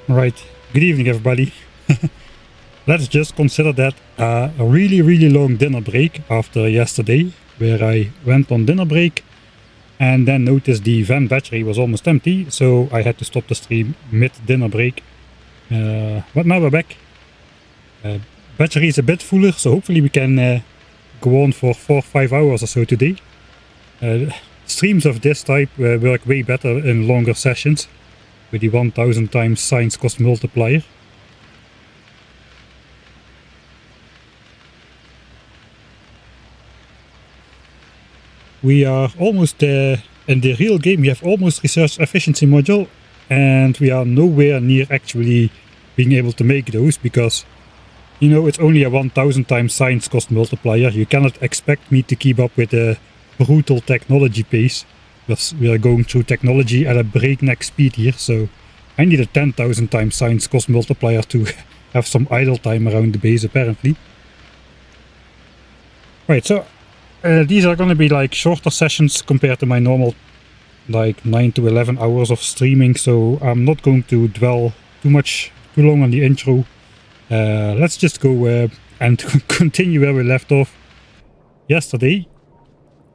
Right, good evening everybody. Let's just consider that a really long dinner break after yesterday, where I went on dinner break and then noticed the van battery was almost empty, so I had to stop the stream mid dinner break. But now we're back. Battery is a bit fuller, so hopefully we can go on for 4 or 5 hours or so today. Streams of this type work way better in longer sessions with the 1000 times science cost multiplier. We are almost in the real game. We have almost research efficiency module, and we are nowhere near actually being able to make those because, you know, it's only a 1000 times science cost multiplier. You cannot expect me to keep up with the brutal technology pace because we are going through technology at a breakneck speed here. So I need a 10,000 times science cost multiplier to have some idle time around the base apparently. Right, so these are going to be like shorter sessions compared to my normal like 9 to 11 hours of streaming, so I'm not going to dwell too long on the intro. Let's just go and continue where we left off yesterday,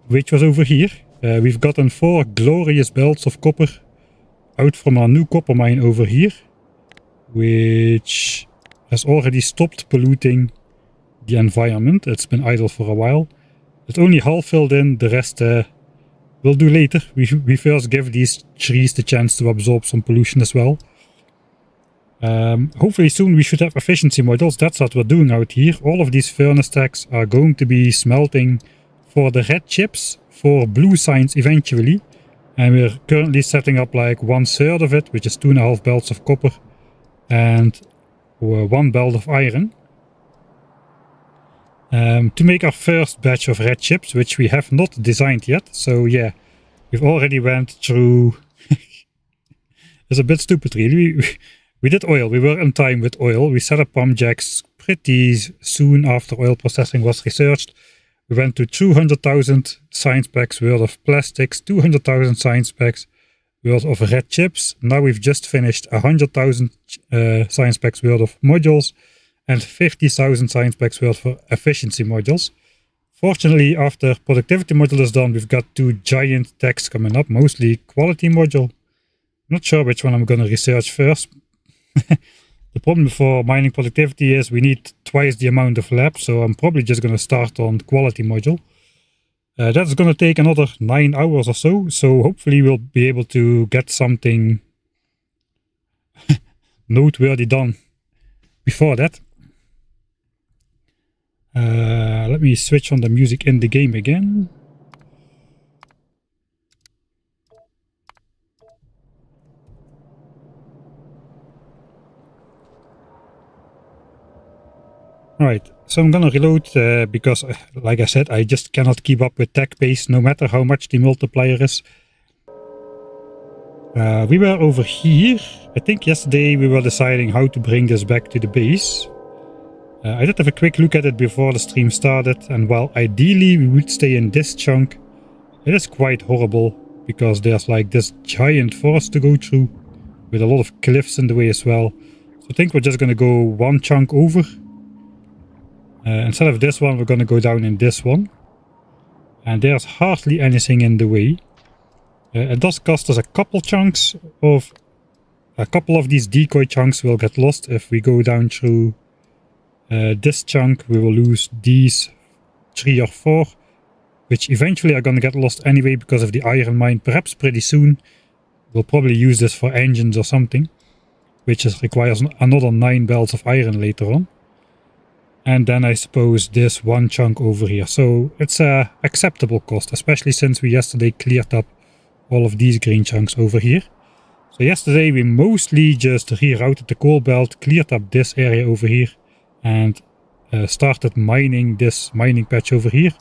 which was over here. We've gotten 4 glorious belts of copper out from our new copper mine over here, which has already stopped polluting the environment. It's been idle for a while. It's only half filled in, the rest we'll do later. We first give these trees the chance to absorb some pollution as well. Hopefully soon we should have efficiency modules. That's what we're doing out here. All of these furnace stacks are going to be smelting for the red chips for blue signs eventually. And we're currently setting up like 1/3 of it, which is 2.5 belts of copper and 1 belt of iron. To make our first batch of red chips, which we have not designed yet. So yeah, we've already went through... It's a bit stupid really. We did oil, we were in time with oil. We set up pump jacks pretty soon after oil processing was researched. We went to 200,000 science packs worth of plastics, 200,000 science packs worth of red chips. Now we've just finished 100,000 science packs worth of modules and 50,000 science packs worth for efficiency modules. Fortunately, after productivity module is done, we've got 2 giant techs coming up, mostly quality module. Not sure which one I'm going to research first. The problem for mining productivity is we need twice the amount of labs, so I'm probably just going to start on quality module. That's going to take another 9 hours or so, so hopefully we'll be able to get something noteworthy done before that. Let me switch on the music in the game again. Alright, so I'm gonna reload because, like I said, I just cannot keep up with tech pace no matter how much the multiplier is. We were over here. I think yesterday we were deciding how to bring this back to the base. I did have a quick look at it before the stream started, and while ideally we would stay in this chunk, it is quite horrible because there's like this giant forest to go through with a lot of cliffs in the way as well. So I think we're just gonna go one chunk over. Instead of this one, we're going to go down in this one. And there's hardly anything in the way. It does cost us a couple chunks of... A couple of these decoy chunks will get lost if we go down through this chunk. We will lose these 3 or 4, which eventually are going to get lost anyway because of the iron mine. Perhaps pretty soon. We'll probably use this for engines or something, which requires another 9 belts of iron later on. And then I suppose this one chunk over here. So it's a acceptable cost, especially since we yesterday cleared up all of these green chunks over here. So yesterday we mostly just rerouted the coal belt, cleared up this area over here, and started mining this mining patch over here,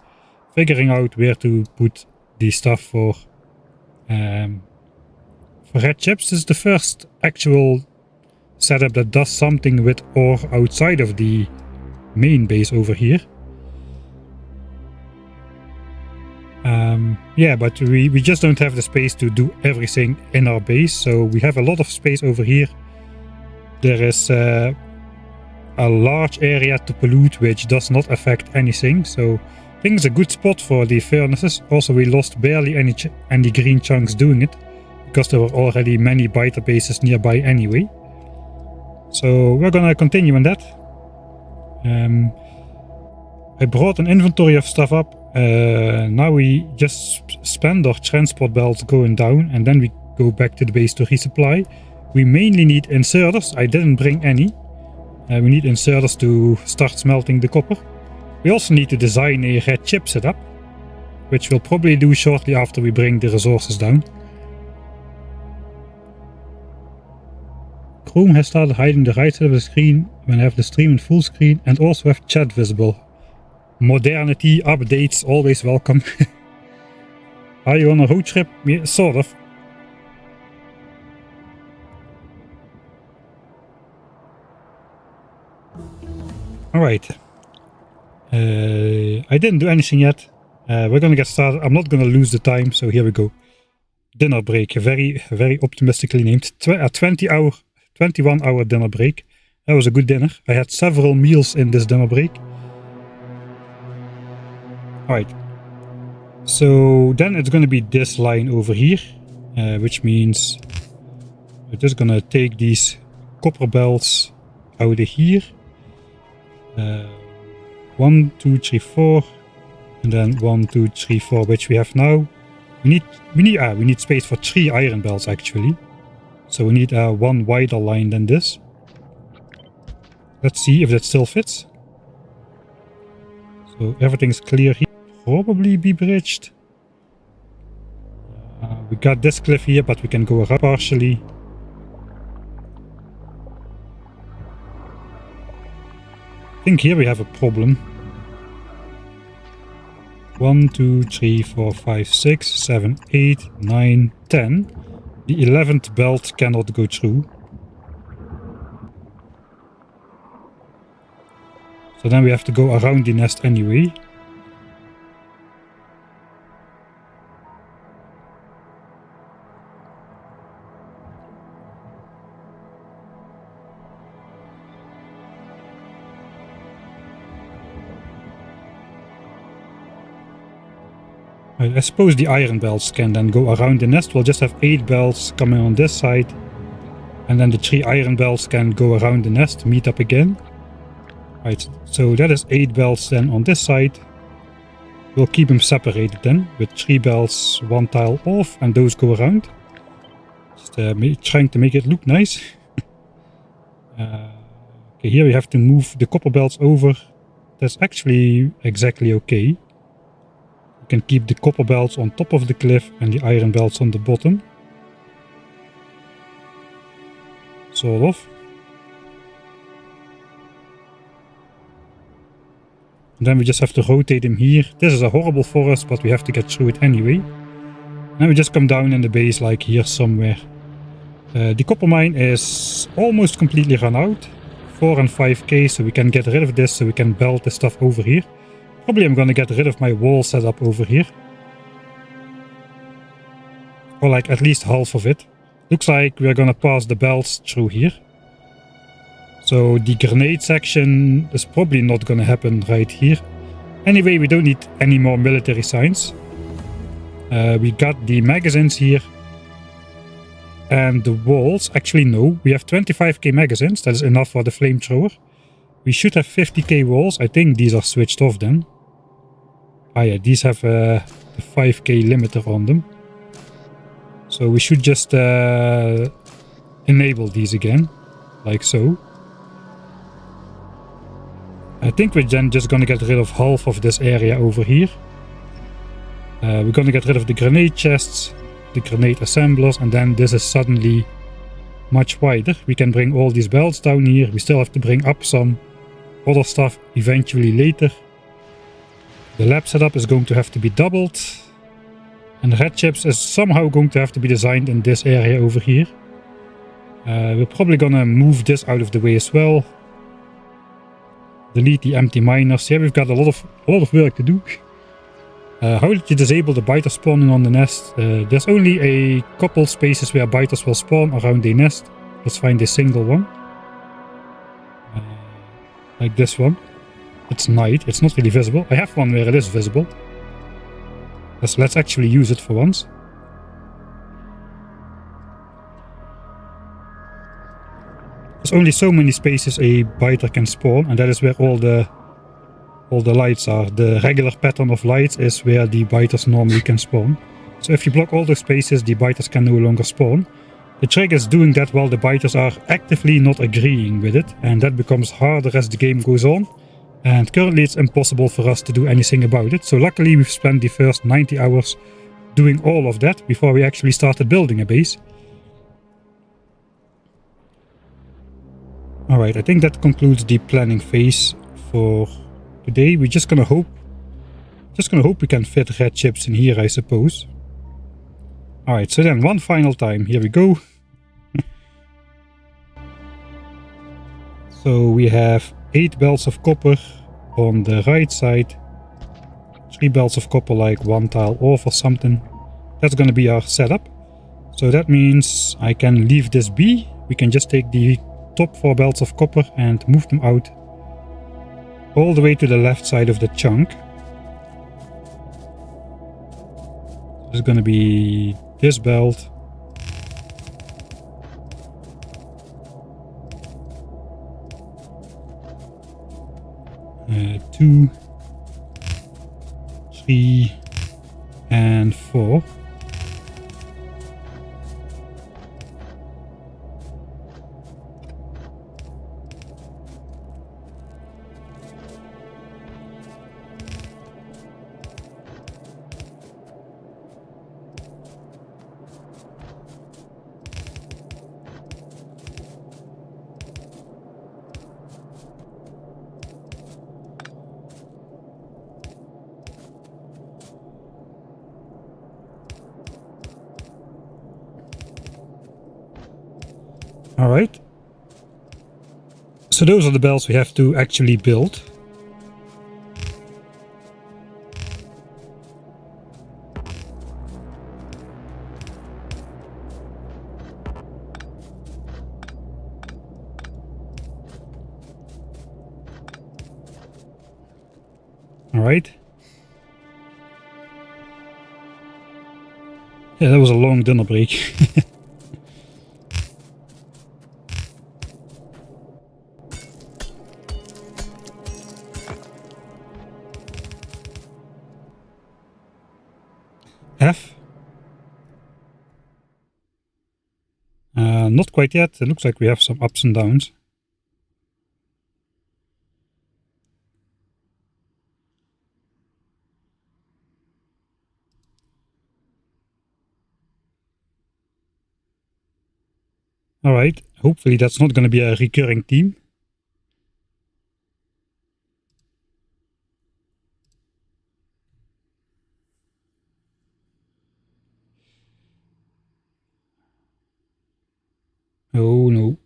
figuring out where to put the stuff for red chips. This is the first actual setup that does something with ore outside of the main base over here. Yeah, but we just don't have the space to do everything in our base, so we have a lot of space over here there is a large area to pollute which does not affect anything. So I think it's a good spot for the furnaces. Also, we lost barely any green chunks doing it, because there were already many biter bases nearby anyway. So we're gonna continue on that. I brought an inventory of stuff up. Now we just spend our transport belts going down, and then we go back to the base to resupply. We mainly need inserters. I didn't bring any. We need inserters to start smelting the copper. We also need to design a red chip setup, which we'll probably do shortly after we bring the resources down. Chrome has started hiding the right side of the screen when I have the stream in full screen and also have chat visible. Modernity, updates, always welcome. Are you on a road trip? Yeah, sort of. Alright. I didn't do anything yet. We're gonna get started. I'm not gonna lose the time, so here we go. Dinner break, very optimistically named. 21 hour dinner break. That was a good dinner. I had several meals in this dinner break. Alright. So then it's gonna be this line over here, which means we're just gonna take these copper belts out of here. 1, 2, 3, 4, and then 1, 2, 3, 4, which we have now. We need space for 3 iron belts actually. So we need a one wider line than this. Let's see if that still fits. So everything's clear here. Probably be bridged. We got this cliff here, but we can go around partially. I think here we have a problem. 1, 2, 3, 4, 5, 6, 7, 8, 9, 10. The 11th belt cannot go through. So then we have to go around the nest anyway. I suppose the iron belts can then go around the nest. We'll just have 8 belts coming on this side. And then the 3 iron belts can go around the nest, meet up again. Right, so that is 8 belts then on this side. We'll keep them separated then, with 3 belts, 1 tile off, and those go around. Just trying to make it look nice. Okay, here we have to move the copper belts over. That's actually exactly okay. Can keep the copper belts on top of the cliff and the iron belts on the bottom. Sort of. And then we just have to rotate them here. This is a horrible forest, but we have to get through it anyway. And we just come down in the base like here somewhere. The copper mine is almost completely run out. 4 and 5k, so we can get rid of this so we can belt the stuff over here. Probably I'm gonna get rid of my wall setup over here. Or like at least half of it. Looks like we're gonna pass the belts through here. So the grenade section is probably not gonna happen right here. Anyway, we don't need any more military signs. We got the magazines here. And the walls, actually no, we have 25k magazines, that is enough for the flamethrower. We should have 50k walls. I think these are switched off then. Ah yeah, these have the 5k limiter on them. So we should just enable these again, like so. I think we're then just gonna get rid of half of this area over here. We're gonna get rid of the grenade chests, the grenade assemblers, and then this is suddenly much wider. We can bring all these belts down here. We still have to bring up some other stuff eventually later. The lab setup is going to have to be doubled. And the red chips is somehow going to have to be designed in this area over here. We're probably gonna move this out of the way as well. Delete the empty miners. Yeah, we've got a lot of work to do. How did you disable the biter spawning on the nest? There's only a couple spaces where biters will spawn around the nest. Let's find a single one. like this one. It's night, it's not really visible. I have one where it is visible. Let's actually use it for once. There's only so many spaces a biter can spawn, and that is where all the lights are. The regular pattern of lights is where the biters normally can spawn. So if you block all those spaces, the biters can no longer spawn. The trick is doing that while the biters are actively not agreeing with it, and that becomes harder as the game goes on. And currently it's impossible for us to do anything about it. So luckily we've spent the first 90 hours doing all of that before we actually started building a base. Alright, I think that concludes the planning phase for today. We're just gonna hope we can fit red chips in here, I suppose. Alright, so then one final time. Here we go. So we have 8 belts of copper on the right side. 3 belts of copper, like 1 tile off or something. That's gonna be our setup. So that means I can leave this be. We can just take the top 4 belts of copper and move them out all the way to the left side of the chunk. There's gonna be this belt. Two, 3, and 4. Alright. So those are the bells we have to actually build. Alright. Yeah, that was a long dinner break. F. Not quite yet. It looks like we have some ups and downs. Alright, hopefully that's not going to be a recurring theme. Oh no.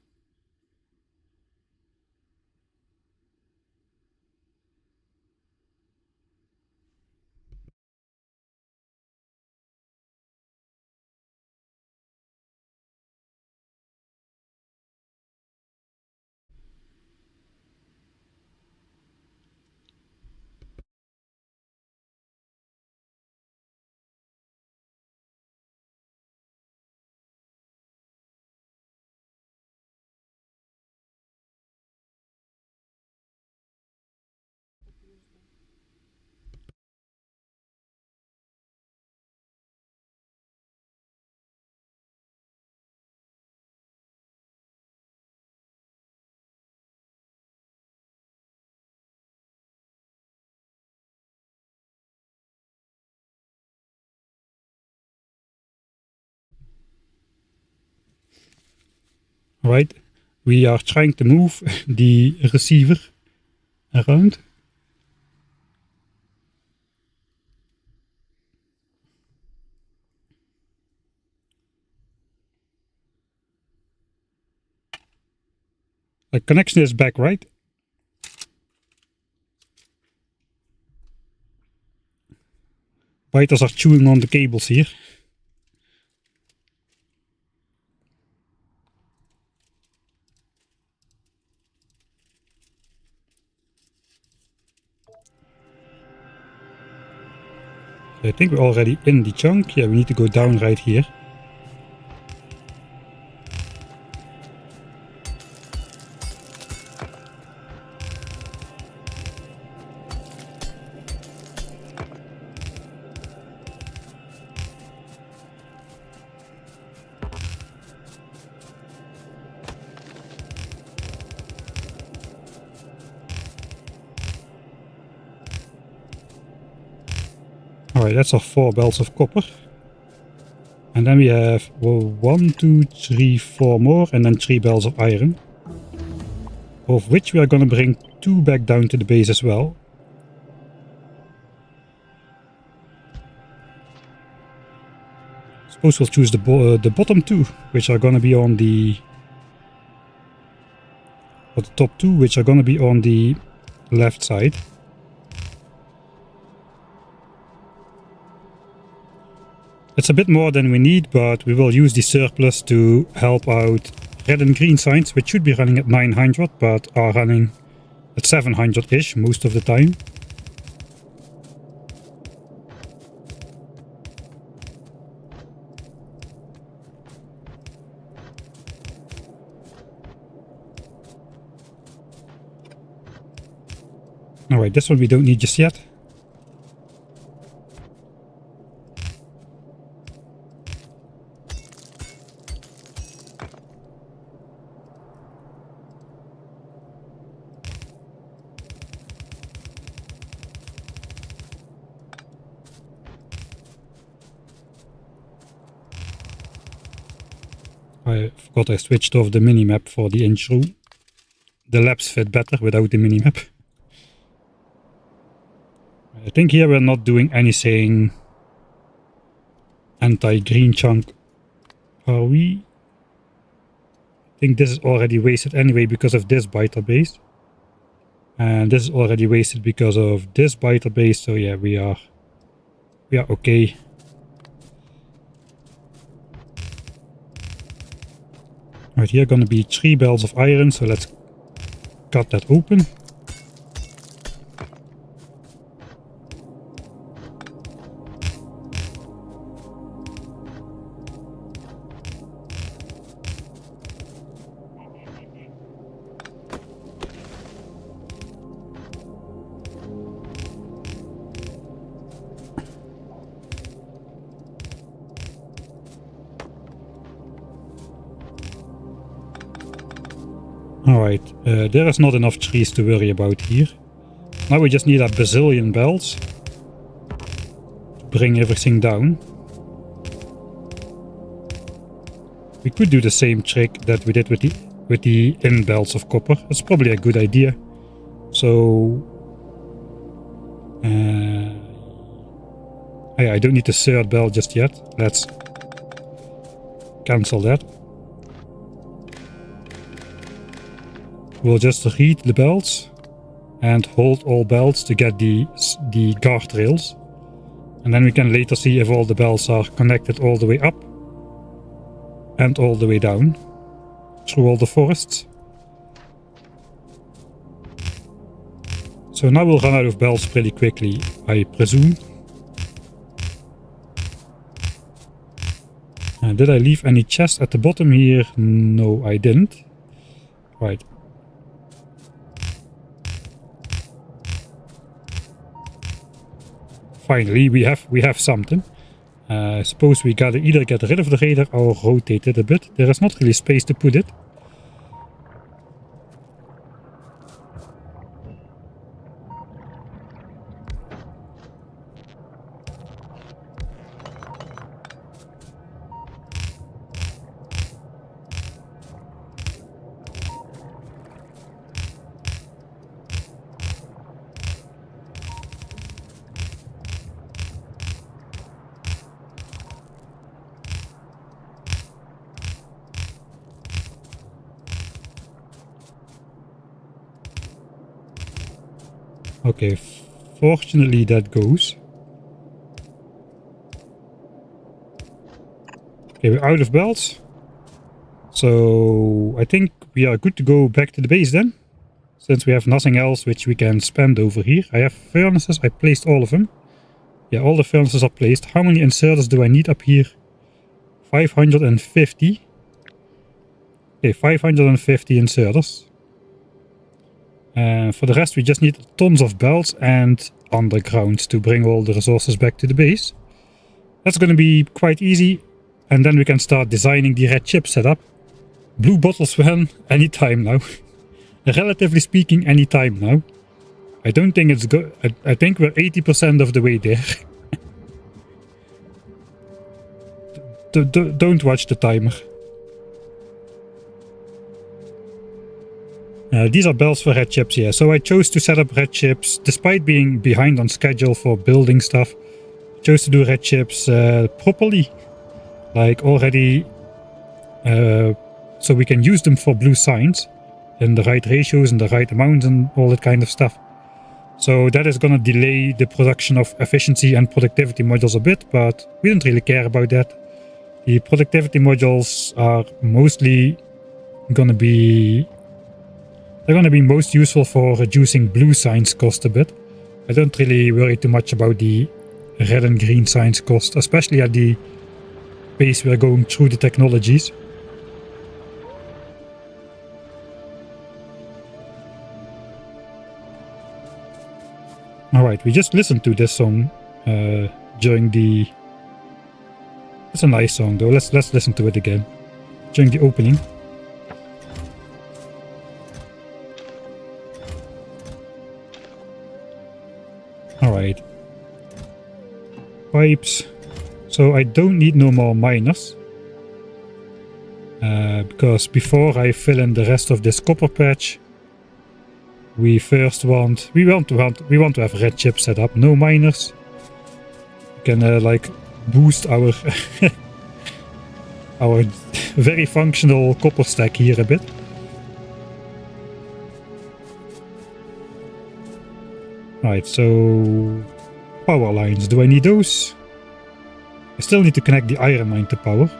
Alright, we are trying to move the receiver around. The connection is back, right? Biters are chewing on the cables here. I think we're already in the chunk. Yeah, we need to go down right here. Alright, that's our 4 belts of copper. And then we have 1, 2, 3, 4 more, and then 3 belts of iron. Of which we are going to bring 2 back down to the base as well. Suppose we'll choose the bottom 2, which are going to be on the... or the top 2, which are going to be on the left side. It's a bit more than we need, but we will use the surplus to help out red and green signs, which should be running at 900, but are running at 700-ish most of the time. Alright, this one we don't need just yet. I forgot I switched off the minimap for the inch rule. The laps fit better without the minimap. I think here we're not doing anything anti-green chunk, are we? I think this is already wasted anyway because of this biter base. And this is already wasted because of this biter base, so yeah, we are okay. Right, here are gonna be 3 belts of iron, so let's cut that open. Alright, there is not enough trees to worry about here. Now we just need a bazillion belts to bring everything down. We could do the same trick that we did with the in belts of copper. That's probably a good idea. So yeah, I don't need the 3rd belt just yet. Let's cancel that. We'll just read the belts and hold all belts to get the guardrails. And then we can later see if all the belts are connected all the way up and all the way down through all the forests. So now we'll run out of belts pretty quickly, I presume. Did I leave any chests at the bottom here? No, I didn't. Right. Finally, we have something. I suppose we gotta either get rid of the radar or rotate it a bit. There is not really space to put it. Okay, fortunately that goes. Okay, we're out of belts. So I think we are good to go back to the base then. Since we have nothing else which we can spend over here. I have furnaces, I placed all of them. Yeah, all the furnaces are placed. How many inserters do I need up here? 550. Okay, 550 inserters. For the rest, we just need tons of belts and undergrounds to bring all the resources back to the base. That's going to be quite easy. And then we can start designing the red chip setup. Blue bottles when? Anytime now. Relatively speaking, anytime now. I don't think it's good. I think we're 80% of the way there. Don't watch the timer. These are bells for red chips, yeah. So I chose to set up red chips, despite being behind on schedule for building stuff. I chose to do red chips properly, like already, so we can use them for blue signs in the right ratios and the right amounts and all that kind of stuff. So that is going to delay the production of efficiency and productivity modules a bit, but we don't really care about that. The productivity modules are mostly going to be... They're going to be most useful for reducing blue signs cost a bit. I don't really worry too much about the red and green signs cost, especially at the pace we're going through the technologies. Alright, we just listened to this song during the... It's a nice song though, let's listen to it again. During the opening. Alright. Pipes. So I don't need no more miners. Because before I fill in the rest of this copper patch, we want to have red chip set up. No miners. We can like boost our our very functional copper stack here a bit. Right, so power lines. Do I need those? I still need to connect the iron mine to power.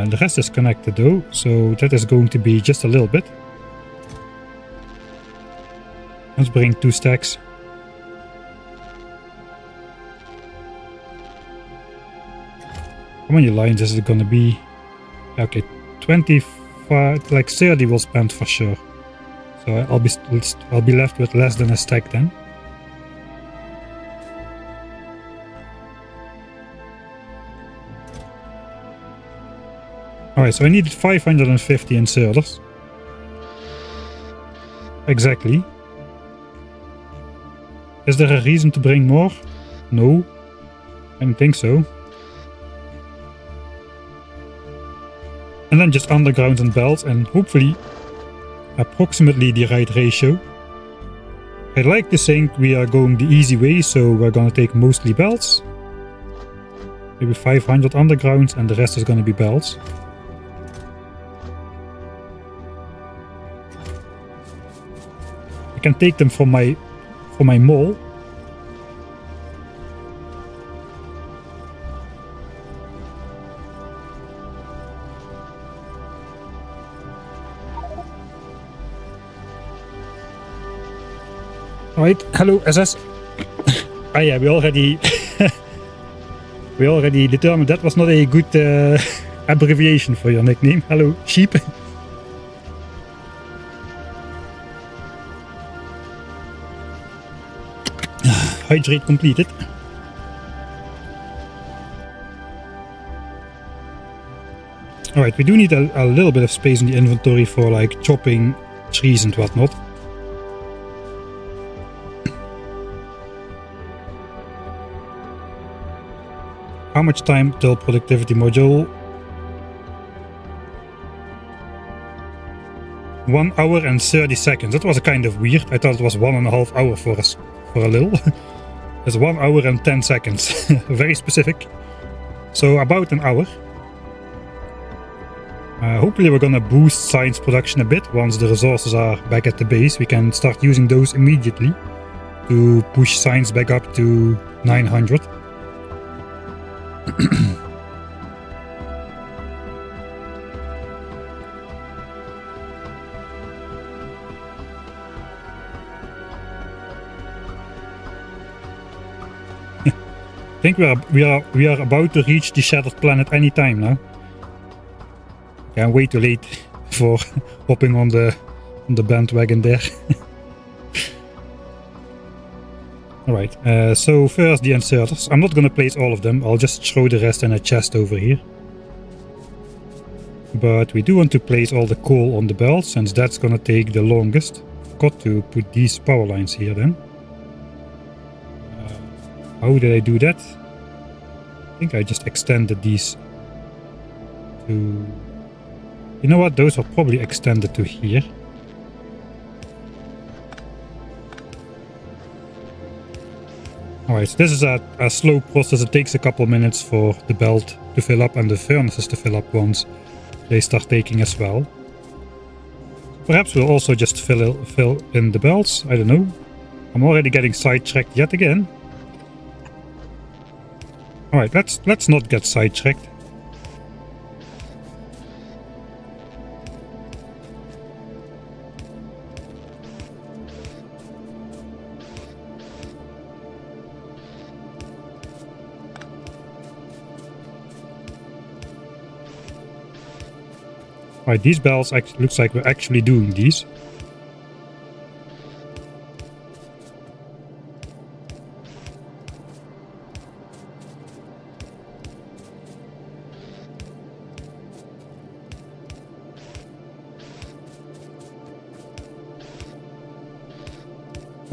The rest is connected though, so that is going to be just a little bit. Let's bring 2 stacks. How many lines is it gonna be? Okay, 25, like 30 will spend for sure. So I'll be left with less than a stack then. Alright, so I needed 550 inserters. Exactly. Is there a reason to bring more? No. I don't think so. And then just undergrounds and belts and hopefully approximately the right ratio. I like to think we are going the easy way, so we're gonna take mostly belts. Maybe 500 undergrounds and the rest is gonna be belts. I can take them from my mall. Alright, hello SS. Ah yeah, we already determined that was not a good abbreviation for your nickname. Hello, sheep. Hydrate completed. Alright, we do need a little bit of space in the inventory for like chopping trees and whatnot. How much time till productivity module? 1 hour and 30 seconds. That was kind of weird. I thought it was 1.5 hours for a little. It's 1 hour and 10 seconds. Very specific. So about an hour. Hopefully we're gonna boost science production a bit. Once the resources are back at the base, we can start using those immediately to push science back up to 900. think we are about to reach the shattered planet anytime now. Yeah, way too late for hopping on the bandwagon there. Alright, so first the inserters. I'm not gonna place all of them, I'll just throw the rest in a chest over here. But we do want to place all the coal on the belt, since that's gonna take the longest. Got to put these power lines here then. How did I do that? I think I just extended these to... You know what, those are probably extended to here. Alright, so this is a slow process. It takes a couple minutes for the belt to fill up and the furnaces to fill up once they start taking as well. Perhaps we'll also just fill in the belts, I don't know. I'm already getting sidetracked yet again. Alright, let's not get sidetracked. Alright, these bells looks like we're actually doing these.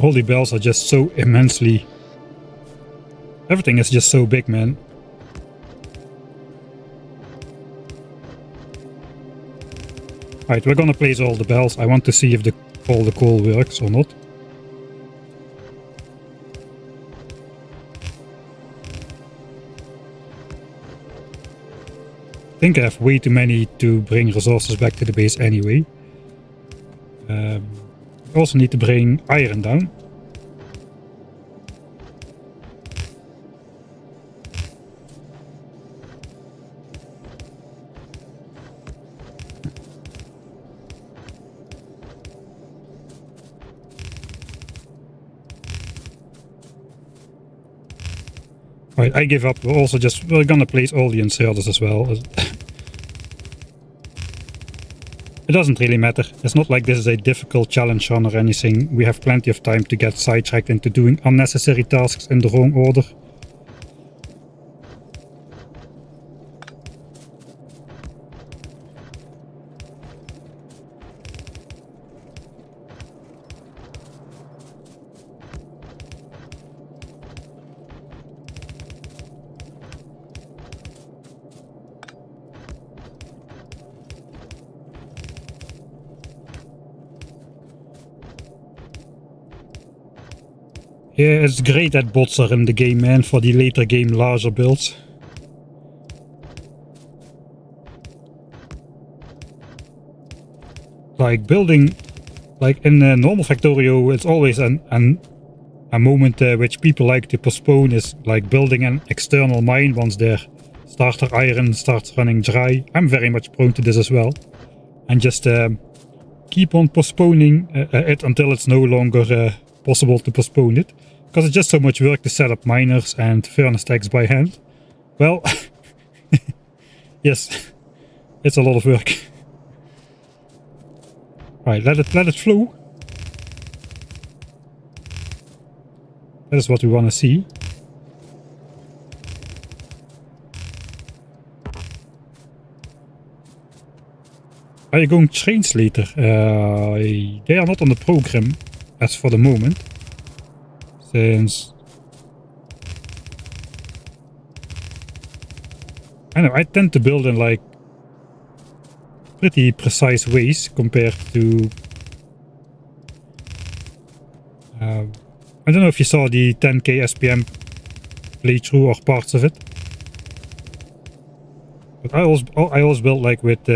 All the bells are just so immensely... Everything is just so big, man. Alright, we're gonna place all the bells. I want to see if all the coal works or not. I think I have way too many to bring resources back to the base anyway. I also need to bring iron down. Right, I give up. We're gonna place all the inserters as well. It doesn't really matter. It's not like this is a difficult challenge run or anything. We have plenty of time to get sidetracked into doing unnecessary tasks in the wrong order. Yeah, it's great that bots are in the game, man, for the later game larger builds. Like building, like in normal Factorio, it's always a moment which people like to postpone, is like building an external mine once their starter iron starts running dry. I'm very much prone to this as well. And just keep on postponing it until it's no longer possible to postpone it. Because it's just so much work to set up miners and furnace stacks by hand. Well, yes, it's a lot of work. Right, let it flow. That is what we want to see. Are you going trains later? They are not on the program as for the moment. Since I know I tend to build in like pretty precise ways compared to I don't know if you saw the 10k SPM playthrough or parts of it, but I always build like with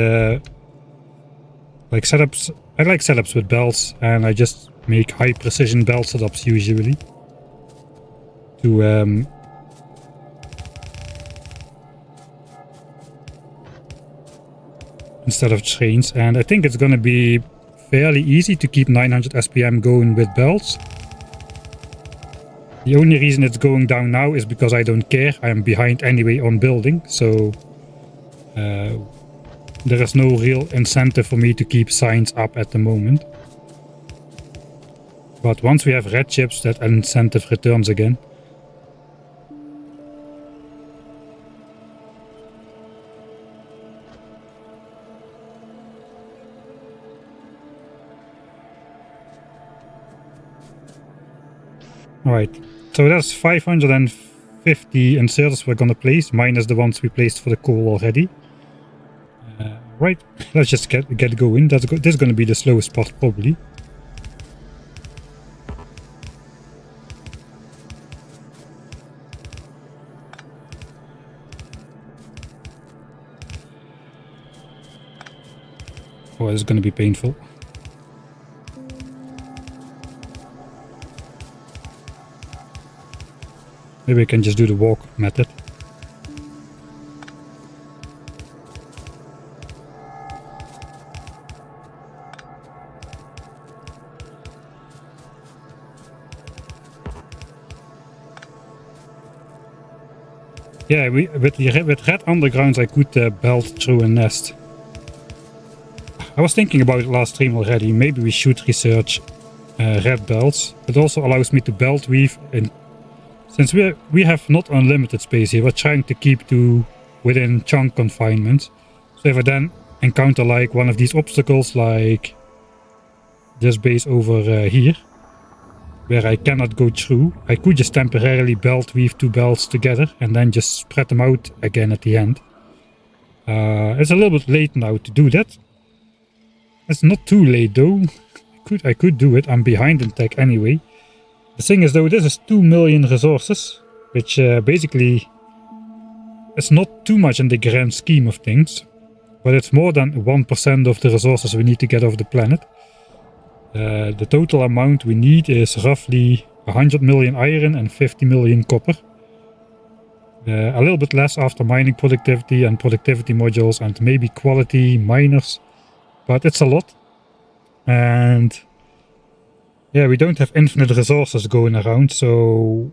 like setups. I like setups with belts, and I just make high precision belt setups usually to instead of trains. And I think it's gonna be fairly easy to keep 900 SPM going with belts. The only reason it's going down now is because I don't care. I am behind anyway on building, so there is no real incentive for me to keep signs up at the moment. But once we have red chips, that incentive returns again. Alright, so that's 550 inserters we're gonna place, minus the ones we placed for the coal already. Right, let's just get going. This is gonna be the slowest part probably. Oh, this is gonna be painful. Maybe I can just do the walk method. Yeah, with red undergrounds I could belt through a nest. I was thinking about it last stream already. Maybe we should research red belts. It also allows me to belt weave, and since we have not unlimited space here, we're trying to keep to within chunk confinement. So if I then encounter like one of these obstacles, like this base over here, where I cannot go through, I could just temporarily belt weave two belts together and then just spread them out again at the end. It's a little bit late now to do that. It's not too late though. I could do it. I'm behind in tech anyway. The thing is though, this is 2 million resources, which basically is not too much in the grand scheme of things, but it's more than 1% of the resources we need to get off the planet. The total amount we need is roughly 100 million iron and 50 million copper. A little bit less after mining productivity and productivity modules and maybe quality miners, but it's a lot. And yeah, we don't have infinite resources going around, so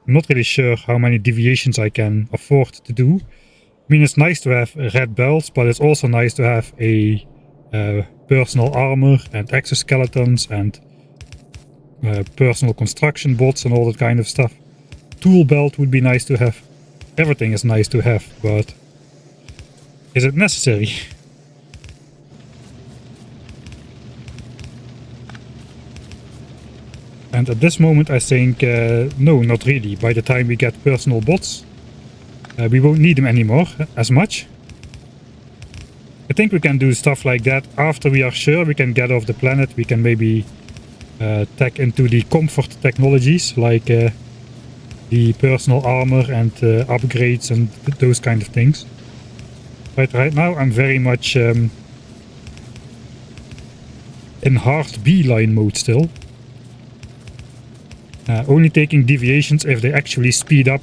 I'm not really sure how many deviations I can afford to do. I mean, it's nice to have red belts, but it's also nice to have a personal armor and exoskeletons and personal construction bots and all that kind of stuff. Tool belt would be nice to have. Everything is nice to have, but is it necessary? And at this moment I think, no, not really. By the time we get personal bots, we won't need them anymore as much. I think we can do stuff like that after we are sure we can get off the planet. We can maybe tech into the comfort technologies, like the personal armor and upgrades and those kind of things. But right now I'm very much in hard beeline mode still. Only taking deviations if they actually speed up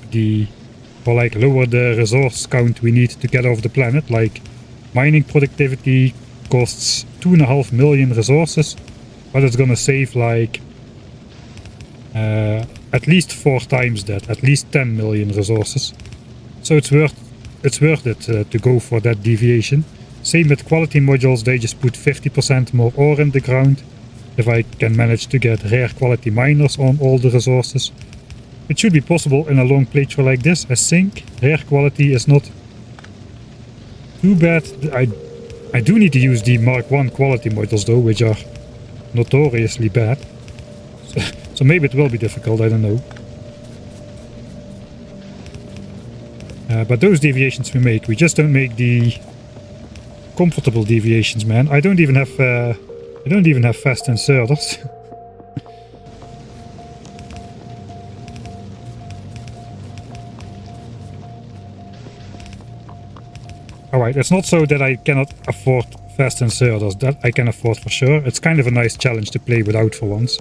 or like lower the resource count we need to get off the planet. Like mining productivity costs 2.5 million resources, but it's gonna save like at least 4 times that, at least 10 million resources. So it's worth it to go for that deviation. Same with quality modules, they just put 50% more ore in the ground. If I can manage to get rare quality miners on all the resources. It should be possible in a long playthrough like this, I think. Rare quality is not too bad. I do need to use the Mark 1 quality modules though, which are notoriously bad. So maybe it will be difficult, I don't know. But those deviations we make, we just don't make the comfortable deviations, man. I don't even have fast inserters. Alright, it's not so that I cannot afford fast inserters. That I can afford for sure. It's kind of a nice challenge to play without for once.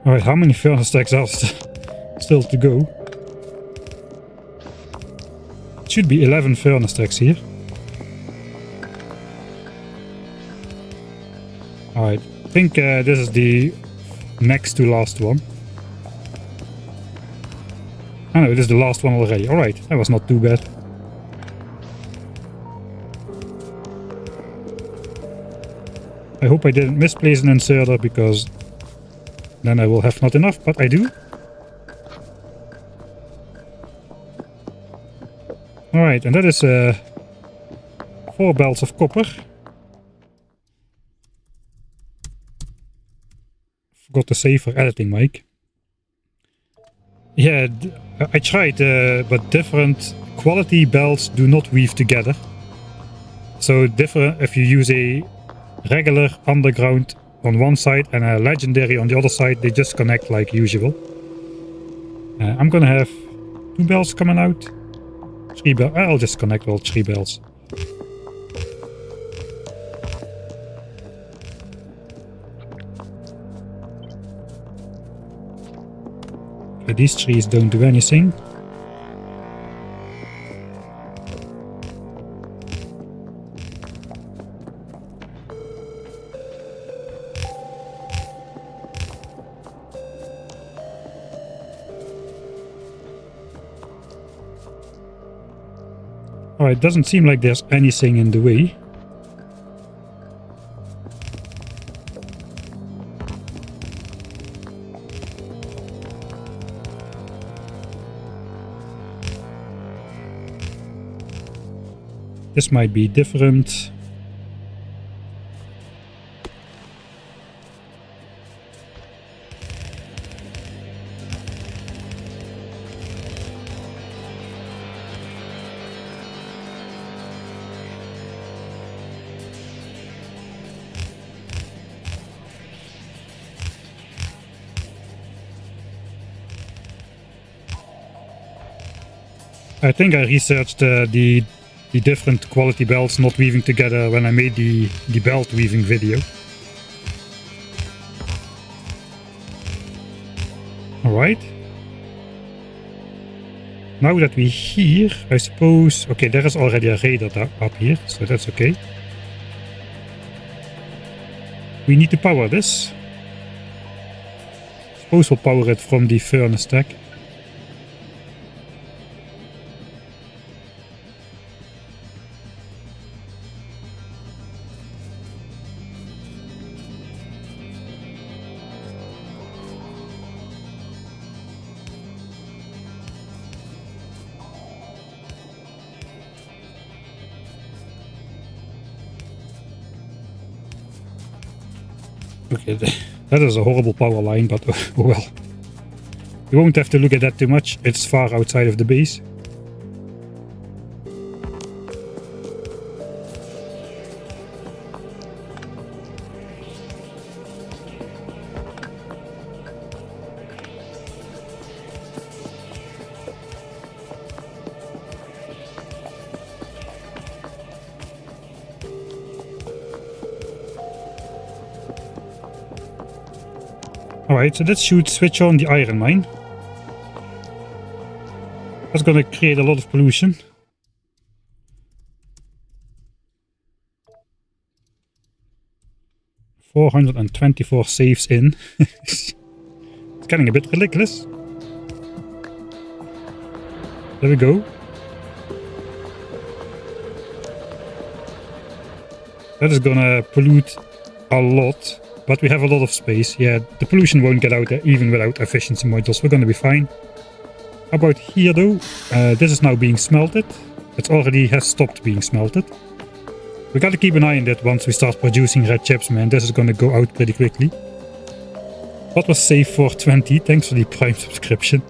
Alright, how many furnace stacks are still to go? It should be 11 furnace stacks here. Alright, I think this is the next to last one. Oh no, this is the last one already. Alright, that was not too bad. I hope I didn't misplace an inserter, because then I will have not enough, but I do. Alright, and that is 4 belts of copper. Forgot to save for editing, Mike. Yeah, I tried, but different quality belts do not weave together. So different if you use a regular underground on one side and a legendary on the other side, they just connect like usual. I'm gonna have 2 bells coming out. 3 bells. I'll just connect all 3 bells. Okay, these trees don't do anything. Alright, it doesn't seem like there's anything in the way. This might be different. I think I researched the different quality belts not weaving together when I made the belt weaving video. Alright. Now that we're here, I suppose... Okay, there is already a radar up here, so that's okay. We need to power this. Suppose we'll power it from the furnace stack. Okay, that is a horrible power line, but oh well. You won't have to look at that too much, it's far outside of the base. Alright, so that should switch on the iron mine. That's gonna create a lot of pollution. $424 saves in. It's getting a bit ridiculous. There we go. That is gonna pollute a lot. But we have a lot of space. Yeah, the pollution won't get out there even without efficiency modules. We're going to be fine. How about here though? This is now being smelted. It already has stopped being smelted. We got to keep an eye on that once we start producing red chips, man. This is going to go out pretty quickly. What was save 420? Thanks for the Prime subscription.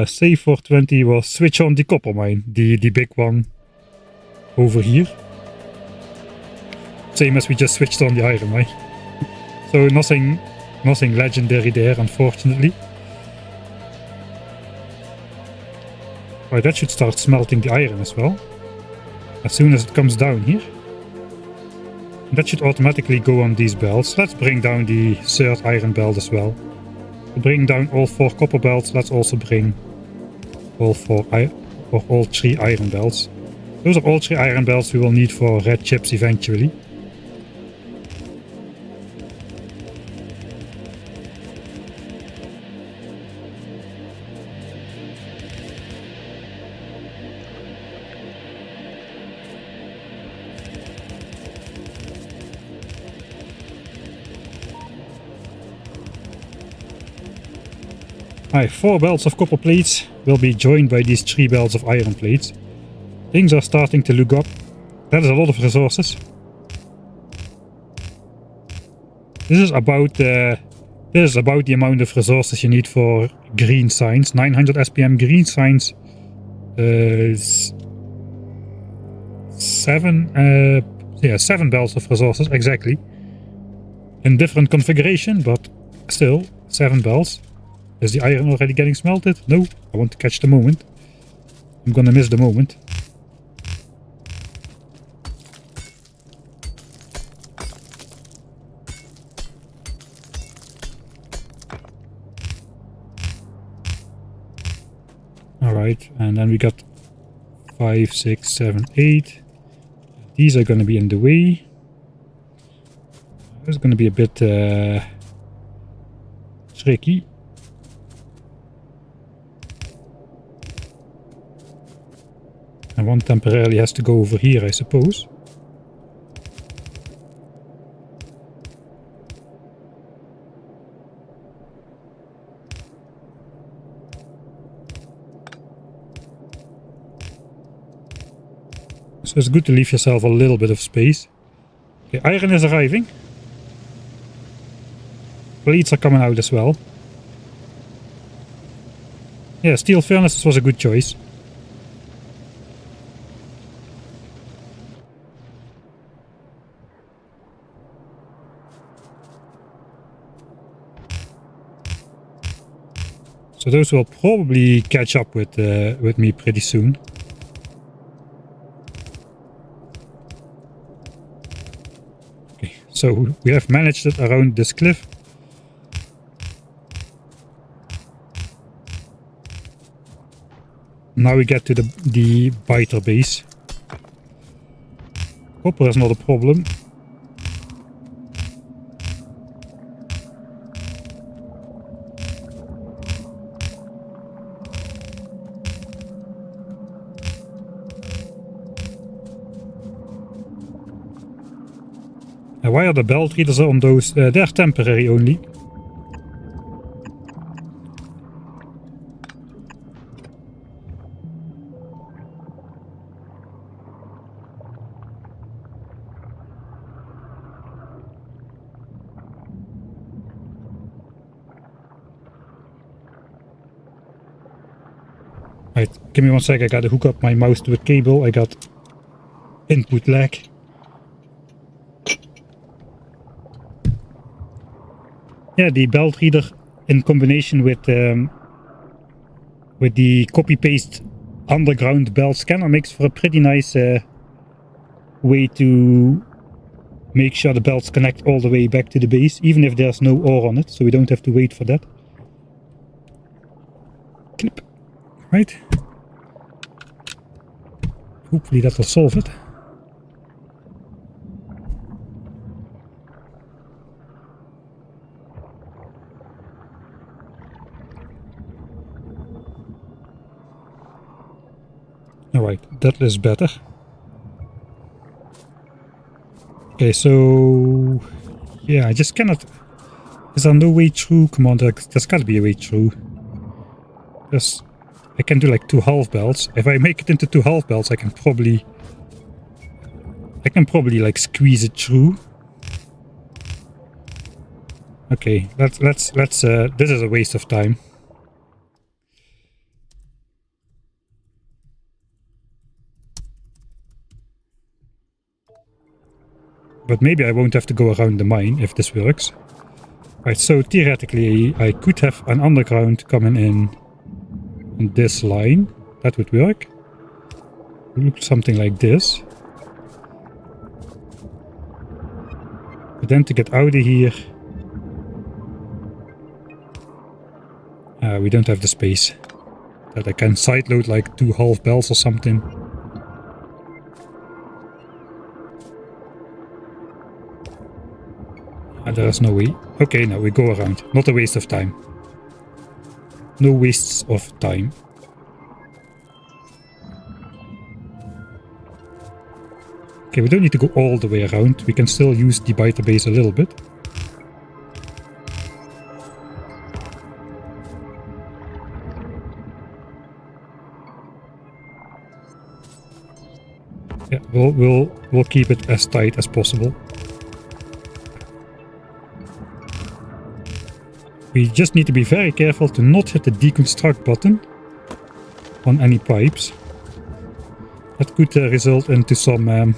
Save 420 was switch on the copper mine. The big one over here. Same as we just switched on the iron mine. So nothing legendary there, unfortunately. Right, that should start smelting the iron as well. As soon as it comes down here. That should automatically go on these belts. Let's bring down the third iron belt as well. To bring down all 4 copper belts, let's also bring all 3 iron belts. Those are all 3 iron belts we will need for red chips eventually. Alright, 4 belts of copper plates will be joined by these 3 belts of iron plates. Things are starting to look up. That is a lot of resources. This is about the amount of resources you need for green signs. 900 SPM green signs. 7 belts of resources exactly. In different configuration, but still 7 belts. Is the iron already getting smelted? No, I want to catch the moment. I'm gonna miss the moment. Alright, and then we got 5, 6, 7, 8. These are gonna be in the way. It's gonna be a bit tricky. And one temporarily has to go over here, I suppose. So it's good to leave yourself a little bit of space. Okay, iron is arriving. Plates are coming out as well. Yeah, steel furnaces was a good choice. So those will probably catch up with me pretty soon. Okay, so we have managed it around this cliff. Now we get to the biter base. Copper is not a problem. Why are the belt readers on those? They're temporary only. Right, give me 1 sec, I gotta hook up my mouse to a cable, I got input lag. Yeah, the belt reader in combination with the copy-paste underground belt scanner makes for a pretty nice way to make sure the belts connect all the way back to the base, even if there's no ore on it, so we don't have to wait for that. Clip. Right. Hopefully that will solve it. Alright, that is better. Okay, so yeah, I just cannot. Is there no way through? Come on, there's gotta be a way through. I can do like 2 half belts. If I make it into 2 half belts, I can probably like squeeze it through. Okay, let's this is a waste of time. But maybe I won't have to go around the mine if this works. Right, so theoretically I could have an underground coming in on this line. That would work. Look something like this. then to get out of here... we don't have the space. That I can sideload like 2 half bells or something. And there is no way. Okay, now we go around. Not a waste of time. No wastes of time. Okay, we don't need to go all the way around. We can still use the biter base a little bit. Yeah, we'll keep it as tight as possible. We just need to be very careful to not hit the deconstruct button on any pipes. That could result into some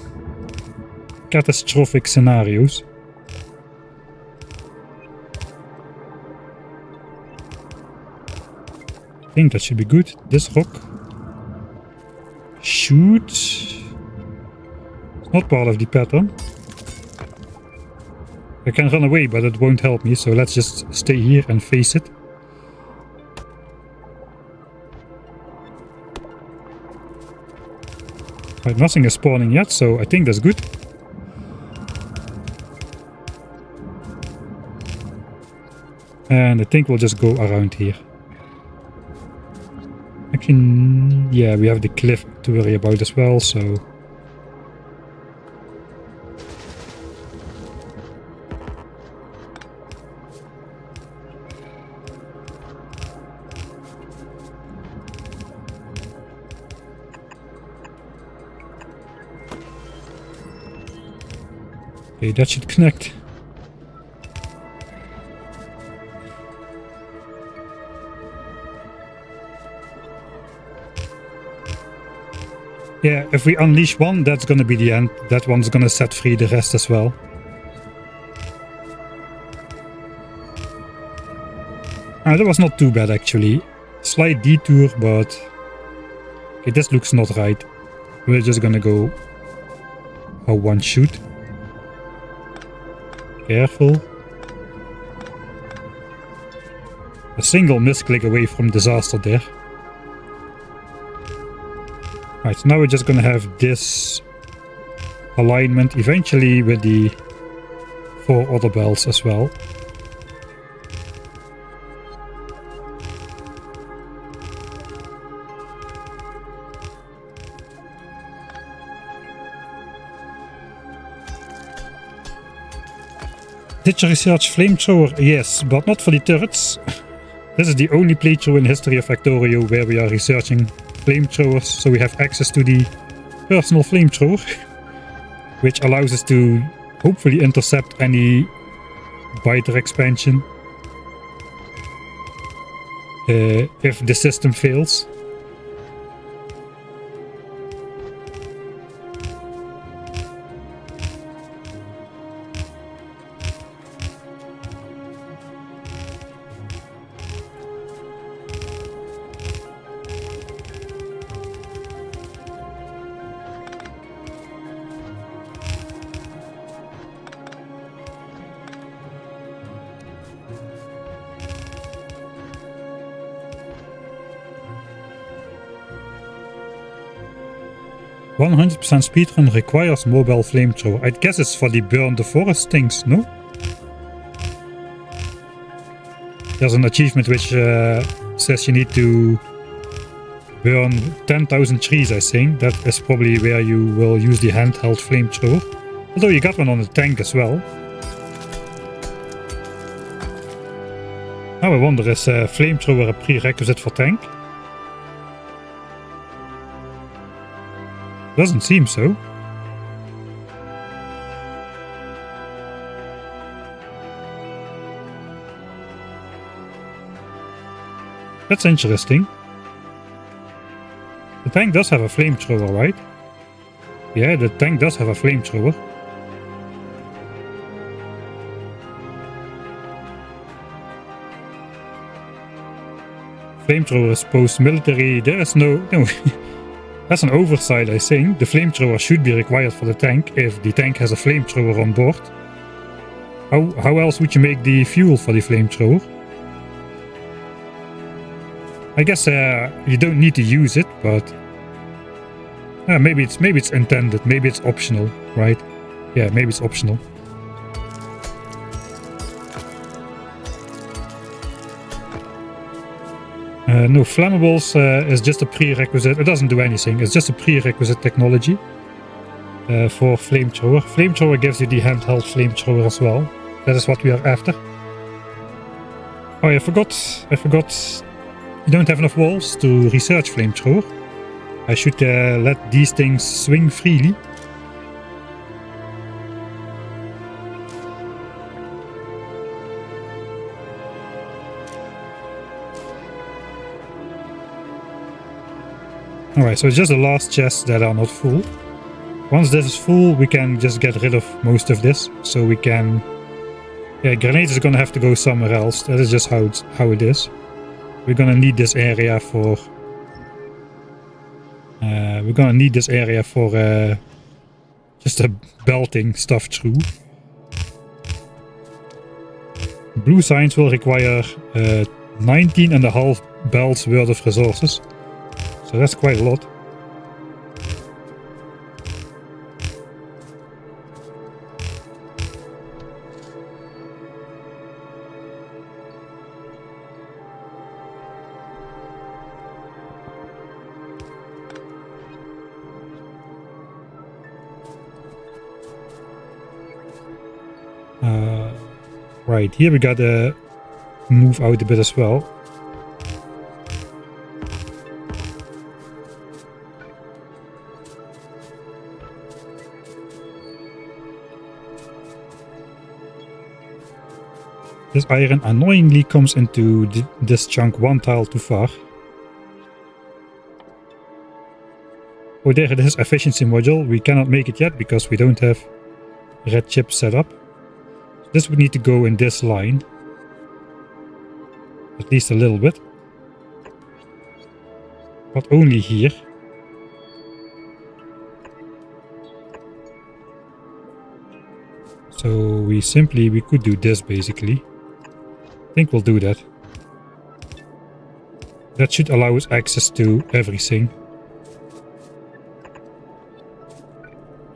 catastrophic scenarios. I think that should be good. This rock should... It's not part of the pattern. I can run away, but it won't help me, so let's just stay here and face it. Right, nothing is spawning yet, so I think that's good. And I think we'll just go around here. Actually, yeah, we have the cliff to worry about as well, so... Okay, that should connect. Yeah, if we unleash one, that's gonna be the end. That one's gonna set free the rest as well. That was not too bad actually. Slight detour, but... Okay, this looks not right. We're just gonna go how one should. Careful. A single misclick away from disaster there. Right, so now we're just gonna have this alignment eventually with the 4 other bells as well. Did you research flamethrower? Yes, but not for the turrets. This is the only playthrough in history of Factorio where we are researching flamethrowers, so we have access to the personal flamethrower, which allows us to hopefully intercept any biter expansion if the system fails. "100% speedrun requires mobile flamethrower." I guess it's for the burn the forest things, no? There's an achievement which says you need to burn 10,000 trees, I think. That is probably where you will use the handheld flamethrower. Although you got one on the tank as well. Now I wonder, is a flamethrower a prerequisite for tank? Doesn't seem so. That's interesting. The tank does have a flamethrower, right? Yeah, the tank does have a flamethrower. Flamethrower is post-military. There is no... That's an oversight, I think. The flamethrower should be required for the tank if the tank has a flamethrower on board. How else would you make the fuel for the flamethrower? I guess you don't need to use it, but maybe it's intended, maybe it's optional, right? Yeah, maybe it's optional. No, flammables is just a prerequisite. It doesn't do anything. It's just a prerequisite technology for flamethrower. Flamethrower gives you the handheld flamethrower as well. That is what we are after. Oh, I forgot. You don't have enough walls to research flamethrower. I should let these things swing freely. Alright, so it's just the last chests that are not full. Once this is full, we can just get rid of most of this. So we can... Yeah, grenades is gonna have to go somewhere else. That is just how it is. We're gonna need this area for... just a belting stuff through. Blue signs will require 19.5 belts worth of resources. So that's quite a lot. Right, here we gotta move out a bit as well. This iron annoyingly comes into this chunk one tile too far. Oh, there it is, efficiency module. We cannot make it yet because we don't have red chips set up. This would need to go in this line. At least a little bit. But only here. So we could do this basically. I think we'll do that. That should allow us access to everything.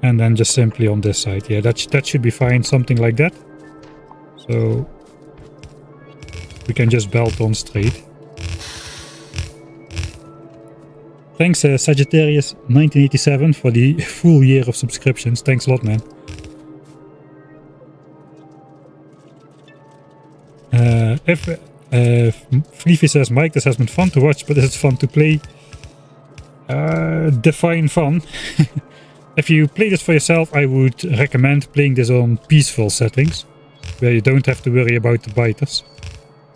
And then just simply on this side. Yeah, that should be fine, something like that. So we can just belt on straight. Thanks Sagittarius 1987 for the full year of subscriptions. Thanks a lot, man. Fleefy says, Mike, this has been fun to watch, but is it fun to play? Define fun. If you play this for yourself, I would recommend playing this on peaceful settings, where you don't have to worry about the biters,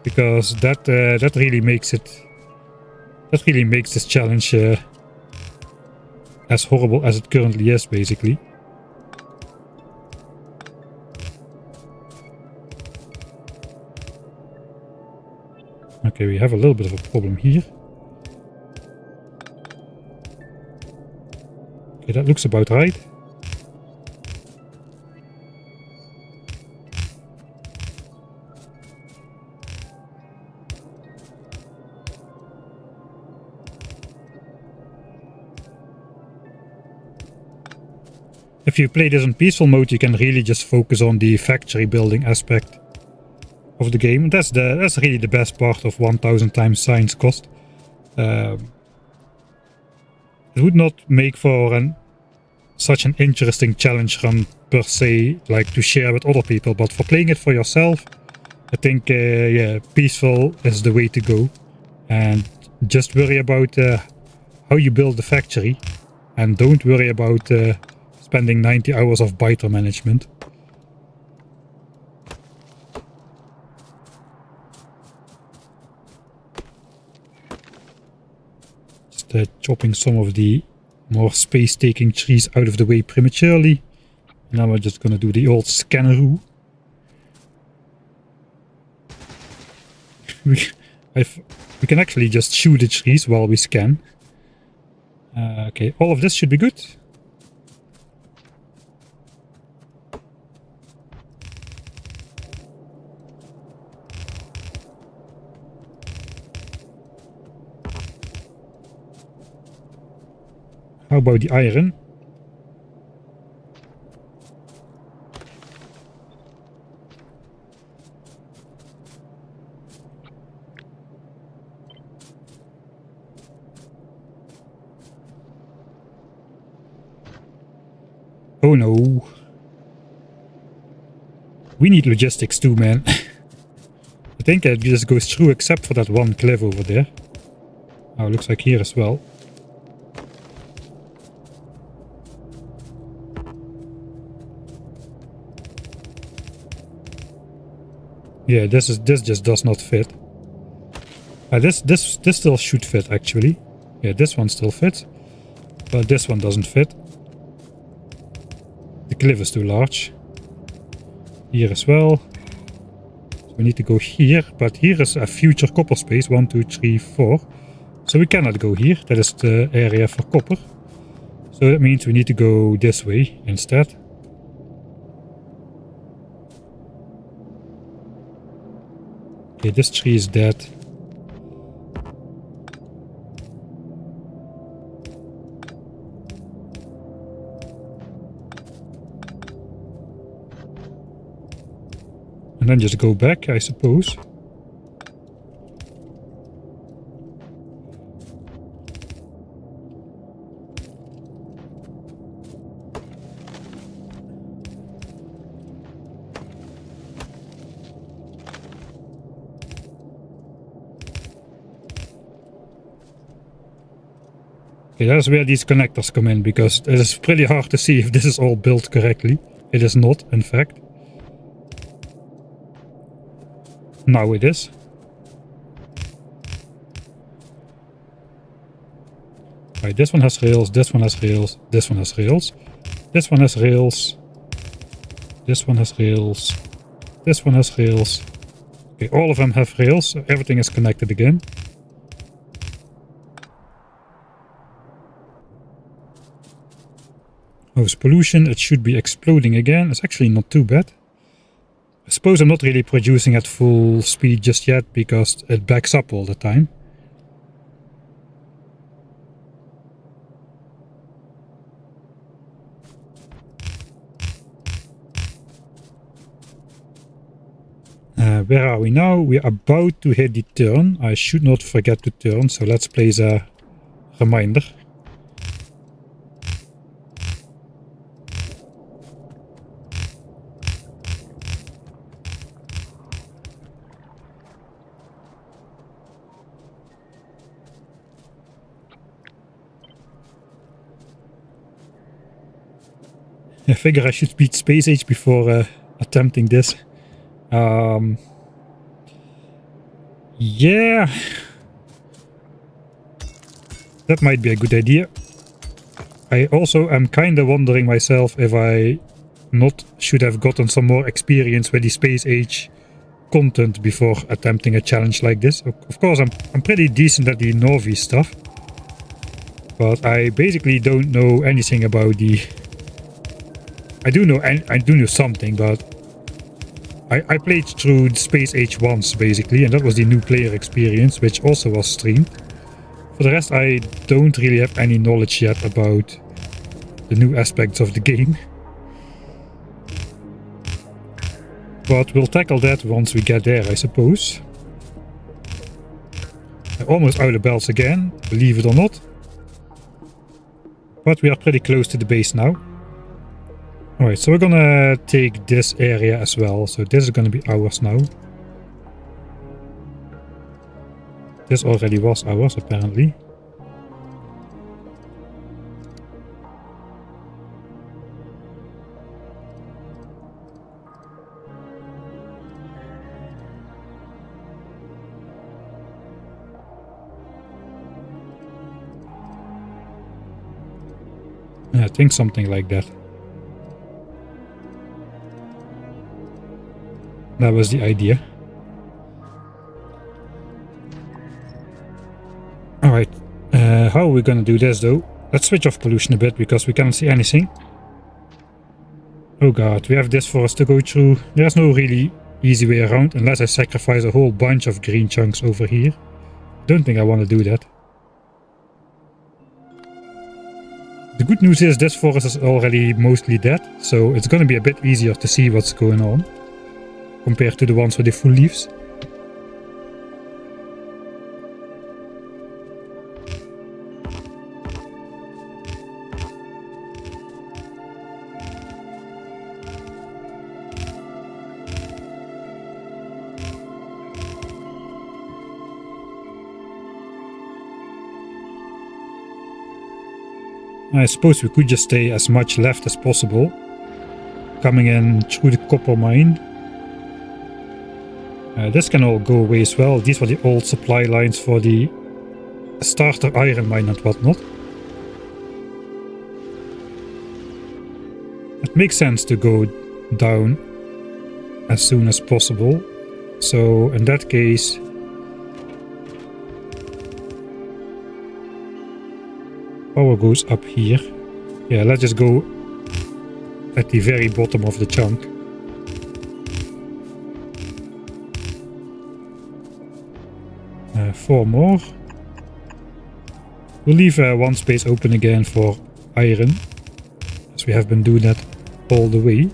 because that really makes this challenge as horrible as it currently is, basically. Okay, we have a little bit of a problem here. Okay, that looks about right. If you play this in peaceful mode, you can really just focus on the factory building aspect of the game. That's really the best part of 1000 times science cost. It would not make for such an interesting challenge run per se, like to share with other people, but for playing it for yourself, I think yeah, peaceful is the way to go. And just worry about how you build the factory, and don't worry about spending 90 hours of biter management. Just chopping some of the more space-taking trees out of the way prematurely. Now we're just gonna do the old scanneroo. We can actually just shoot the trees while we scan. Okay, all of this should be good. How about the iron? Oh no. We need logistics too, man. I think it just goes through except for that one cliff over there. Oh, looks like here as well. Yeah, this just does not fit. This still should fit actually. Yeah, this one still fits. But this one doesn't fit. The cliff is too large. Here as well. So we need to go here, but here is a future copper space. 1, 2, 3, 4. So we cannot go here. That is the area for copper. So that means we need to go this way instead. Okay, this tree is dead. And then just go back, I suppose. Okay, that's where these connectors come in, because it is pretty hard to see if this is all built correctly. It is not, in fact. Now it is. Right, this one has rails, this one has rails, this one has rails, this one has rails, this one has rails, this one has rails. Okay, all of them have rails, so everything is connected again. Host pollution, it should be exploding again. It's actually not too bad. I suppose I'm not really producing at full speed just yet because it backs up all the time. Where are we now? We're about to hit the turn. I should not forget to turn, so let's place a reminder. I figure I should beat Space Age before attempting this. Yeah, that might be a good idea. I also am kind of wondering myself if I not should have gotten some more experience with the Space Age content before attempting a challenge like this. Of course, I'm pretty decent at the Novi stuff, but I basically don't know anything about the... I do know something, but I played through Space Age once basically, and that was the new player experience, which also was streamed. For the rest, I don't really have any knowledge yet about the new aspects of the game. But we'll tackle that once we get there, I suppose. I'm almost out of belts again, believe it or not. But we are pretty close to the base now. Alright, so we're gonna take this area as well. So this is gonna be ours now. This already was ours, apparently. Yeah, I think something like that. That was the idea. Alright, how are we gonna do this though? Let's switch off pollution a bit because we cannot see anything. Oh god, we have this for us to go through. There's no really easy way around unless I sacrifice a whole bunch of green chunks over here. Don't think I want to do that. good news is this forest is already mostly dead, so it's gonna be a bit easier to see what's going on compared to the ones with the full leaves. I suppose we could just stay as much left as possible, coming in through the copper mine. This can all go away as well. These were the old supply lines for the starter iron mine and whatnot. It makes sense to go down as soon as possible. So in that case, power goes up here. Yeah, let's just go at the very bottom of the chunk. Four more. We'll leave one space open again for iron, as we have been doing that all the way.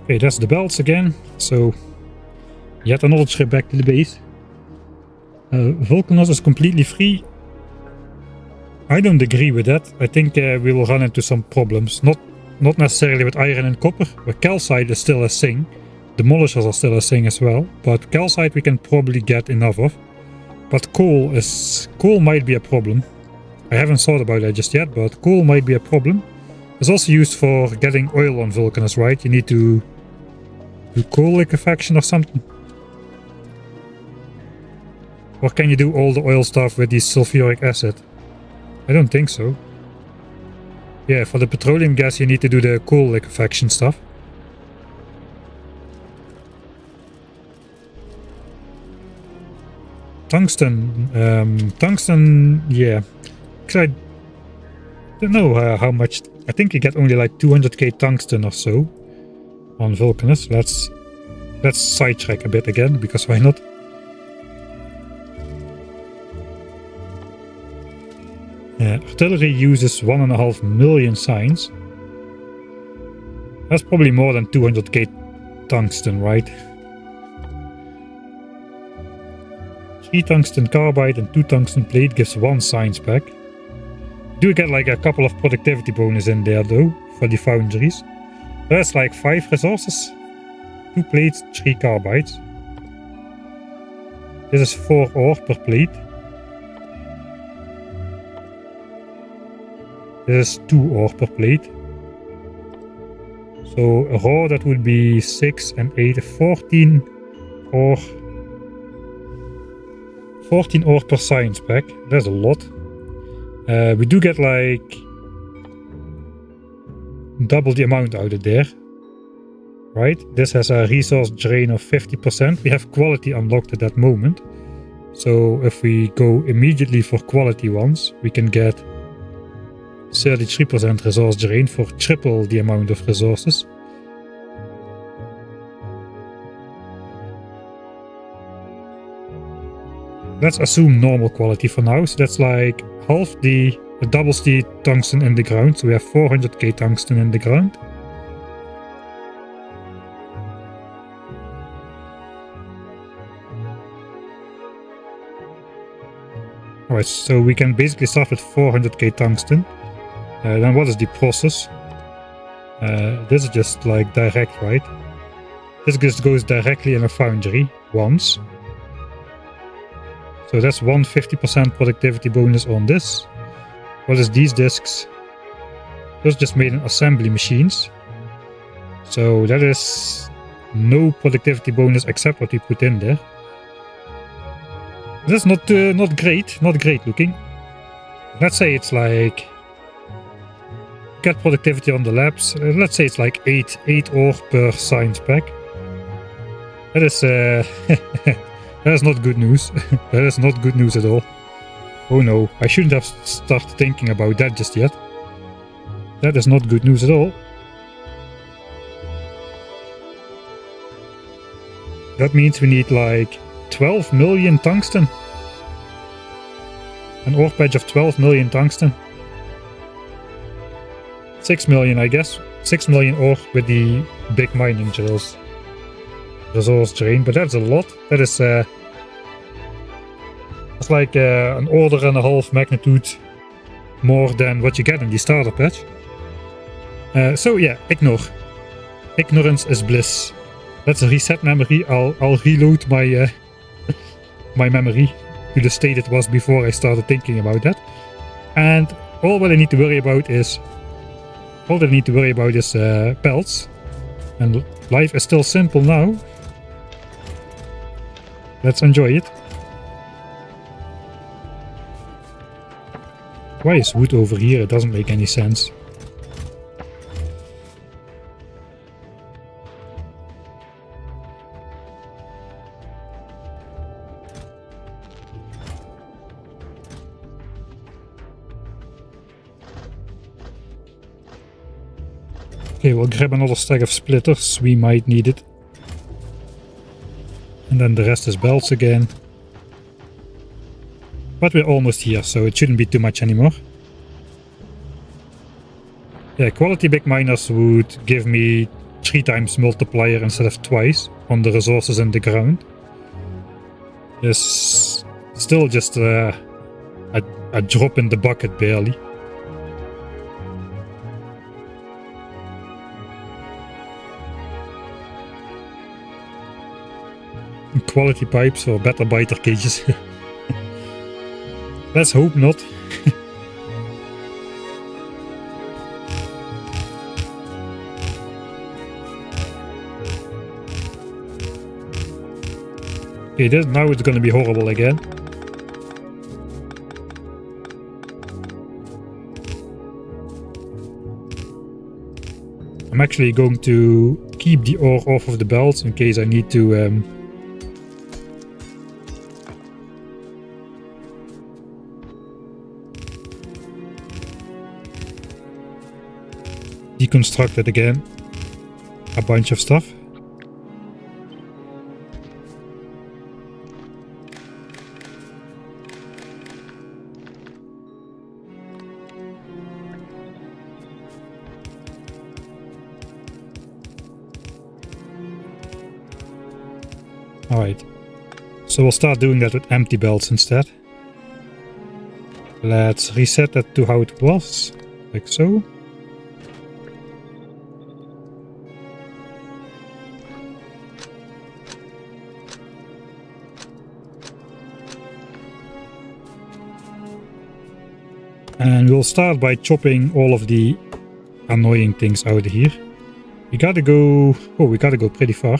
Okay, that's the belts again, so yet another trip back to the base. Vulcanos is completely free. I don't agree with that. I think we will run into some problems. Not necessarily with iron and copper, but calcite is still a thing. Demolishers are still a thing as well, but calcite we can probably get enough of. But coal might be a problem. I haven't thought about that just yet, but coal might be a problem. It's also used for getting oil on Vulcanus, right? You need to do coal liquefaction or something. Or can you do all the oil stuff with the sulfuric acid? I don't think so. Yeah, for the petroleum gas you need to do the coal liquefaction stuff. Tungsten. Tungsten, yeah. Because I don't know how much. I think you get only like 200k tungsten or so on Vulcanus. Let's sidetrack a bit again, because why not? Artillery uses 1.5 million signs. That's probably more than 200k tungsten, right? 3 tungsten carbide and 2 tungsten plate gives 1 science pack. Do get like a couple of productivity bonus in there though, for the foundries. That's like 5 resources. 2 plates, 3 carbides. This is 4 ore per plate. This is 2 ore per plate. So raw, that would be 6 and 8, 14 ore. 14 ore per science pack. That's a lot. We do get like double the amount out of there. Right? This has a resource drain of 50%. We have quality unlocked at that moment. So if we go immediately for quality ones, we can get 33% resource drain for triple the amount of resources. Let's assume normal quality for now, so that's like half it doubles the tungsten in the ground, so we have 400k tungsten in the ground. Alright, so we can basically start with 400k tungsten. Then what is the process? This is just like direct, right? This just goes directly in a foundry once. So that's 150% productivity bonus on this. What is these discs? Those just made in assembly machines. So that is no productivity bonus except what we put in there. That's not great looking. Let's say it's like get productivity on the labs. Let's say it's like 8 ore per science pack. That is that is not good news. That is not good news at all. Oh no, I shouldn't have started thinking about that just yet. That is not good news at all. That means we need like 12 million tungsten. An ore patch of 12 million tungsten. 6 million, I guess. 6 million ore with the big mining drills. Resource drain, but that's a lot. That is that's like an order and a half magnitude more than what you get in the starter patch. So yeah, ignore. Ignorance is bliss. Let's reset memory. I'll reload my my memory to the state it was before I started thinking about that. And all what I need to worry about is pelts. And life is still simple now. Let's enjoy it. Why is wood over here? It doesn't make any sense. Okay, we'll grab another stack of splitters. We might need it. And then the rest is belts again. But we're almost here, so it shouldn't be too much anymore. Yeah, quality big miners would give me 3 times multiplier instead of twice on the resources in the ground. It's still just a drop in the bucket, barely. Quality pipes or better biter cages. Let's hope not. Okay, now it's gonna be horrible again. I'm actually going to keep the ore off of the belts in case I need to deconstruct it again. A bunch of stuff. Alright. So we'll start doing that with empty belts instead. Let's reset that to how it was. Like so. And we'll start by chopping all of the annoying things out of here. We gotta go... Oh, we gotta go pretty far.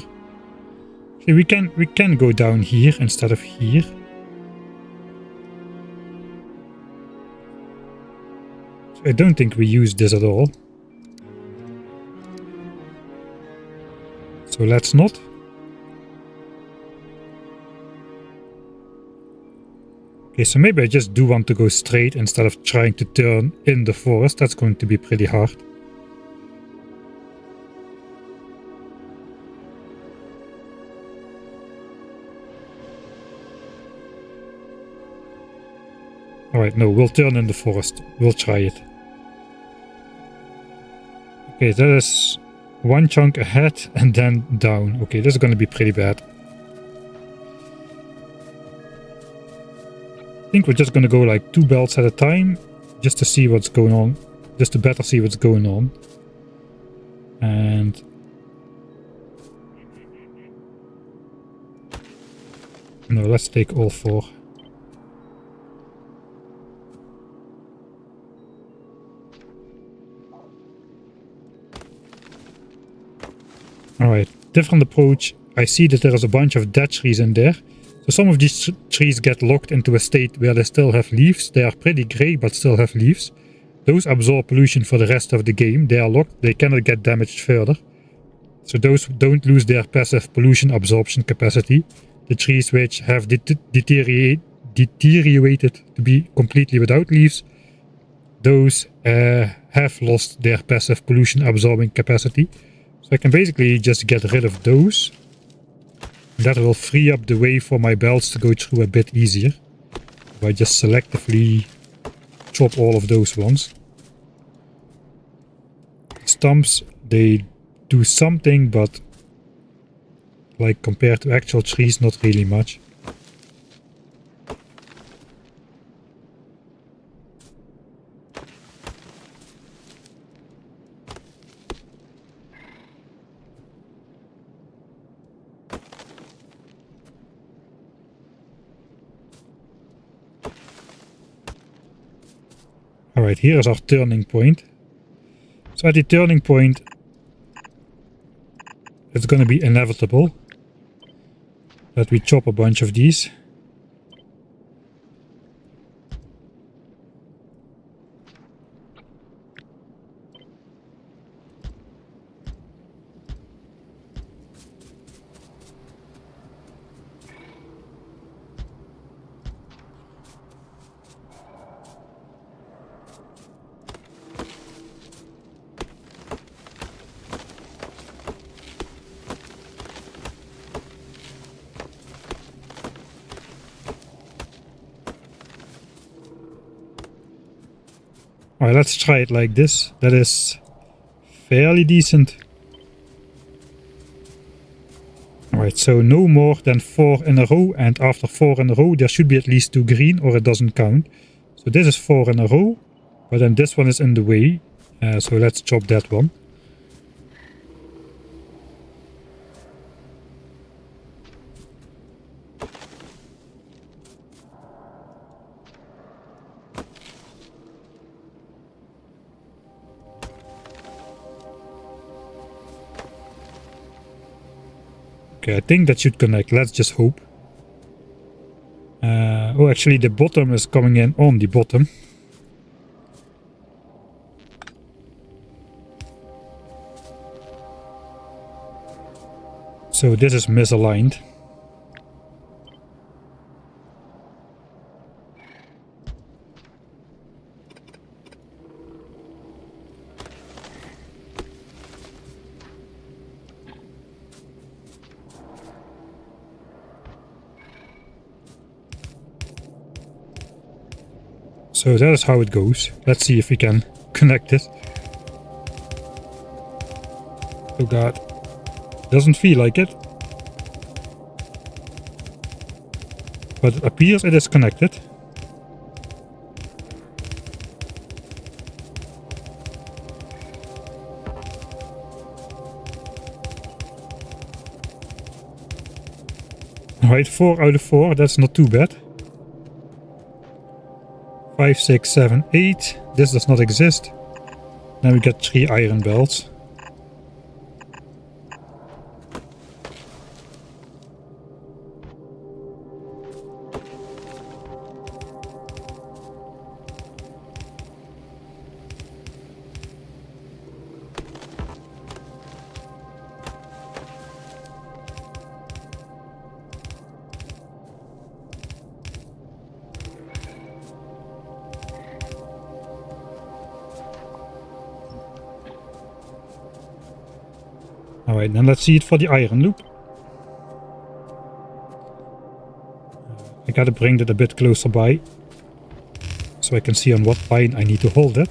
Okay, we can go down here instead of here. So I don't think we use this at all. So let's not. Okay, so maybe I just do want to go straight instead of trying to turn in the forest. That's going to be pretty hard. Alright, no, we'll turn in the forest. We'll try it. Okay, that is one chunk ahead and then down. Okay, this is going to be pretty bad. I think we're just going to go like 2 belts at a time, just to see what's going on, just to better see what's going on. And no, let's take all 4. Alright, different approach. I see that there is a bunch of dead trees in there. So some of these trees get locked into a state where they still have leaves. They are pretty grey but still have leaves. Those absorb pollution for the rest of the game. They are locked, they cannot get damaged further. So those don't lose their passive pollution absorption capacity. The trees which have deteriorated to be completely without leaves, those have lost their passive pollution absorbing capacity. So I can basically just get rid of those. That will free up the way for my belts to go through a bit easier. If I just selectively chop all of those ones. Stumps, they do something, but like compared to actual trees, not really much. Alright, here is our turning point. So at the turning point, it's going to be inevitable that we chop a bunch of these. Alright, let's try it like this. That is fairly decent. Alright, so no more than 4 in a row, and after 4 in a row there should be at least 2 green or it doesn't count. So this is 4 in a row, but then this one is in the way, so let's chop that one. Okay, I think that should connect. Let's just hope. Oh, actually the bottom is coming in on the bottom. So this is misaligned. So that is how it goes. Let's see if we can connect it. Oh god. Doesn't feel like it. But it appears it is connected. Alright, 4 out of 4, that's not too bad. 5, 6, 7, 8. This does not exist. Then we get 3 iron belts. Alright, then let's see it for the iron loop. I gotta bring that a bit closer by, so I can see on what line I need to hold it.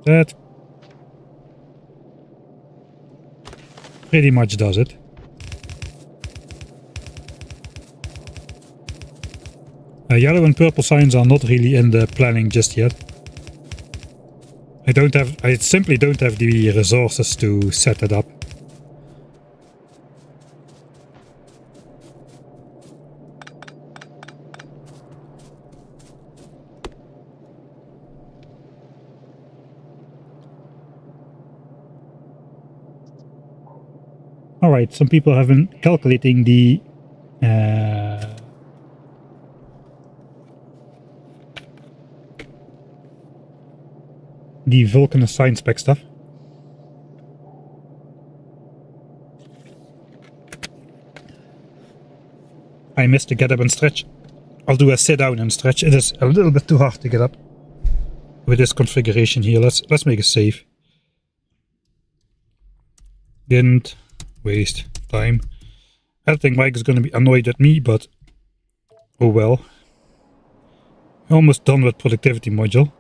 That pretty much does it. Yellow and purple signs are not really in the planning just yet. I simply don't have the resources to set it up. Alright, some people have been calculating the Vulcan assigned spec stuff. I missed the get up and stretch. I'll do a sit down and stretch. It is a little bit too hard to get up with this configuration here. Let's make a save. Didn't waste time. I think Mike is going to be annoyed at me, but oh well. Almost done with productivity module.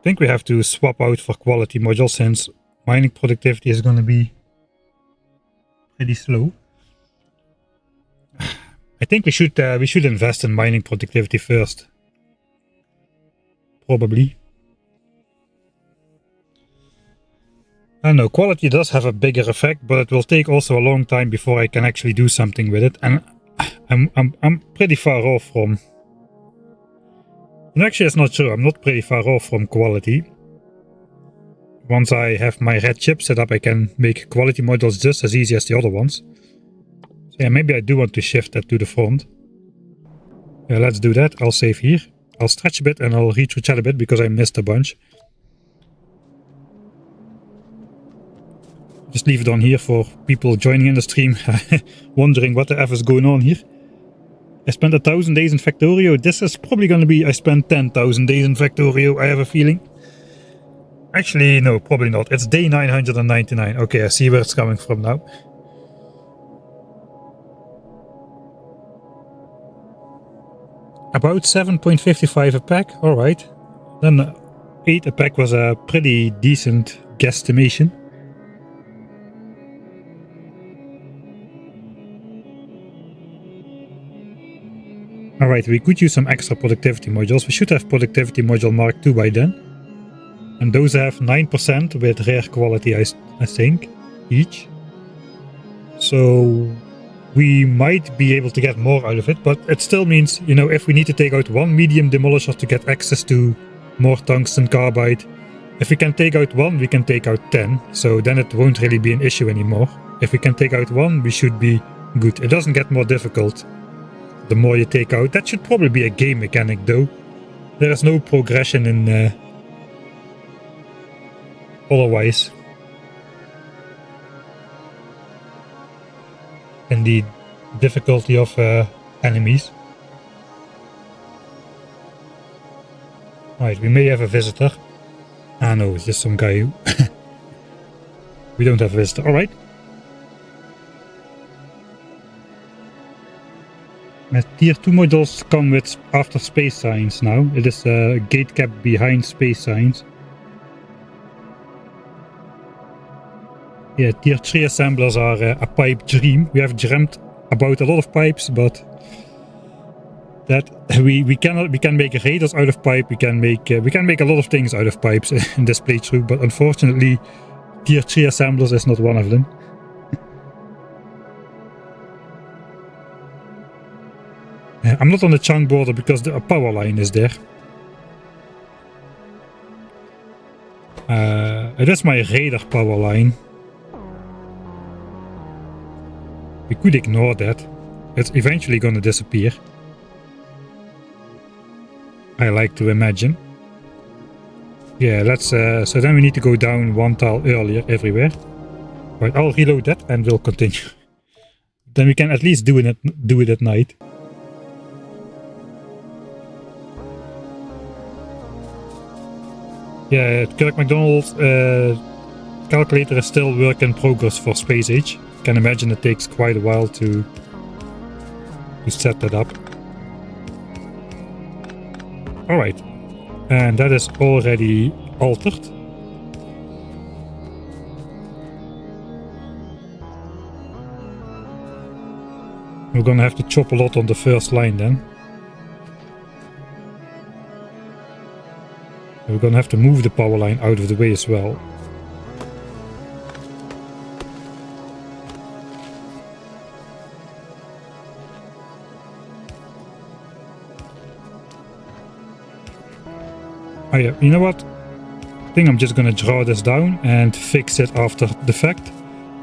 I think we have to swap out for quality module since mining productivity is going to be pretty slow. I think we should invest in mining productivity first. Probably. I don't know, quality does have a bigger effect, but it will take also a long time before I can actually do something with it. And I'm pretty far off from... And actually, it's not true. I'm not pretty far off from quality. Once I have my red chip set up, I can make quality modules just as easy as the other ones. So yeah, maybe I do want to shift that to the front. Yeah, let's do that. I'll save here. I'll stretch a bit and I'll retro-chat a bit because I missed a bunch. Just leave it on here for people joining in the stream, wondering what the F is going on here. I spent 1,000 days in Factorio. This is probably going to be I spent 10,000 days in Factorio, I have a feeling. Actually, no, probably not. It's day 999. Okay, I see where it's coming from now. About 7.55 a pack. Alright. Then 8 a pack was a pretty decent guesstimation. Alright, we could use some extra productivity modules. We should have productivity module Mark II by then. And those have 9% with rare quality, I think, each. So we might be able to get more out of it, but it still means, you know, if we need to take out one medium demolisher to get access to more tungsten carbide, if we can take out one, we can take out 10. So then it won't really be an issue anymore. If we can take out one, we should be good. It doesn't get more difficult the more you take out. That should probably be a game mechanic though. There is no progression in otherwise in the difficulty of enemies. Right, we may have a visitor. Ah no, it's just some guy who... We don't have a visitor, alright. Tier 2 modules come with after space signs now. It is a gate cap behind space signs. Yeah, tier 3 assemblers are a pipe dream. We have dreamt about a lot of pipes, but that we can make radars out of pipe. We can make a lot of things out of pipes in this playthrough, but unfortunately, tier 3 assemblers is not one of them. I'm not on the chunk border because the power line is there. It is my radar power line. We could ignore that. It's eventually gonna disappear. I like to imagine. Yeah, let's so then we need to go down one tile earlier everywhere. Right, I'll reload that and we'll continue. Then we can at least do it at night. Yeah, Kirk McDonald's calculator is still work in progress for space age. Can imagine it takes quite a while to set that up. Alright, and that is already altered. We're gonna have to chop a lot on the first line then. We're gonna have to move the power line out of the way as well. Oh yeah, you know what? I think I'm just gonna draw this down and fix it after the fact.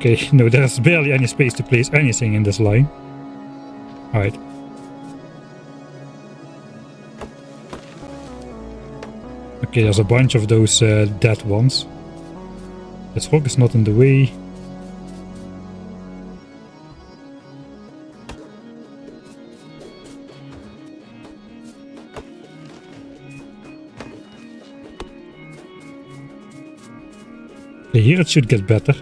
Okay, no, there's barely any space to place anything in this line. Alright. Okay, there's a bunch of those dead ones. This rock is not in the way. Okay, here it should get better.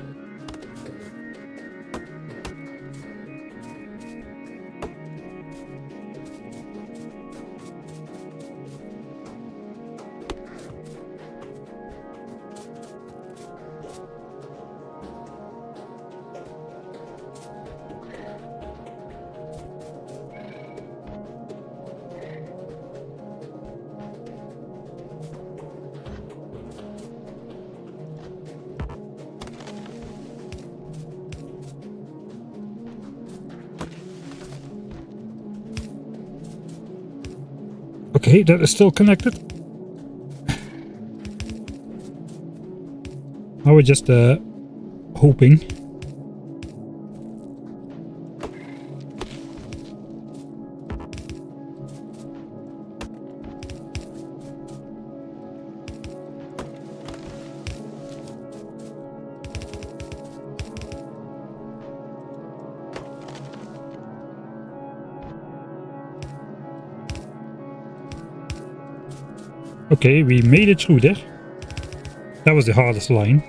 Okay, that is still connected. Now we're just hoping. Okay, we made it through there. That was the hardest line.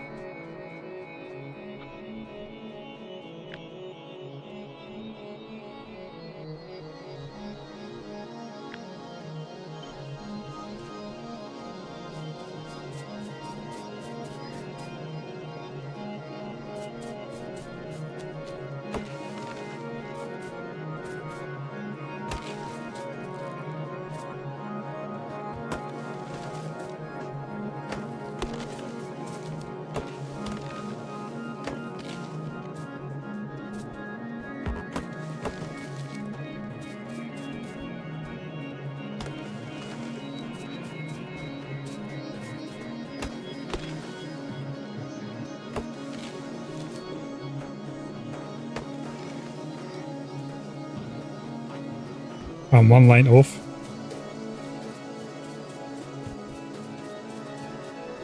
I'm one line off.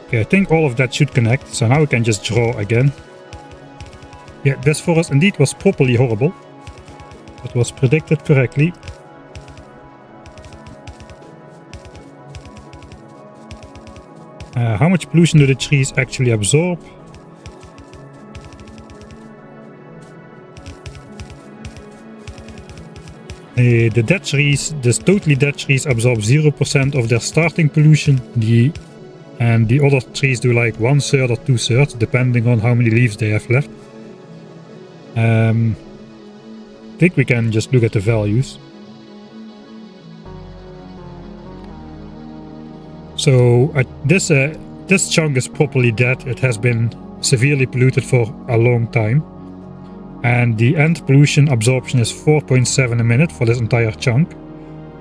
Okay, I think all of that should connect, so now we can just draw again. Yeah, this forest indeed was properly horrible. It was predicted correctly. How much pollution do the trees actually absorb? The dead trees, the totally dead trees absorb 0% of their starting pollution. And the other trees do like 1/3 or 2/3, depending on how many leaves they have left. I think we can just look at the values. So this chunk is properly dead. It has been severely polluted for a long time. And the end pollution absorption is 4.7 a minute for this entire chunk,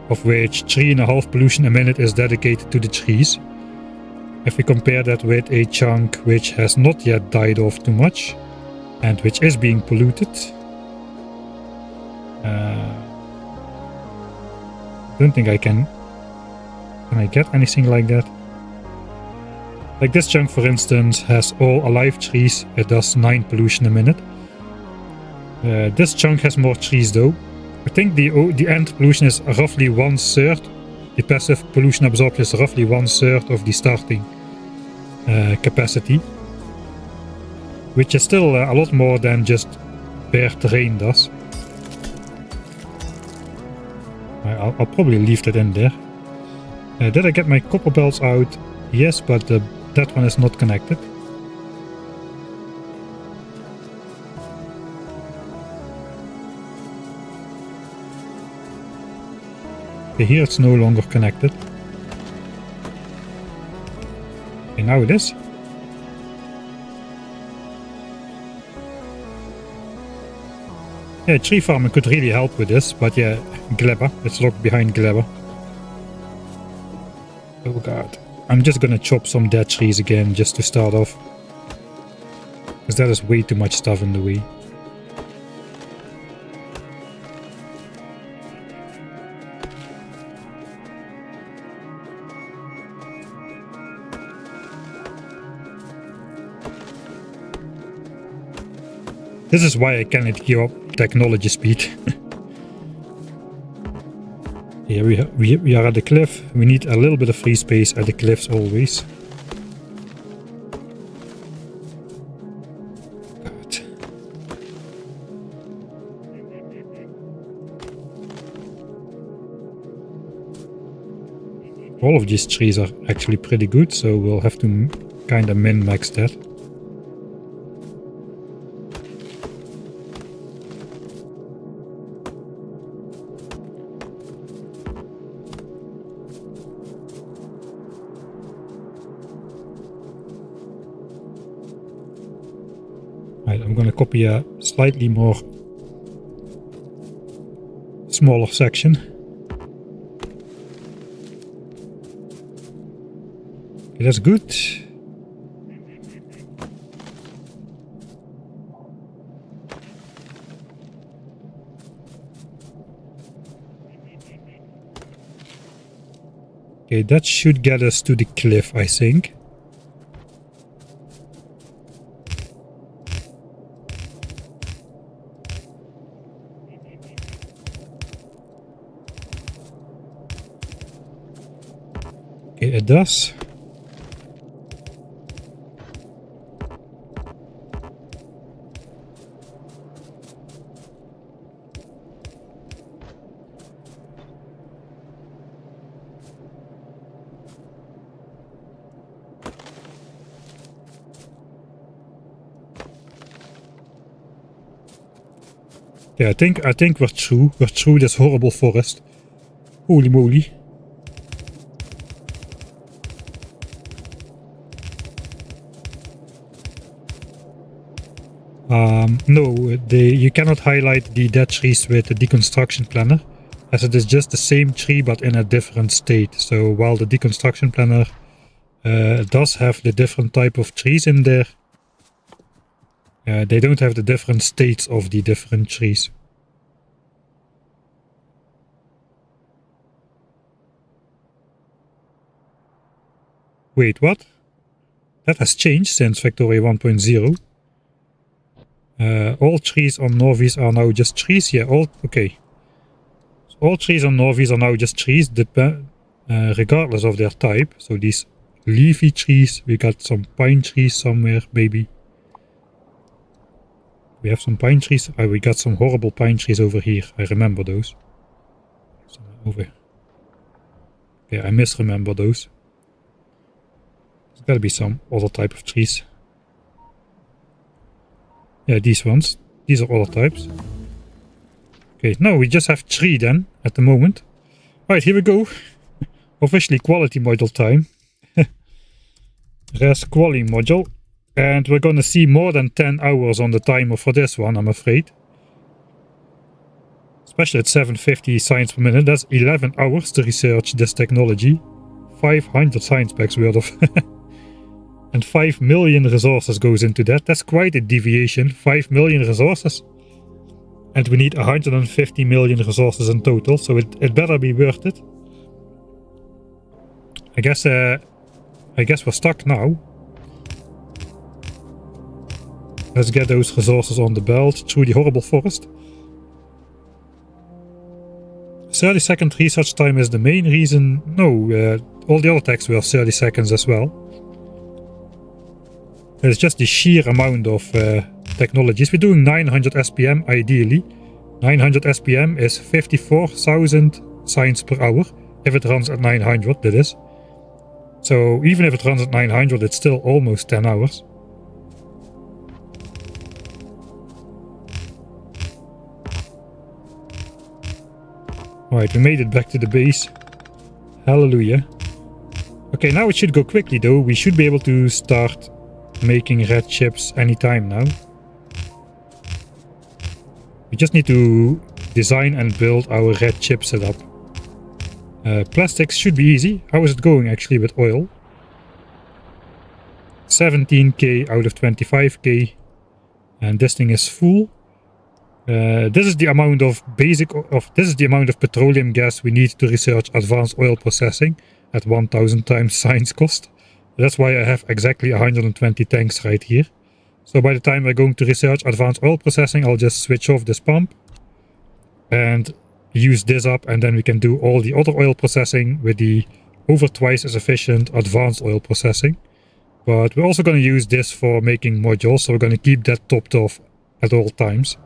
of which 3.5 pollution a minute is dedicated to the trees. If we compare that with a chunk which has not yet died off too much and which is being polluted, I don't think I can I get anything like that? Like this chunk, for instance, has all alive trees. It does 9 pollution a minute. This chunk has more trees though. I think the end pollution is roughly 1/3. The passive pollution absorption is roughly 1/3 of the starting capacity, which is still a lot more than just bare terrain does. I'll probably leave that in there. Did I get my copper belts out? Yes, but that one is not connected. Okay, here it's no longer connected. Okay, now it is. Yeah, tree farming could really help with this, but yeah, Glebber, it's locked behind Glebber. Oh god. I'm just gonna chop some dead trees again, just to start off. Because that is way too much stuff in the way. This is why I cannot give up technology speed. Here we are at the cliff. We need a little bit of free space at the cliffs always. God. All of these trees are actually pretty good, so we'll have to kind of min-max that. Right, I'm gonna copy a slightly more smaller section. Okay, that's good. Okay, that should get us to the cliff, I think. Okay, it does. Yeah, I think we're through. We're through this horrible forest. Holy moly. No, you cannot highlight the dead trees with the deconstruction planner, as it is just the same tree but in a different state. So while the deconstruction planner does have the different type of trees in there, they don't have the different states of the different trees. Wait, what? That has changed since Factorio 1.0. All trees on Norvies are now just trees. Yeah, okay. So all trees on Norvies are now just trees, regardless of their type. So these leafy trees, we got some pine trees somewhere, maybe. We have some pine trees. Oh, we got some horrible pine trees over here. I remember those. So over. Yeah, I misremember those. There's gotta be some other type of trees. Yeah, these ones. These are other types. Okay, no, we just have 3 then, at the moment. Right, here we go. Officially quality module time. Res quali module. And we're gonna see more than 10 hours on the timer for this one, I'm afraid. Especially at 750 science per minute. That's 11 hours to research this technology. 500 science packs worth of... And 5 million resources goes into that. That's quite a deviation. 5 million resources. And we need 150 million resources in total. So it better be worth it. I guess we're stuck now. Let's get those resources on the belt through the horrible forest. 30-second research time is the main reason. No, all the other texts were 30 seconds as well. It's just the sheer amount of technologies. We're doing 900 SPM ideally. 900 SPM is 54,000 science per hour. If it runs at 900, that is. So even if it runs at 900, it's still almost 10 hours. Alright, we made it back to the base. Hallelujah. Okay, now it should go quickly though. We should be able to start making red chips anytime now. We just need to design and build our red chip setup. Plastics should be easy. How is it going actually with oil? 17k out of 25k. And this thing is full. This is the amount of petroleum gas we need to research advanced oil processing at 1000 times science cost. That's why I have exactly 120 tanks right here. So by the time we're going to research advanced oil processing, I'll just switch off this pump and use this up, and then we can do all the other oil processing with the over twice as efficient advanced oil processing. But we're also going to use this for making modules, so we're going to keep that topped off at all times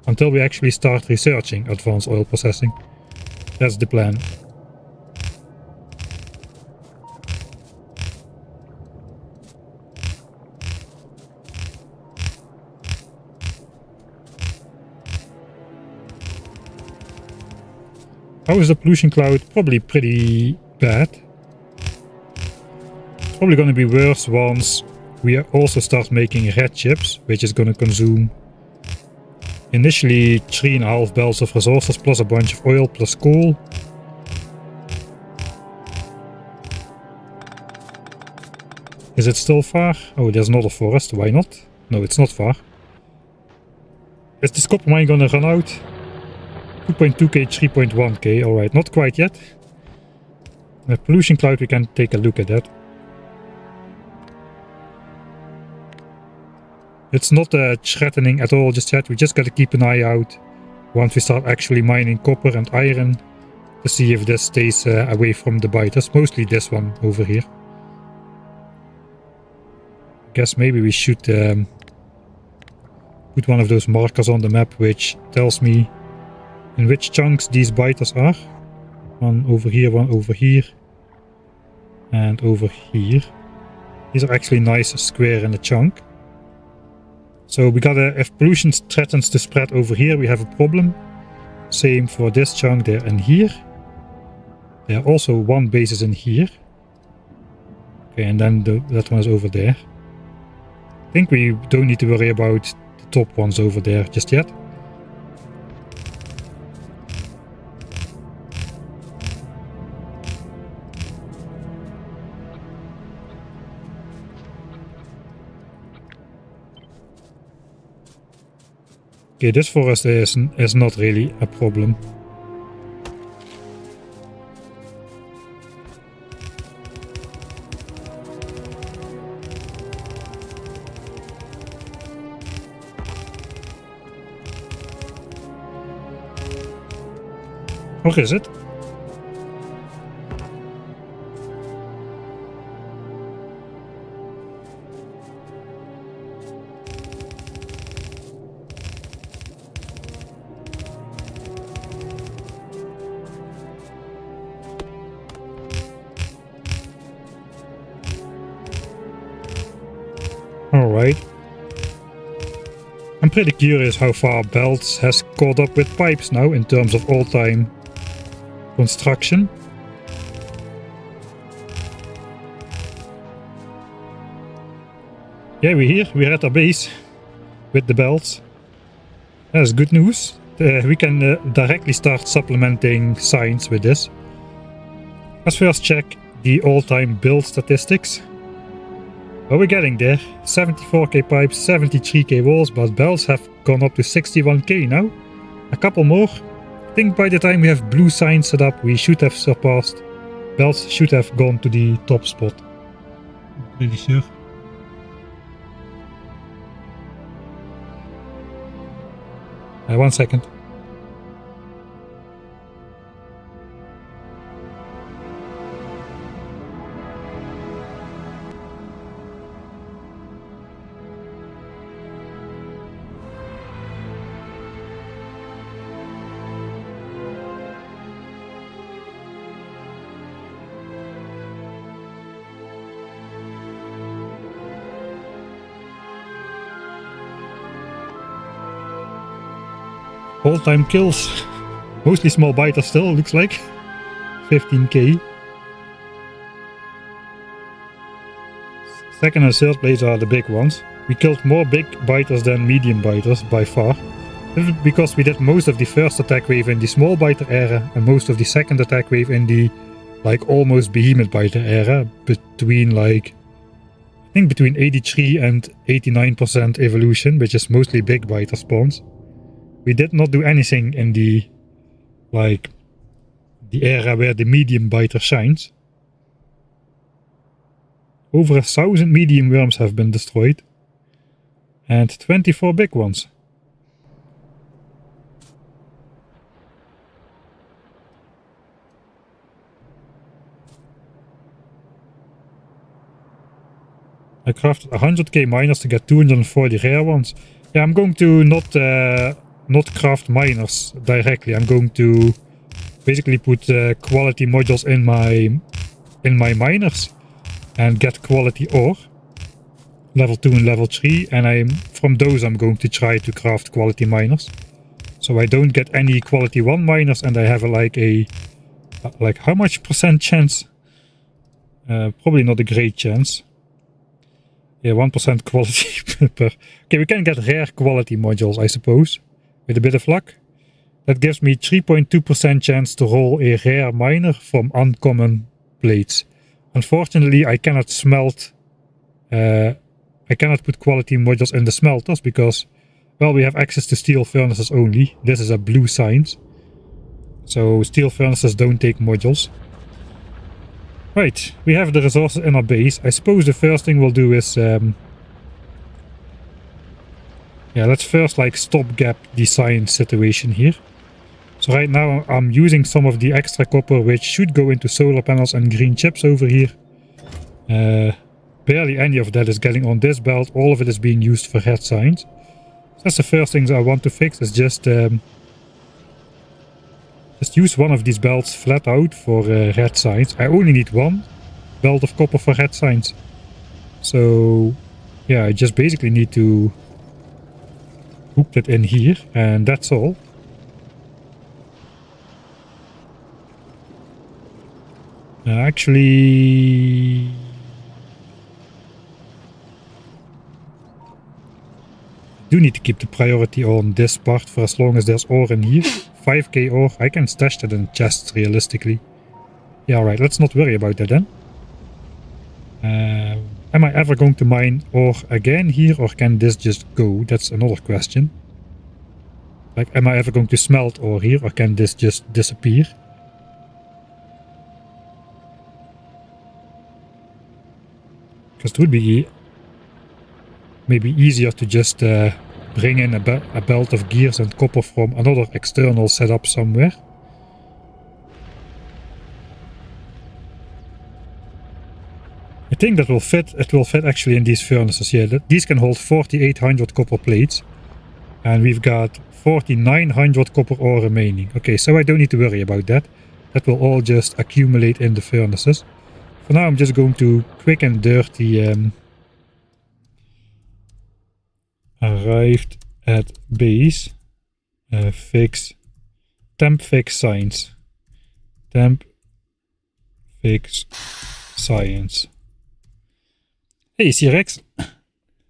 until we actually start researching advanced oil processing. That's the plan. How is the pollution cloud? Probably pretty bad. It's probably going to be worse once we also start making red chips, which is going to consume initially 3.5 belts of resources plus a bunch of oil plus coal. Is it still far? Oh, there's not a forest. Why not? No, it's not far. Is this copper mine going to run out? 2.2k, 3.1k. Alright, not quite yet. The pollution cloud, we can take a look at that. It's not threatening at all just yet. We just got to keep an eye out once we start actually mining copper and iron to see if this stays away from the biters. Mostly this one over here. I guess maybe we should put one of those markers on the map which tells me in which chunks these biters are. One over here, and over here. These are actually nice square in a chunk. So we gotta, if pollution threatens to spread over here, we have a problem. Same for this chunk there and here. There are also one bases in here. Okay, and then that one is over there. I think we don't need to worry about the top ones over there just yet. Okay, this forest is not really a problem. Or is it? Alright. I'm pretty curious how far Belts has caught up with pipes now in terms of all-time construction. Yeah, we're here. We're at our base with the Belts. That's good news. We can directly start supplementing science with this. Let's first check the all-time build statistics. Well, we're getting there. 74k pipes, 73k walls, but bells have gone up to 61k now. A couple more. I think by the time we have blue signs set up, we should have surpassed. Bells should have gone to the top spot. I'm pretty sure. One second. All-time kills. Mostly small biters still, looks like. 15k. Second and third place are the big ones. We killed more big biters than medium biters by far. This is because we did most of the first attack wave in the small biter era and most of the second attack wave in the like almost behemoth biter era between like I I think between 83 and 89% evolution, which is mostly big biter spawns. We did not do anything in the, like, the area where the medium biter shines. Over 1,000 medium worms have been destroyed. And 24 big ones. I crafted 100k miners to get 240 rare ones. Yeah, I'm going to not craft miners directly. I'm going to basically put quality modules in my miners and get quality ore, level 2 and level 3, and from those I'm going to try to craft quality miners. So I don't get any quality 1 miners, and I have like how much percent chance? Probably not a great chance. Yeah, 1% quality per... Okay, we can get rare quality modules, I suppose, with a bit of luck. That gives me 3.2% chance to roll a rare miner from uncommon plates. Unfortunately, I cannot smelt... I cannot put quality modules in the smelters because, well, we have access to steel furnaces only. This is a blue science. So steel furnaces don't take modules. Right, we have the resources in our base. I suppose the first thing we'll do is... yeah, let's first like stopgap the science situation here. So right now I'm using some of the extra copper which should go into solar panels and green chips over here. Barely any of that is getting on this belt. All of it is being used for red science. So that's the first things I want to fix, is just use one of these belts flat out for red science. I only need one belt of copper for red science. So yeah, I just basically need to hook that in here, and that's all. Actually... I do need to keep the priority on this part for as long as there's ore in here. 5k ore, I can stash that in chests realistically. Yeah, alright, let's not worry about that then. Am I ever going to mine ore again here, or can this just go? That's another question. Like, am I ever going to smelt ore here, or can this just disappear? Because it would be maybe easier to just bring in a belt of gears and copper from another external setup somewhere. I think that will fit. It will fit actually in these furnaces. Yeah, these can hold 4,800 copper plates, and we've got 4,900 copper ore remaining. Okay, so I don't need to worry about that. That will all just accumulate in the furnaces. For now, I'm just going to quick and dirty arrived at base, fix, temp fix science, temp fix science. Hey C-Rex,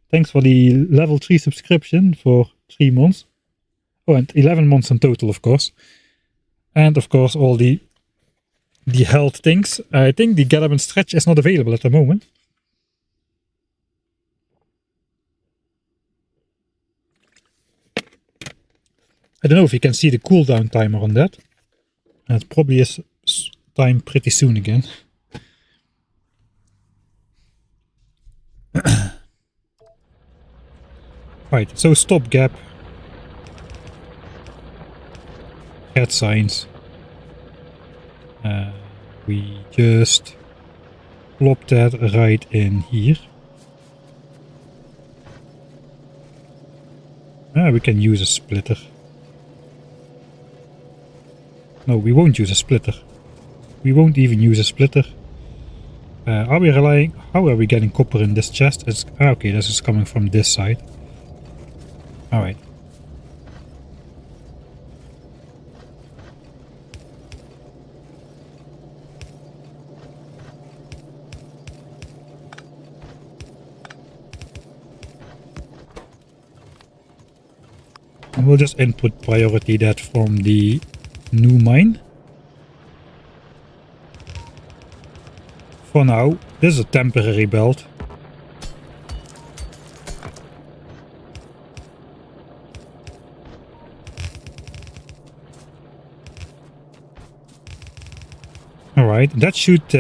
thanks for the level 3 subscription for 3 months. Oh, and 11 months in total, of course. And of course all the health things. I think the get up and stretch is not available at the moment. I don't know if you can see the cooldown timer on that. And it probably is time pretty soon again. Right, so stopgap. Red signs. We just plop that right in here. We can use a splitter. No, we won't use a splitter. We won't even use a splitter. Are we relying... How are we getting copper in this chest? It's, okay, this is coming from this side. Alright. And we'll just input priority that from the new mine. For now, this is a temporary belt. Alright, that should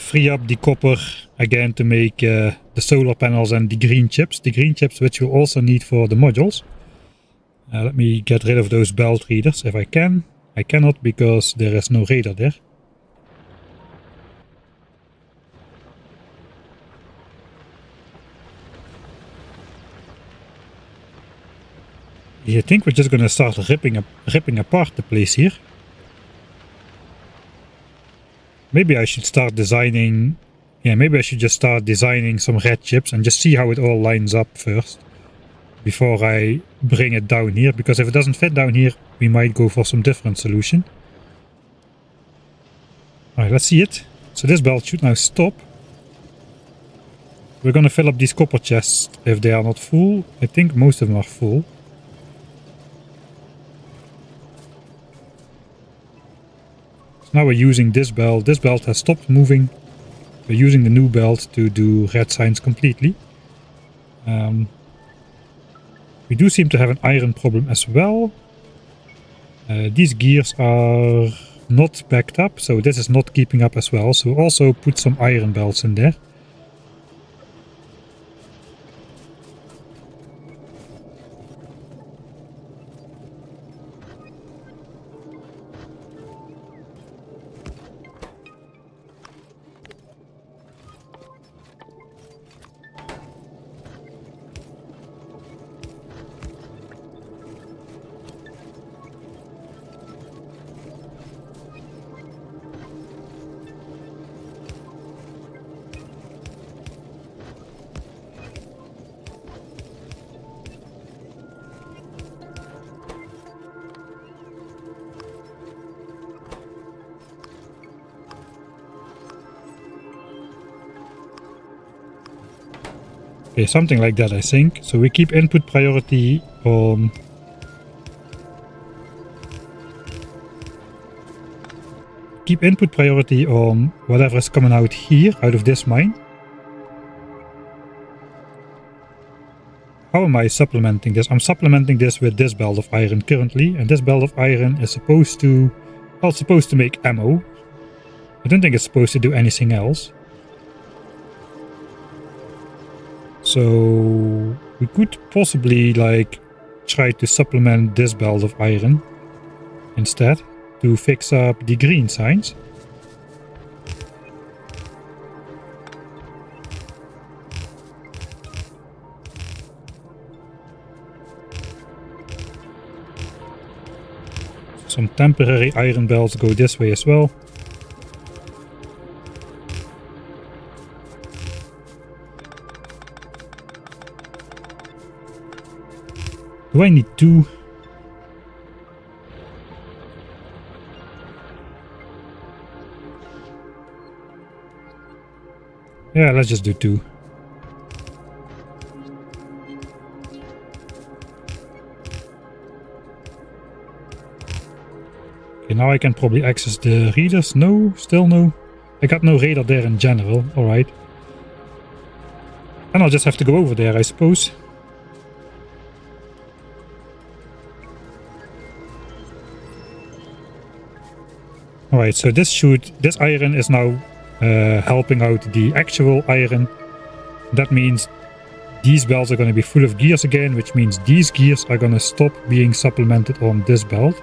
free up the copper again to make the solar panels and the green chips. The green chips which we'll also need for the modules. Let me get rid of those belt readers if I can. I cannot because there is no radar there. I think we're just gonna start ripping apart the place here. Maybe I should start designing... Yeah, maybe I should just start designing some red chips and just see how it all lines up first. Before I bring it down here. Because if it doesn't fit down here, we might go for some different solution. Alright, let's see it. So this belt should now stop. We're gonna fill up these copper chests if they are not full. I think most of them are full. Now we're using this belt. This belt has stopped moving. We're using the new belt to do red signs completely. We do seem to have an iron problem as well. These gears are not backed up, so this is not keeping up as well. So also put some iron belts in there. Okay, something like that, I think. So we keep input priority on... Keep input priority on whatever is coming out here, out of this mine. How am I supplementing this? I'm supplementing this with this belt of iron currently. And this belt of iron is supposed to... Well, it's supposed to make ammo. I don't think it's supposed to do anything else. So we could possibly like try to supplement this belt of iron instead to fix up the green signs. Some temporary iron belts go this way as well. Do I need two? Yeah, let's just do two. Okay, now I can probably access the readers. No, still no. I got no radar there in general. Alright. And I'll just have to go over there, I suppose. Alright, so this iron is now helping out the actual iron. That means these belts are going to be full of gears again, which means these gears are going to stop being supplemented on this belt.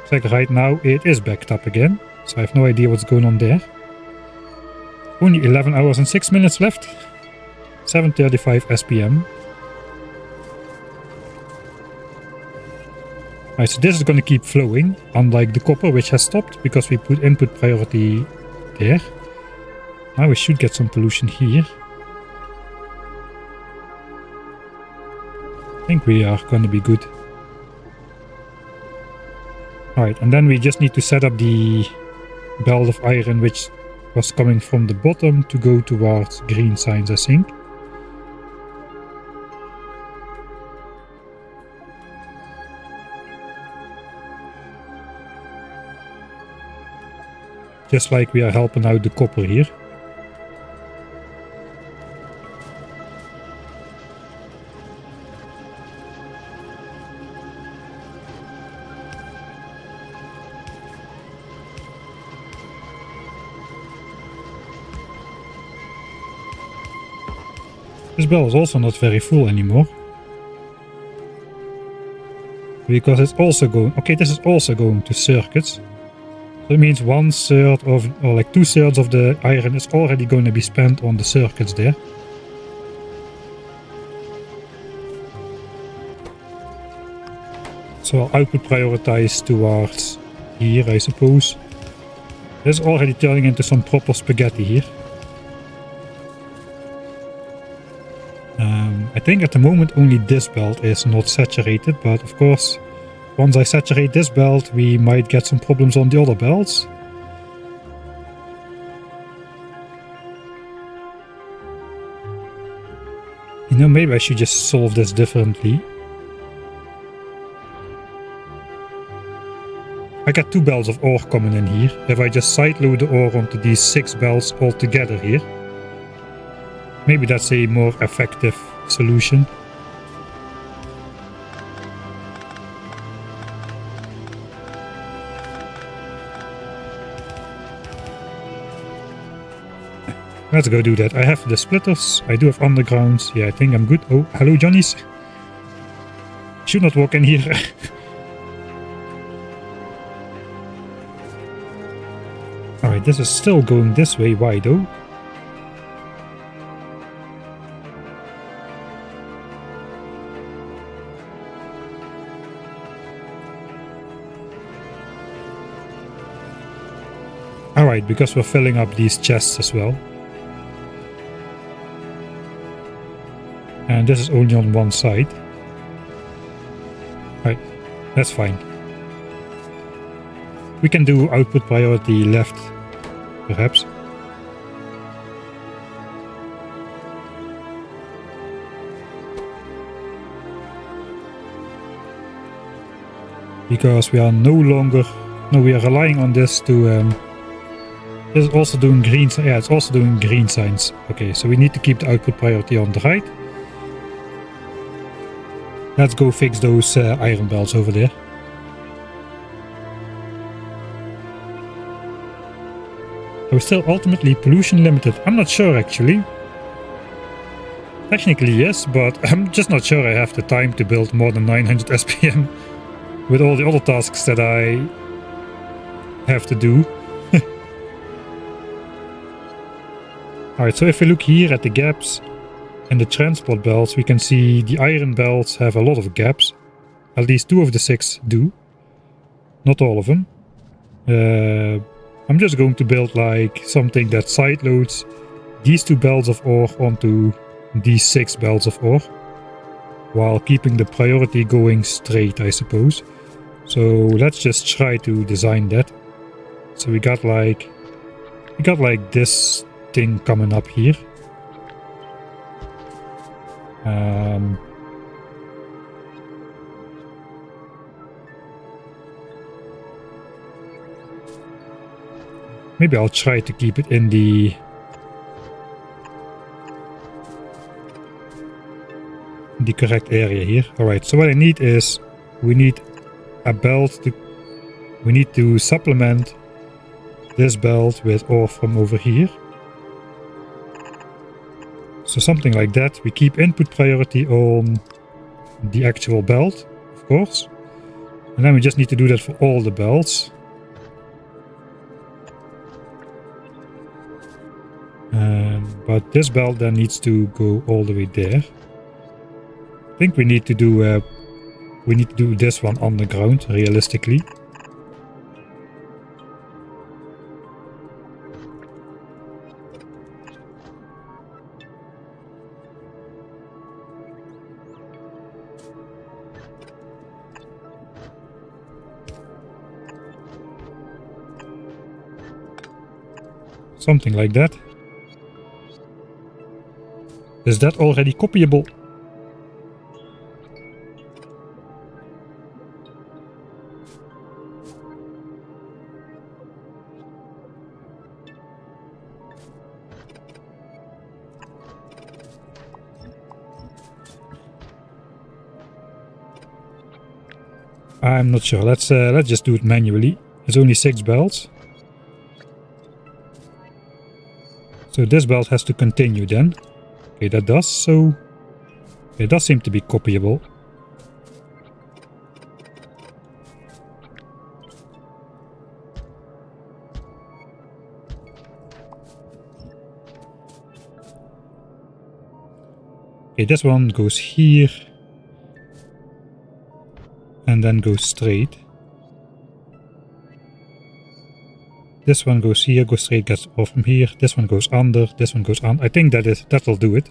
It's like right now it is backed up again, so I have no idea what's going on there. Only 11 hours and 6 minutes left. 7:35 SPM. Right, so this is going to keep flowing, unlike the copper, which has stopped because we put input priority there. Now we should get some pollution here. I think we are going to be good. Alright, and then we just need to set up the belt of iron, which was coming from the bottom, to go towards green signs, I think. Just like we are helping out the copper here. This belt is also not very full anymore. Because it's also going... Okay, this is also going to circuits. So it means 1/3 of... or like 2/3 of the iron is already going to be spent on the circuits there. So I'll output prioritize towards here, I suppose. This is already turning into some proper spaghetti here. I think at the moment only this belt is not saturated, but of course once I saturate this belt we might get some problems on the other belts. You know, maybe I should just solve this differently. I got 2 belts of ore coming in here. If I just sideload the ore onto these 6 belts all together here, maybe that's a more effective solution. Let's go do that. I have the splitters, I do have undergrounds. Yeah, I think I'm good. Oh, hello Johnnies. Should not walk in here. Alright, this is still going this way. Why though? Alright, because we're filling up these chests as well. And this is only on one side. Right, that's fine. We can do output priority left, perhaps. Because we are no longer... No, we are relying on this to... this is also doing green... Yeah, it's also doing green signs. Okay, so we need to keep the output priority on the right. Let's go fix those iron belts over there. Are we still ultimately pollution limited? I'm not sure actually. Technically yes, but I'm just not sure I have the time to build more than 900 SPM with all the other tasks that I have to do. Alright, so if we look here at the gaps in the transport belts, we can see the iron belts have a lot of gaps. At least 2 of the 6 do. Not all of them. I'm just going to build like something that side loads these 2 belts of ore onto these 6 belts of ore, while keeping the priority going straight, I suppose. So let's just try to design that. So we got like this thing coming up here. Maybe I'll try to keep it in the correct area here. Alright, so what I need is we need a belt to... We need to supplement this belt with ore from over here. So something like that. We keep input priority on the actual belt, of course. And then we just need to do that for all the belts. But this belt then needs to go all the way there. I think we need to do this one underground, realistically. Something like that. Is that already copyable? I'm not sure. Let's just do it manually. It's only 6 belts. So this belt has to continue then. Okay, that does, so it does seem to be copyable. Okay, this one goes here and then goes straight. This one goes here, goes straight, gets off from here. This one goes under, this one goes on. I think that'll do it.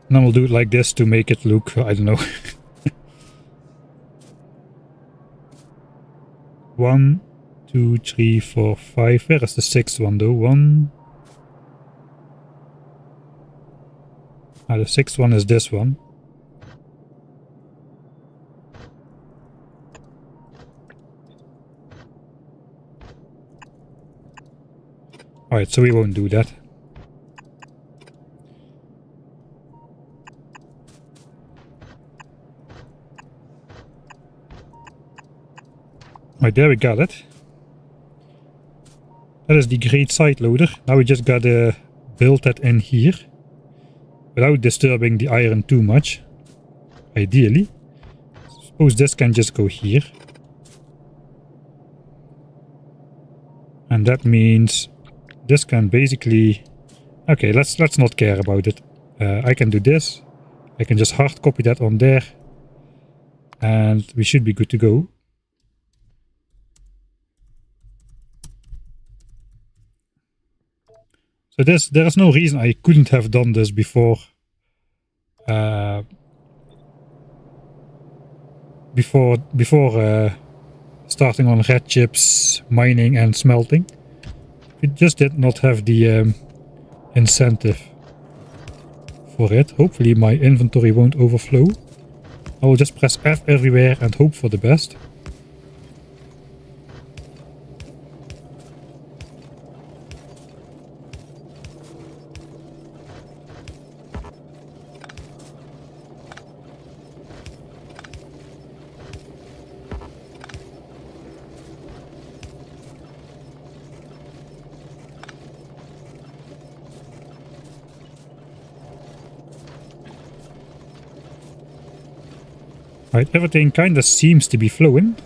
And then we'll do it like this to make it look, I don't know. 1, 2, 3, 4, 5. Where is the 6th one though? 1. Ah, the 6th one is this one. Alright, so we won't do that. Right, there we got it. That is the great side loader. Now we just gotta build that in here without disturbing the iron too much. Ideally. Suppose this can just go here. And that means this can basically... Okay, let's not care about it. I can do this. I can just hard copy that on there. And we should be good to go. So there is no reason I couldn't have done this before. Before starting on red chips, mining and smelting. We just did not have the incentive for it. Hopefully my inventory won't overflow. I will just press F everywhere and hope for the best. Right, everything kind of seems to be flowing.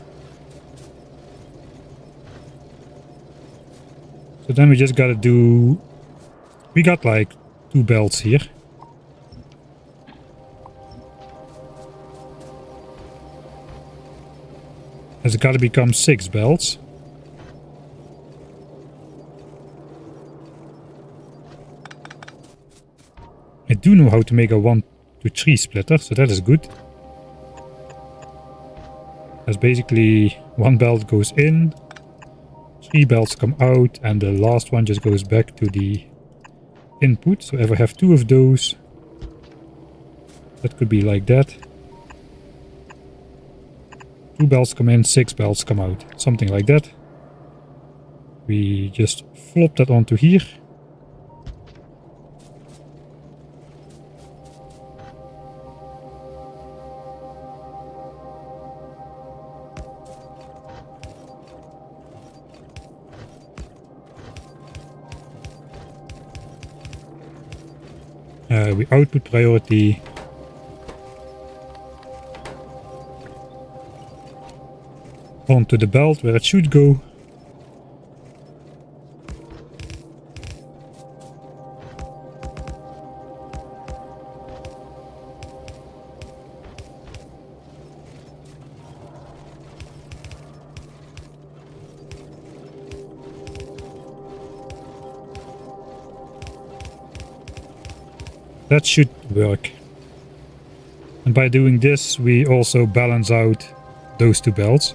So then we just gotta do... We got like 2 belts here. Has it gotta become 6 belts. I do know how to make a 1 to 3 splitter, so that is good. As basically 1 belt goes in, 3 belts come out, and the last one just goes back to the input. So if I have 2 of those, that could be like that. 2 belts come in, 6 belts come out, something like that. We just flop that onto here. We output priority onto the belt where it should go. That should work. And by doing this, we also balance out those 2 belts.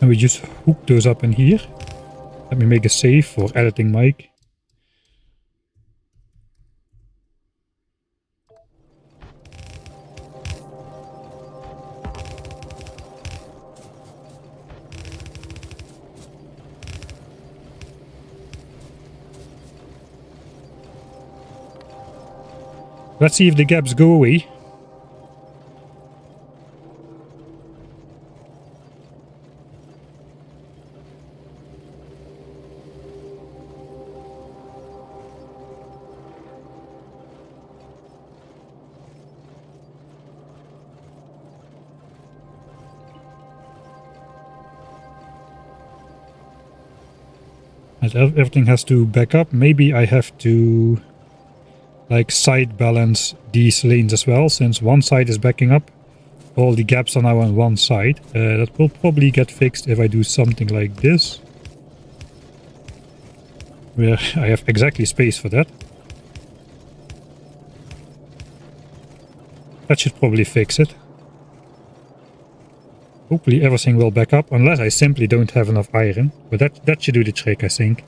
And we just hook those up in here. Let me make a save for editing mic. Let's see if the gaps go away. And everything has to back up. Maybe I have to like side balance these lanes as well, since one side is backing up. All the gaps are now on one side. That will probably get fixed if I do something like this, where I have exactly space for that. That should probably fix it. Hopefully everything will back up, unless I simply don't have enough iron. But that should do the trick, I think.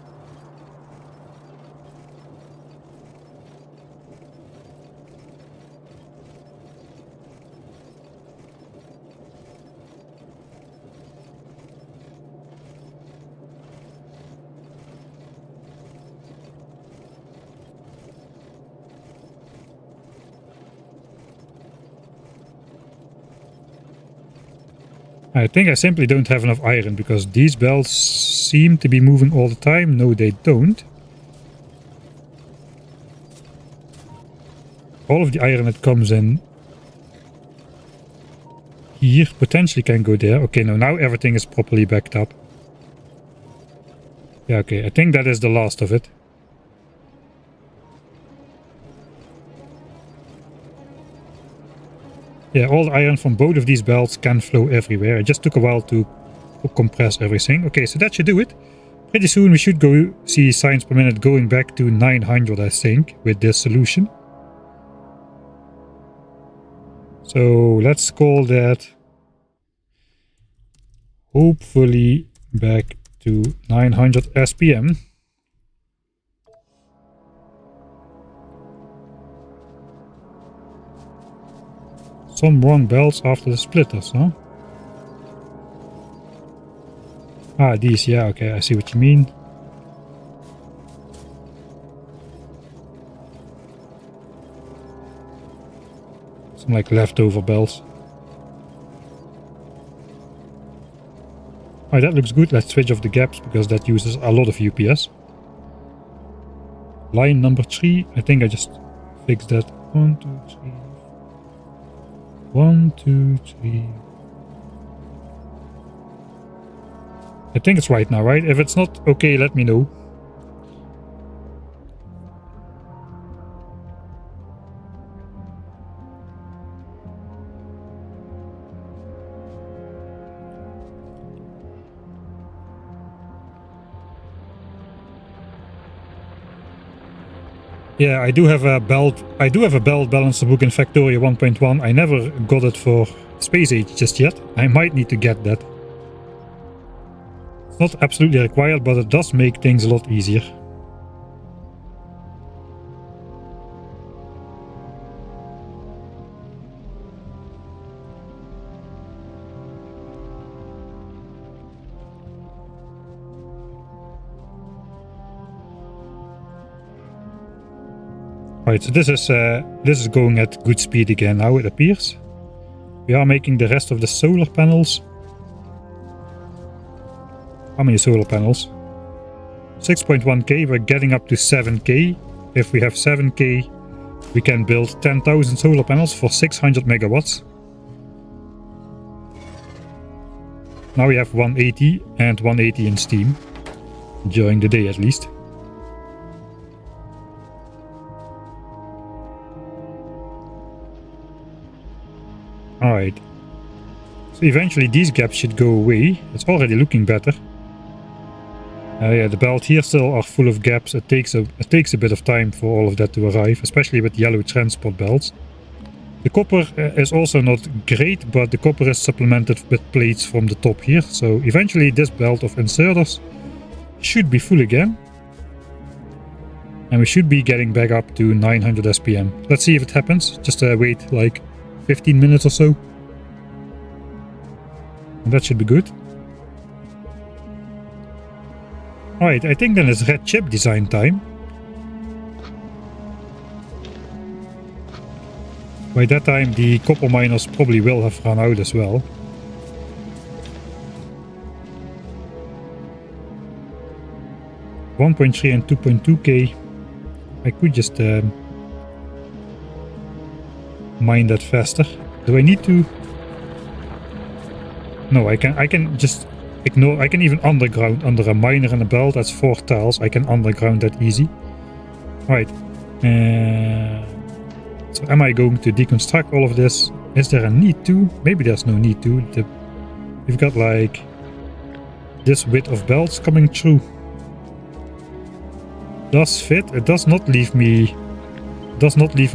I think I simply don't have enough iron, because these belts seem to be moving all the time. No, they don't. All of the iron that comes in here potentially can go there. Okay, no, now everything is properly backed up. Yeah, okay, I think that is the last of it. Yeah, all the iron from both of these belts can flow everywhere. It just took a while to compress everything. Okay, so that should do it. Pretty soon we should go see signs per minute going back to 900, I think, with this solution. So let's call that hopefully back to 900 SPM. Some wrong belts after the splitters, huh? Ah, these, yeah, okay, I see what you mean. Some like leftover belts. Alright, that looks good. Let's switch off the gaps, because that uses a lot of UPS. Line number 3, I think I just fixed that. 1, 2, 3. 1, 2, 3. I think it's right now, right? If it's not okay, let me know. Yeah, I do have a belt balancer book in Factoria 1.1. I never got it for Space Age just yet. I might need to get that. It's not absolutely required, but it does make things a lot easier. Right, so this is going at good speed again now, it appears. We are making the rest of the solar panels. How many solar panels? 6.1k, we're getting up to 7k. If we have 7k, we can build 10,000 solar panels for 600 megawatts. Now we have 180 and 180 in steam, during the day at least. Alright, so eventually these gaps should go away. It's already looking better. Yeah, the belt here still are full of gaps. It takes a bit of time for all of that to arrive, especially with yellow transport belts. The copper is also not great, but the copper is supplemented with plates from the top here. So eventually this belt of inserters should be full again. And we should be getting back up to 900 SPM. Let's see if it happens. Just wait like 15 minutes or so. And that should be good. Alright, I think then it's red chip design time. By that time the copper miners probably will have run out as well. $1.3 and 2.2k. I could just mine that faster. Do I need to? No, I can just ignore. I can even underground under a miner and a belt. That's 4 tiles. I can underground that easy. Right. So am I going to deconstruct all of this? Is there a need to? Maybe there's no need to. We've got like this width of belts coming through. Does fit. It does not leave me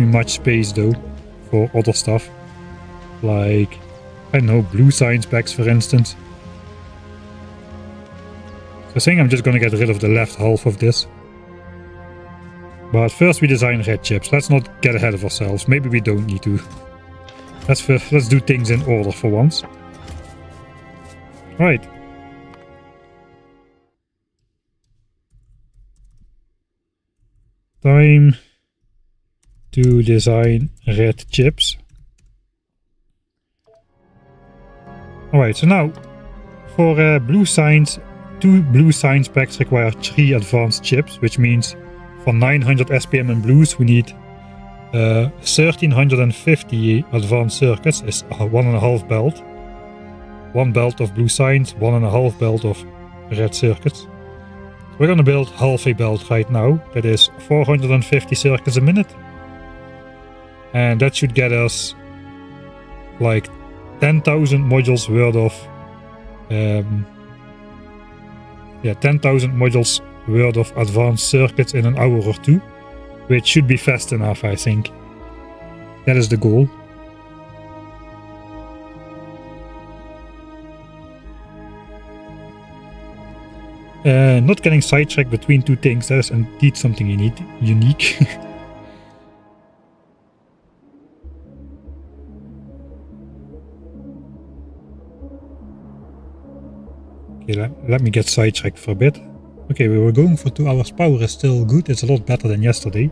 much space though for other stuff. Like, I don't know, blue science packs for instance. So I think I'm just gonna get rid of the left half of this. But first we design red chips. Let's not get ahead of ourselves. Maybe we don't need to. Let's do things in order for once. Right. Time to design red chips. Alright, so now for blue science, 2 blue science packs require 3 advanced chips, which means for 900 SPM in blues we need 1350 advanced circuits, is 1.5 belt. 1 belt of blue science, 1.5 belt of red circuits. We're gonna build half a belt right now. That is 450 circuits a minute. And that should get us like 10,000 modules worth of 10,000 modules worth of advanced circuits in an hour or 2, which should be fast enough, I think. That is the goal. Not getting sidetracked between 2 things, that is indeed something unique. Okay, let me get sidetracked for a bit. Okay, we were going for 2 hours. Power is still good, it's a lot better than yesterday.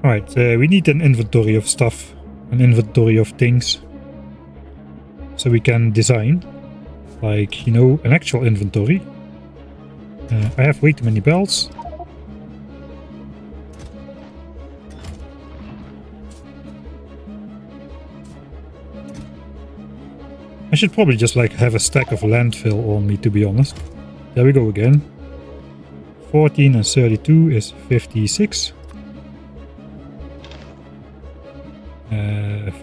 Alright, we need an inventory of stuff, an inventory of things, so we can design. Like, you know, an actual inventory. I have way too many belts. I should probably just like have a stack of landfill on me, to be honest. There we go again. 14 and 32 is 56.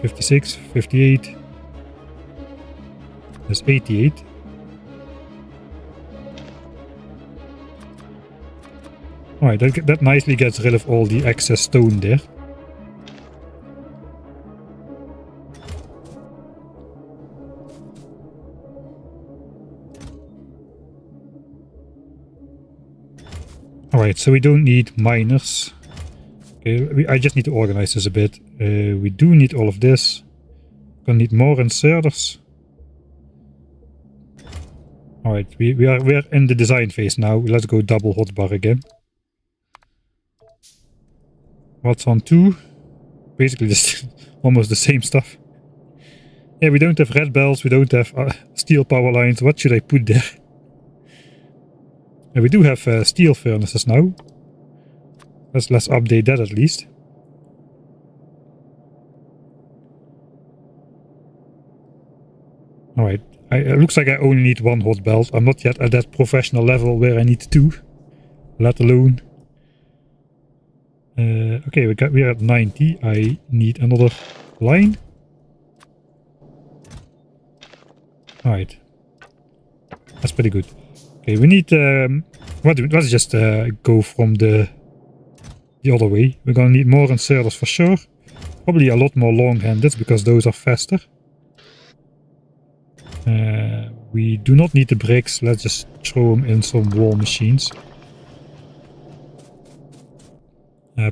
56, 58. That's 88. Alright, that nicely gets rid of all the excess stone there. Alright, so we don't need miners. Okay, I just need to organize this a bit. We do need all of this. Gonna need more inserters. Alright, we're in the design phase now. Let's go double hotbar again. What's on 2? Basically just almost the same stuff. Yeah, we don't have red belts, we don't have steel power lines. What should I put there? And we do have steel furnaces now. Let's update that at least. Alright. It looks like I only need 1 hot belt. I'm not yet at that professional level where I need 2, let alone. Okay, we're at 90. I need another line. Alright, that's pretty good. Okay, we need. Let's just go from the other way. We're gonna need more inserters for sure. Probably a lot more long-handed because those are faster. We do not need the bricks, let's just throw them in some wall machines.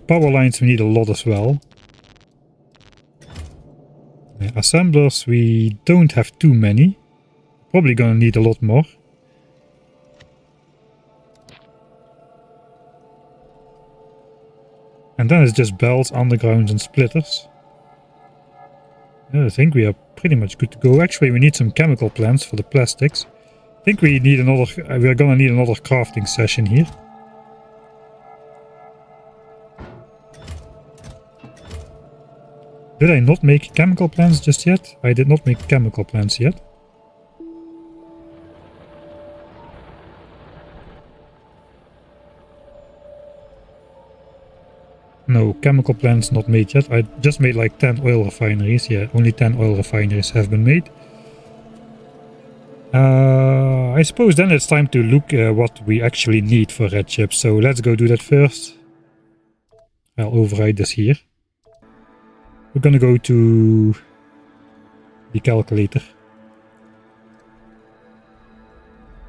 Power lines we need a lot as well. Assemblers we don't have too many. Probably gonna need a lot more. And then it's just belts, undergrounds and splitters. Yeah, I think we are pretty much good to go. Actually, we need some chemical plants for the plastics. I think we need another, we're gonna need another crafting session here. Did I not make chemical plants just yet? I did not make chemical plants yet. No, chemical plants not made yet. I just made like 10 oil refineries. Yeah, only 10 oil refineries have been made. I suppose then it's time to look what we actually need for red chips. So let's go do that first. I'll override this here. We're gonna go to the calculator.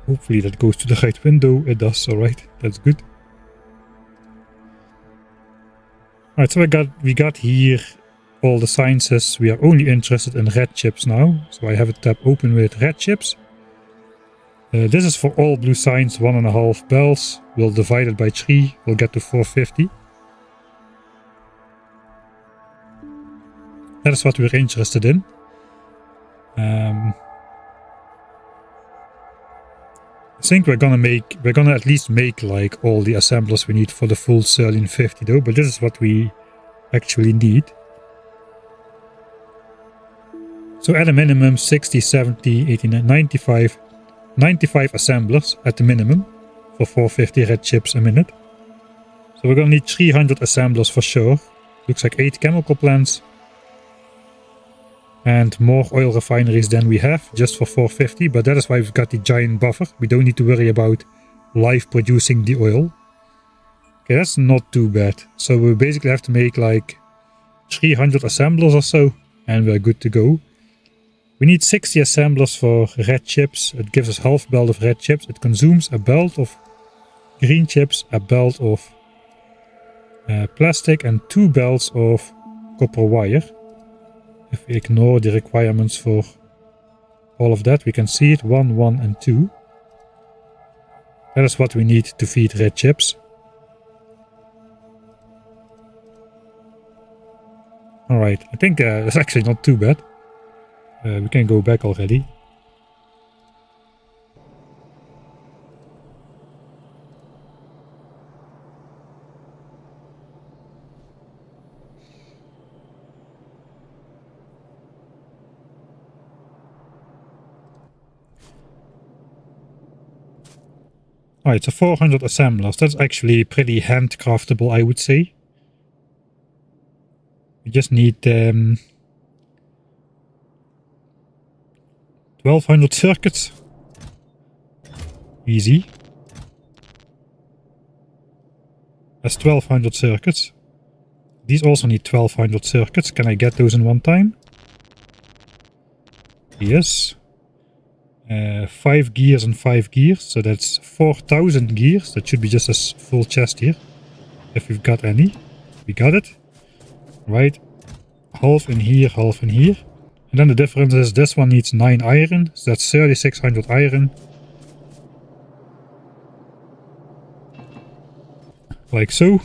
Hopefully that goes to the right window. It does, alright. That's good. Alright, so we got here all the sciences. We are only interested in red chips now. So I have a tab open with red chips. This is for all blue signs, 1.5 bells. We'll divide it by 3. We'll get to 450. That is what we're interested in. I think we're gonna at least make like all the assemblers we need for the full Serlian 50 though, but this is what we actually need. So at a minimum 60, 70, 89, 95 assemblers at the minimum for 450 red chips a minute. So we're gonna need 300 assemblers for sure. Looks like 8 chemical plants. And more oil refineries than we have, just for 450, but that is why we've got the giant buffer. We don't need to worry about live producing the oil. Okay, that's not too bad. So we basically have to make like 300 assemblers or so, and we're good to go. We need 60 assemblers for red chips. It gives us half belt of red chips. It consumes a belt of green chips, a belt of plastic, and 2 belts of copper wire. If we ignore the requirements for all of that, we can see it 1, 1 and 2. That is what we need to feed red chips. Alright, I think that's actually not too bad. We can go back already. Alright, so 400 assemblers. That's actually pretty handcraftable, I would say. We just need 1200 circuits. Easy. That's 1200 circuits. These also need 1200 circuits. Can I get those in one time? Yes. 5 gears and 5 gears, so that's 4000 gears. That should be just a full chest here, if we've got any. We got it. Right. Half in here, half in here. And then the difference is this one needs 9 iron, so that's 3600 iron. Like so.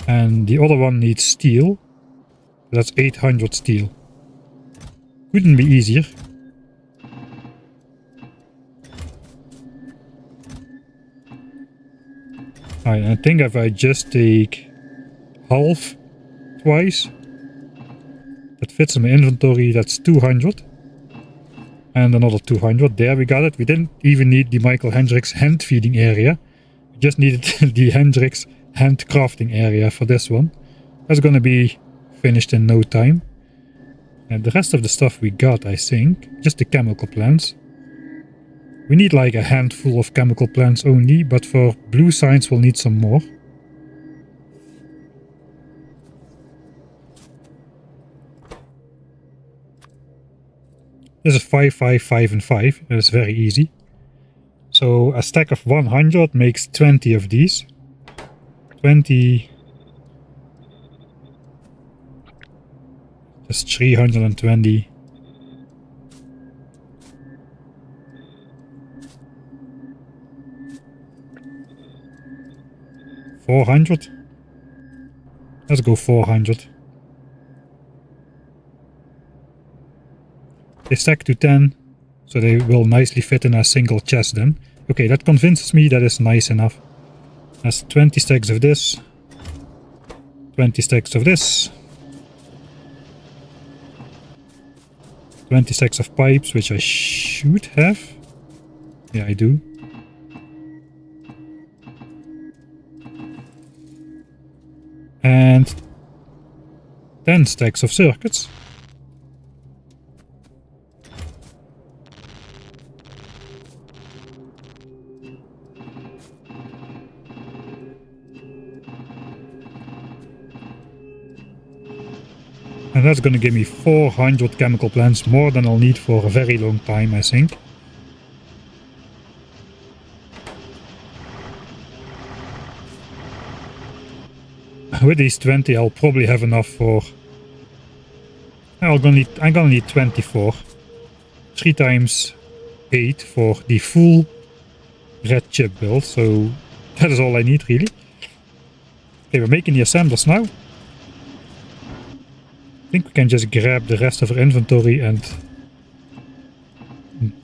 And the other one needs steel. That's 800 steel. Couldn't be easier. I think if I just take half twice, that fits in my inventory, that's 200. And another 200. There we got it. We didn't even need the Michael Hendricks hand feeding area. We just needed the Hendricks hand crafting area for this one. That's gonna be finished in no time. And the rest of the stuff we got, I think, just the chemical plants. We need like a handful of chemical plants only, but for blue signs we'll need some more. This is 5, 5, 5 and 5. It's very easy. So a stack of 100 makes 20 of these. 20... That's 320. 400. Let's go 400. They stack to 10, so they will nicely fit in a single chest then. Okay, that convinces me that is nice enough. That's 20 stacks of this. 20 stacks of this. 20 stacks of pipes, which I should have. Yeah, I do. And 10 stacks of circuits. And that's gonna give me 400 chemical plants, more than I'll need for a very long time, I think. With these 20, I'll probably have enough for... I'm gonna need 24. 3 times 8 for the full red chip build, so that is all I need, really. Okay, we're making the assemblers now. I think we can just grab the rest of our inventory and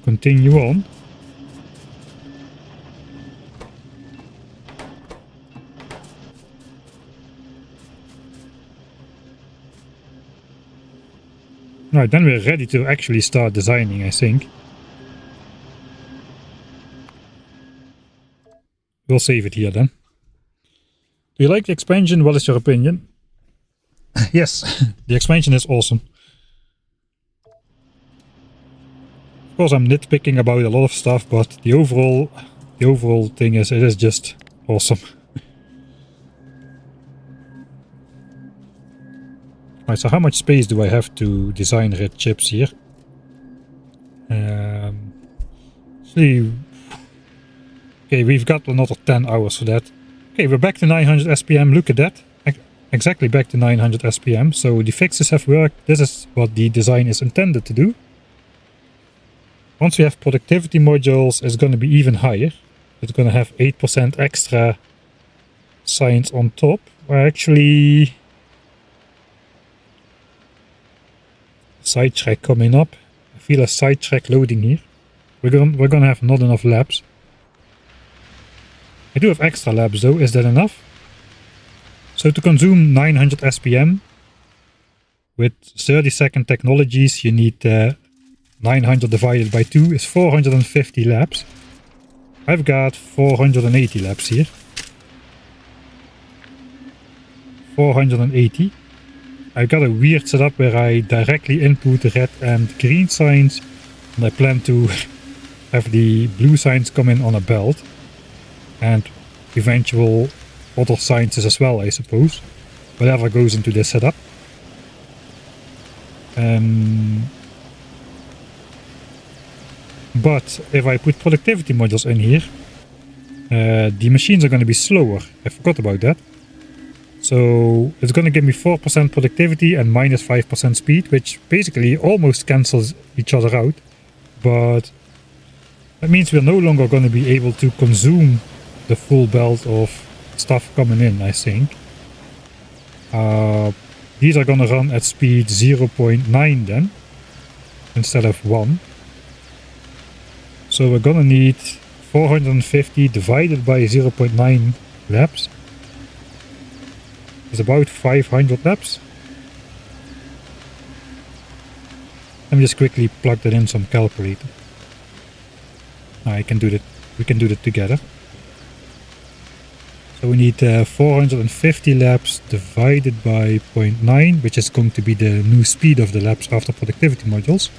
continue on. Right, then we're ready to actually start designing, I think. We'll save it here then. Do you like the expansion? What is your opinion? Yes, the expansion is awesome. Of course, I'm nitpicking about a lot of stuff, but the overall thing is, it is just awesome. Right, so how much space do I have to design red chips here? See, okay, we've got another 10 hours for that. Okay, we're back to 900 SPM. Look at that. Exactly back to 900 SPM. So the fixes have worked. This is what the design is intended to do. Once we have productivity modules, it's going to be even higher. It's going to have 8% extra science on top. Actually, sidetrack coming up. I feel a sidetrack loading here. We're gonna have not enough labs. I do have extra labs though. Is that enough? So to consume 900 SPM with 30-second technologies, you need 900 divided by 2 is 450 labs. I've got 480 labs here. 480. I've got a weird setup where I directly input the red and green signs, and I plan to have the blue signs come in on a belt, and eventual other sciences as well, I suppose. Whatever goes into this setup. But if I put productivity modules in here, the machines are going to be slower. I forgot about that. So it's going to give me 4% productivity and minus 5% speed, which basically almost cancels each other out. But that means we're no longer going to be able to consume the full belt of stuff coming in, I think. These are going to run at speed 0.9 then, instead of 1. So we're going to need 450 divided by 0.9 labs. It's about 500 labs. Let me just quickly plug that in some calculator. I can do that. We can do that together. So we need 450 labs divided by 0.9, which is going to be the new speed of the labs after productivity modules.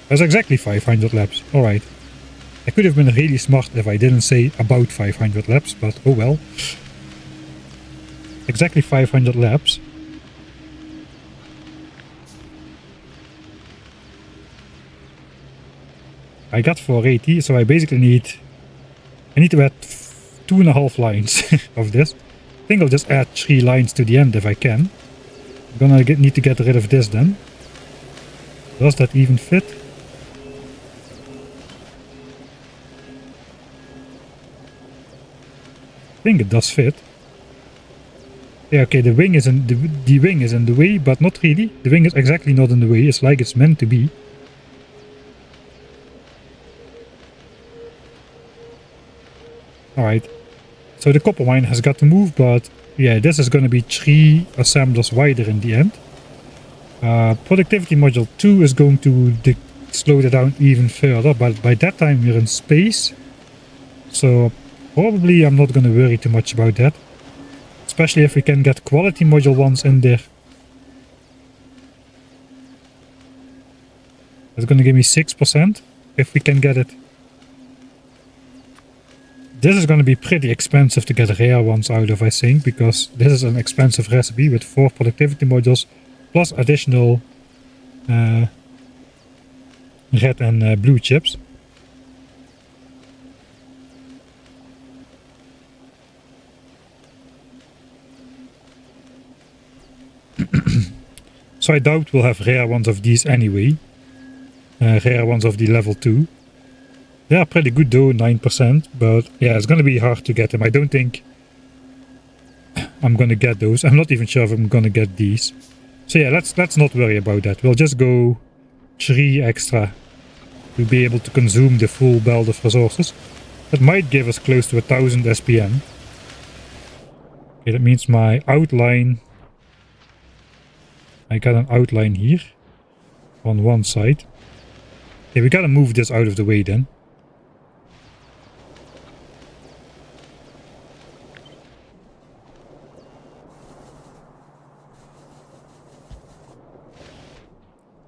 That's exactly 500 labs. Alright. I could have been really smart if I didn't say about 500 labs, but oh well. Exactly 500 labs. I got 480, so I basically need to add 2.5 lines of this. I think I'll just add 3 lines to the end if I can. I'm gonna need to get rid of this then. Does that even fit? I think it does fit. Yeah, okay, the wing is in the wing is in the way, but not really. The wing is exactly not in the way. It's like it's meant to be. Alright. So the copper mine has got to move, but yeah, this is going to be 3 assemblers wider in the end. Productivity module 2 is going to slow it down even further, but by that time we're in space. So probably I'm not going to worry too much about that. Especially if we can get quality module 1s in there. It's going to give me 6% if we can get it. This is going to be pretty expensive to get rare ones out of, I think, because this is an expensive recipe with 4 productivity modules plus additional red and blue chips. So I doubt we'll have rare ones of these anyway. Rare ones of the level 2. They are pretty good though, 9%, but yeah, it's gonna be hard to get them. I don't think I'm gonna get those. I'm not even sure if I'm gonna get these. So yeah, let's not worry about that. We'll just go 3 extra to be able to consume the full belt of resources. That might give us close to 1000 SPM. Okay, that means my outline... I got an outline here on one side. Okay, we gotta move this out of the way then.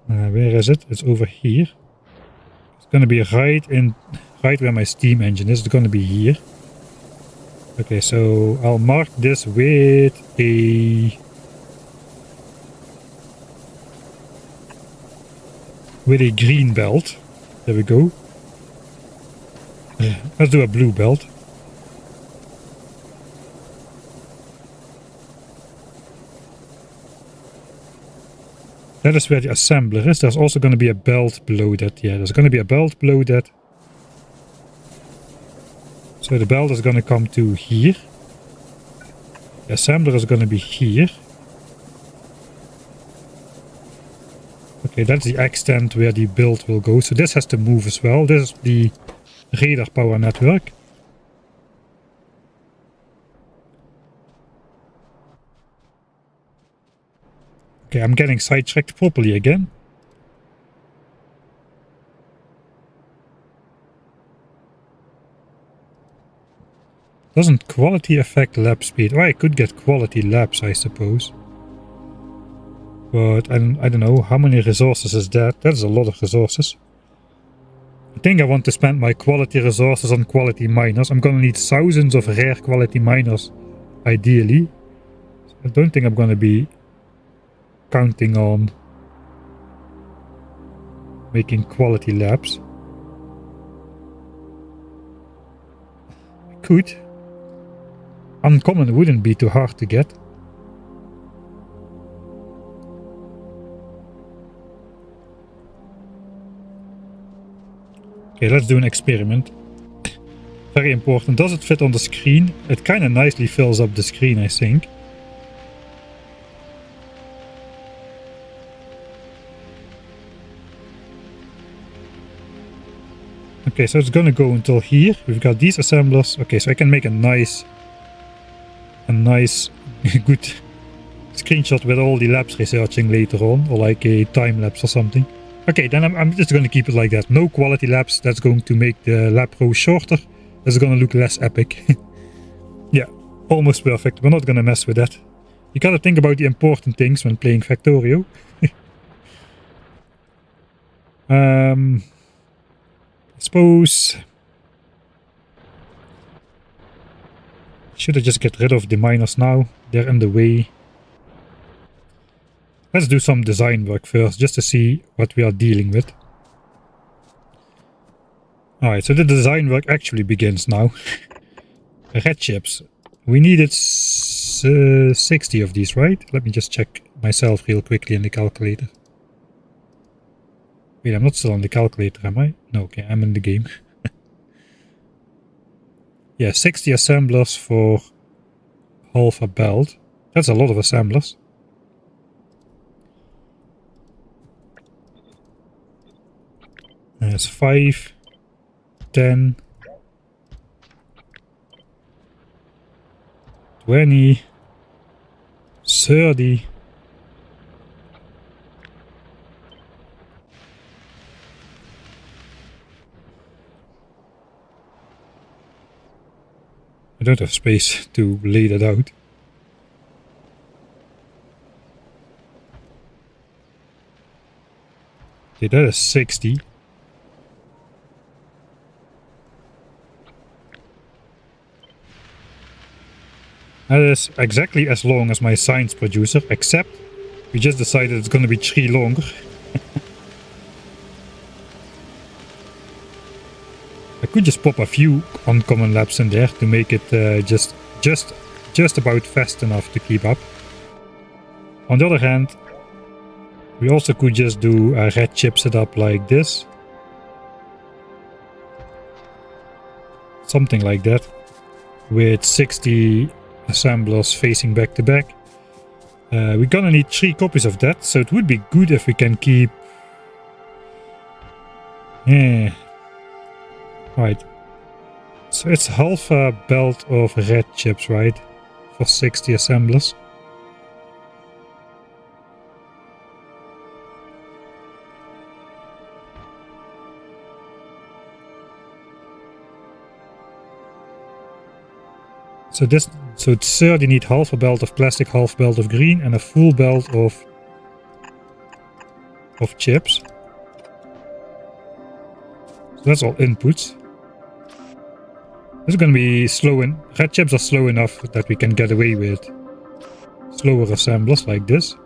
Where is it? It's over here. It's gonna be right where my steam engine is. It's gonna be here. Okay, so I'll mark this with a green belt. There we go. Let's do a blue belt. That is where the assembler is. There's also going to be a belt below that. Yeah, there's going to be a belt below that. So the belt is going to come to here. The assembler is going to be here. Okay, that's the extent where the build will go. So this has to move as well. This is the radar power network. Okay, I'm getting sidetracked properly again. Doesn't quality affect lap speed? Oh, I could get quality laps, I suppose. But I don't know, how many resources is that? That's a lot of resources. I think I want to spend my quality resources on quality miners. I'm gonna need thousands of rare quality miners, ideally. I don't think I'm gonna be counting on making quality labs. I could. Uncommon wouldn't be too hard to get. Okay, let's do an experiment. Very important. Does it fit on the screen? It kind of nicely fills up the screen, I think. Okay, so it's gonna go until here. We've got these assemblers. Okay, so I can make a nice good screenshot with all the labs researching later on, or like a time lapse or something. Okay, then I'm just going to keep it like that. No quality labs. That's going to make the lab row shorter. That's going to look less epic. Yeah, almost perfect. We're not going to mess with that. You gotta think about the important things when playing Factorio. I suppose... should I just get rid of the miners now? They're in the way. Let's do some design work first, just to see what we are dealing with. Alright, so the design work actually begins now. Red chips. We needed 60 of these, right? Let me just check myself real quickly in the calculator. Wait, I'm not still on the calculator, am I? No, okay, I'm in the game. Yeah, 60 assemblers for half a belt. That's a lot of assemblers. There's 5, 10, 20, 30. I don't have space to lay that out. Okay, that is 60. That is exactly as long as my science producer, except we just decided it's going to be 3 longer. I could just pop a few uncommon labs in there to make it just about fast enough to keep up. On the other hand, we also could just do a red chip setup like this. Something like that. With 60 assemblers facing back to back. We're gonna need 3 copies of that, so it would be good if we can keep... Yeah. Right. So it's half a belt of red chips, right? For 60 assemblers. So it's 30 need half a belt of plastic, half belt of green, and a full belt of chips. So that's all inputs. This is going to be slow, and red chips are slow enough that we can get away with slower assemblers like this.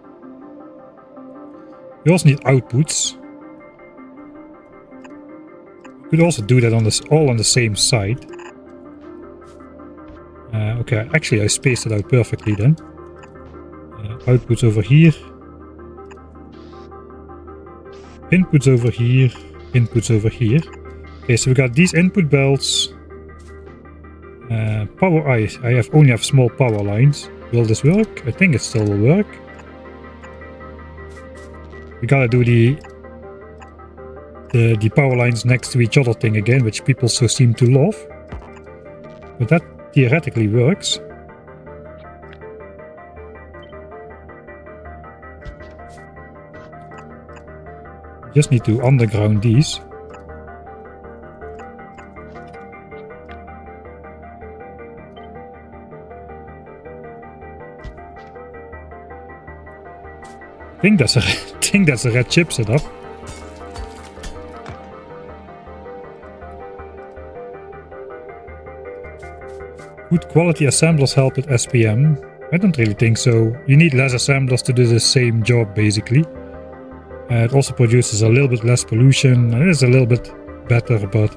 We also need outputs. We could also do that on this all on the same side. Okay, actually I spaced it out perfectly then. Outputs over here. Inputs over here. Inputs over here. Okay, so we got these input belts. Power eyes. I only have small power lines. Will this work? I think it still will work. We gotta do the power lines next to each other thing again, which people so seem to love. But that theoretically works. Just need to underground these. I think that's a red chip setup. Good quality assemblers help with SPM. I don't really think so. You need less assemblers to do the same job basically. It also produces a little bit less pollution. It is a little bit better, but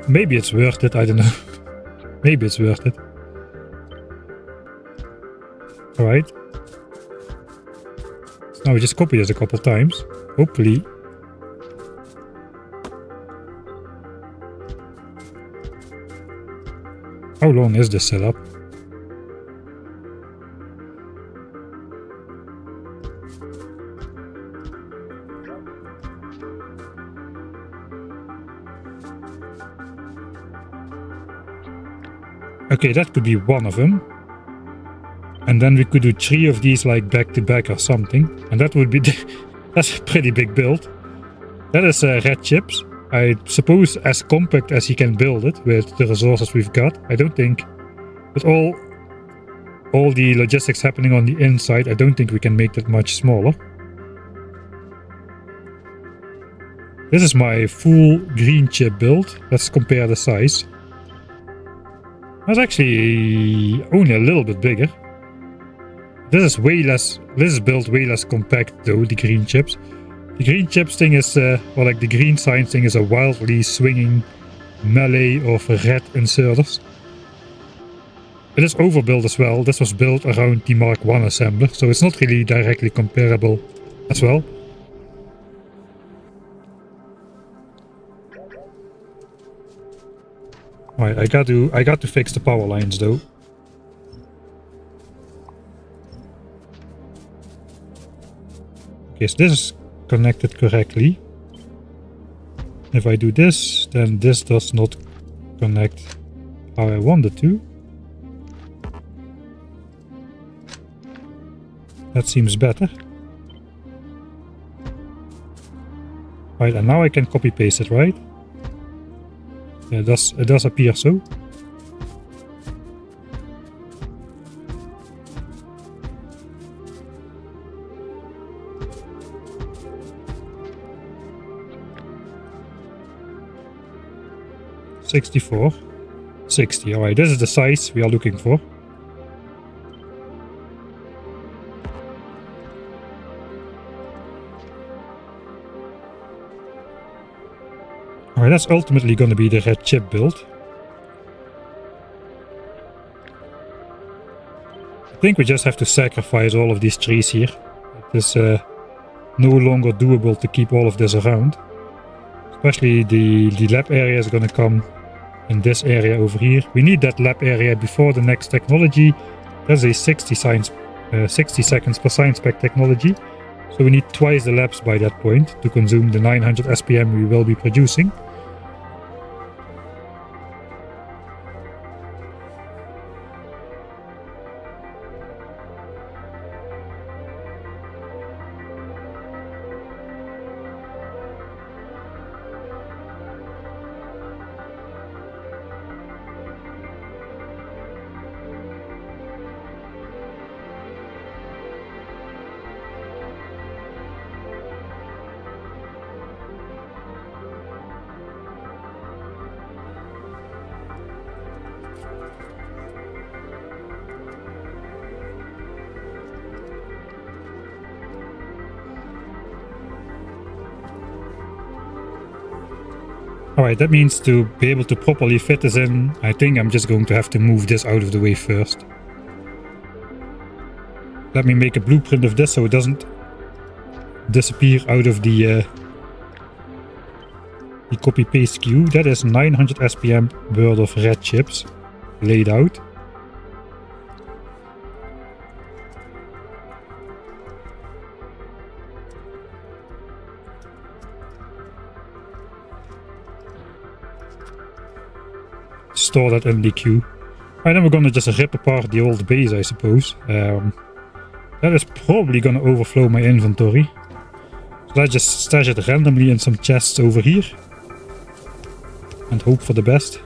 maybe it's worth it. I don't know. Maybe it's worth it. Alright. So now we just copy this a couple times. Hopefully. How long is this setup? Okay, that could be one of them. And then we could do 3 of these like back to back or something. And that would be... that's a pretty big build. That is red chips. I suppose as compact as you can build it with the resources we've got. I don't think... with all the logistics happening on the inside, I don't think we can make that much smaller. This is my full green chip build. Let's compare the size. That's actually only a little bit bigger. This is way less, this is built way less compact though, the green chips. The green chips thing is, or like the green science thing is a wildly swinging melee of red inserters. It is overbuilt as well. This was built around the Mark I assembler, so it's not really directly comparable as well. Right, I got to fix the power lines though. Okay, so this is connected correctly. If I do this, then this does not connect how I want it to. That seems better. Right, and now I can copy paste it, right? Yeah, it does appear so. $64, $60. Alright, this is the size we are looking for. Alright, that's ultimately going to be the red chip build. I think we just have to sacrifice all of these trees here. It is no longer doable to keep all of this around. Especially the lab area is going to come in this area over here. We need that lab area before the next technology. That's a 60 seconds per science spec technology. So we need twice the labs by that point to consume the 900 SPM we will be producing. Alright, that means to be able to properly fit this in, I think I'm just going to have to move this out of the way first. Let me make a blueprint of this so it doesn't disappear out of the copy-paste queue. That is 900 SPM worth of red chips laid out. Store that in the queue. And then we're gonna just rip apart the old base, I suppose. That is probably gonna overflow my inventory. So let's just stash it randomly in some chests over here. And hope for the best.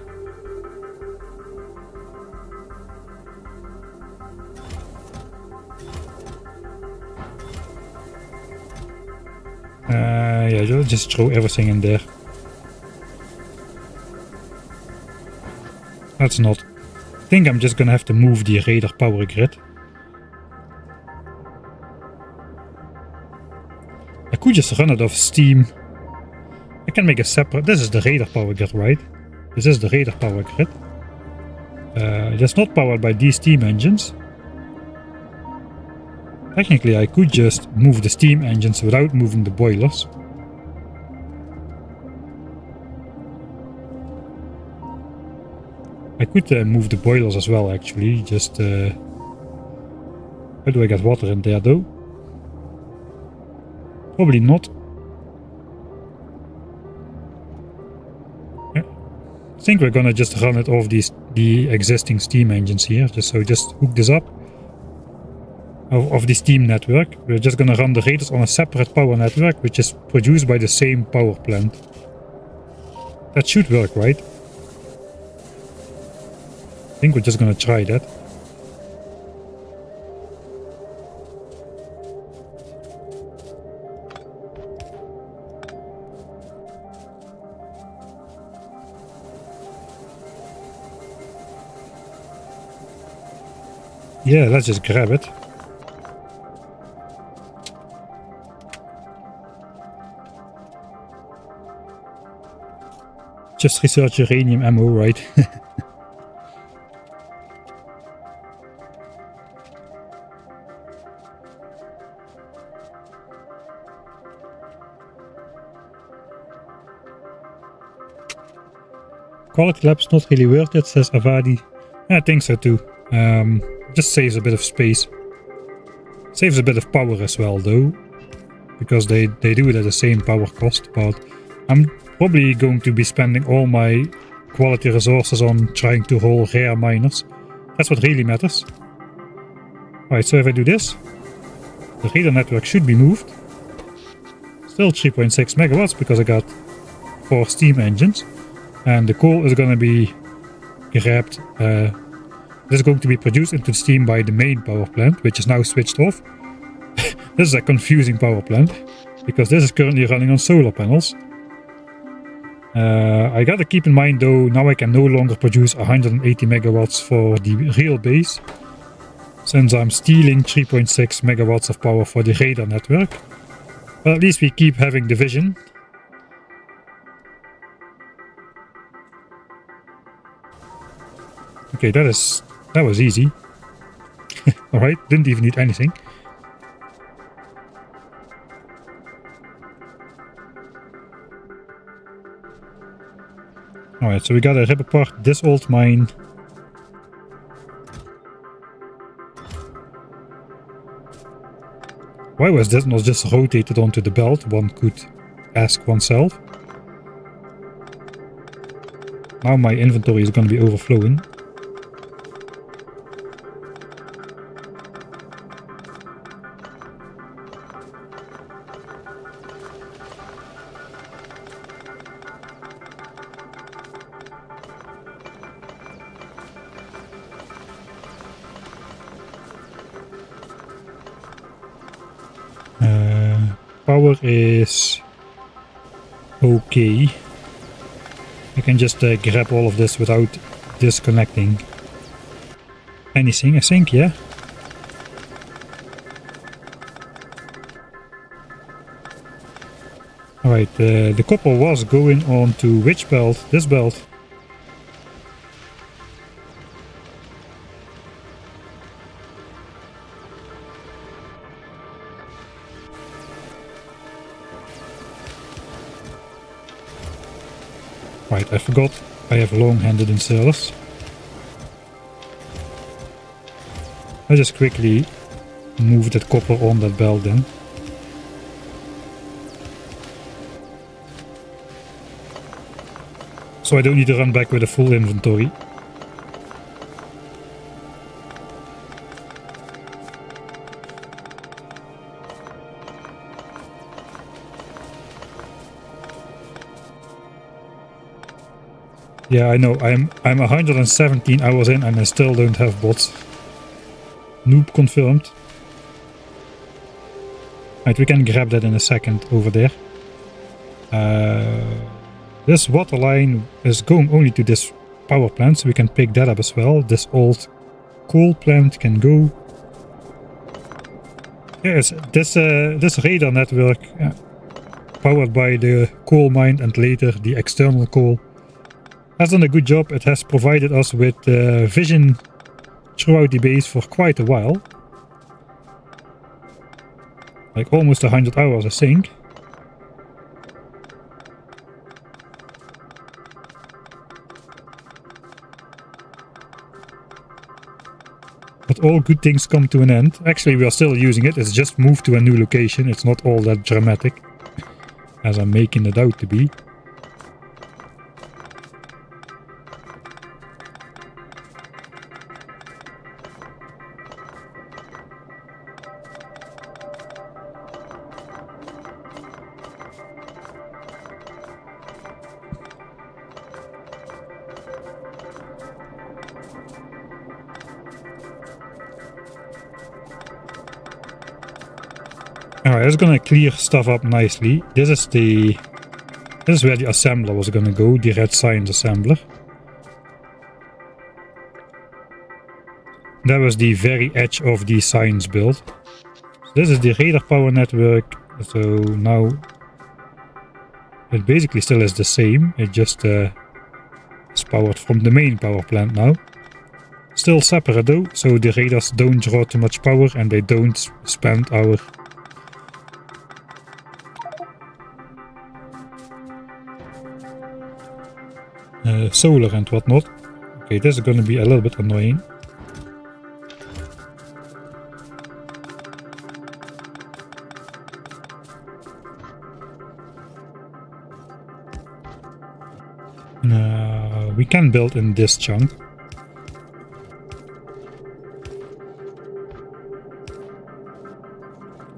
Yeah, just throw everything in there. That's not. I think I'm just gonna have to move the radar power grid. I could just run it off steam. I can make a separate. This is the radar power grid, right? This is the radar power grid. That's not powered by these steam engines. Technically, I could just move the steam engines without moving the boilers. I could move the boilers as well, actually. Just how do I get water in there, though? Probably not. Yeah. I think we're gonna just run it off the existing steam engines here. Just hook this up of the steam network. We're just gonna run the radars on a separate power network, which is produced by the same power plant. That should work, right? I think we're just gonna try that. Yeah, let's just grab it. Just research uranium ammo, right? Quality lab's not really worth it, says Avadi. I think so too. Just saves a bit of space. Saves a bit of power as well though, because they do it at the same power cost, but I'm probably going to be spending all my quality resources on trying to haul rare miners. That's what really matters. Alright, so if I do this, the radar network should be moved. Still 3.6 megawatts because I got 4 steam engines. And the coal is going to be grabbed. This is going to be produced into steam by the main power plant, which is now switched off. This is a confusing power plant, because this is currently running on solar panels. I gotta keep in mind though, now I can no longer produce 180 megawatts for the real base, since I'm stealing 3.6 megawatts of power for the radar network. But at least we keep having the vision. Okay, that was easy. Alright, didn't even need anything. Alright, so we gotta rip apart this old mine. Why was this not just rotated onto the belt? One could ask oneself. Now my inventory is gonna be overflowing. Power is okay. I can just grab all of this without disconnecting anything, I think, yeah. Alright, the copper was going on to which belt? This belt. Right, I forgot I have long-handed inserters. I'll just quickly move that copper on that belt then. So I don't need to run back with a full inventory. Yeah, I know. I'm 117 hours in and I still don't have bots. Noob confirmed. Right, we can grab that in a second over there. This water line is going only to this power plant, so we can pick that up as well. This old coal plant can go. Yes, this radar network, powered by the coal mine and later the external coal, has done a good job. It has provided us with vision throughout the base for quite a while. Like almost 100 hours, I think. But all good things come to an end. Actually, we are still using it. It's just moved to a new location. It's not all that dramatic as I'm making it out to be. Alright, it's gonna clear stuff up nicely. This is where the assembler was gonna go, the red science assembler. That was the very edge of the science build. So this is the radar power network. So now it basically still is the same. It just is powered from the main power plant now. Still separate though, so the radars don't draw too much power and they don't spend our solar and whatnot. Okay, this is going to be a little bit annoying. We can build in this chunk.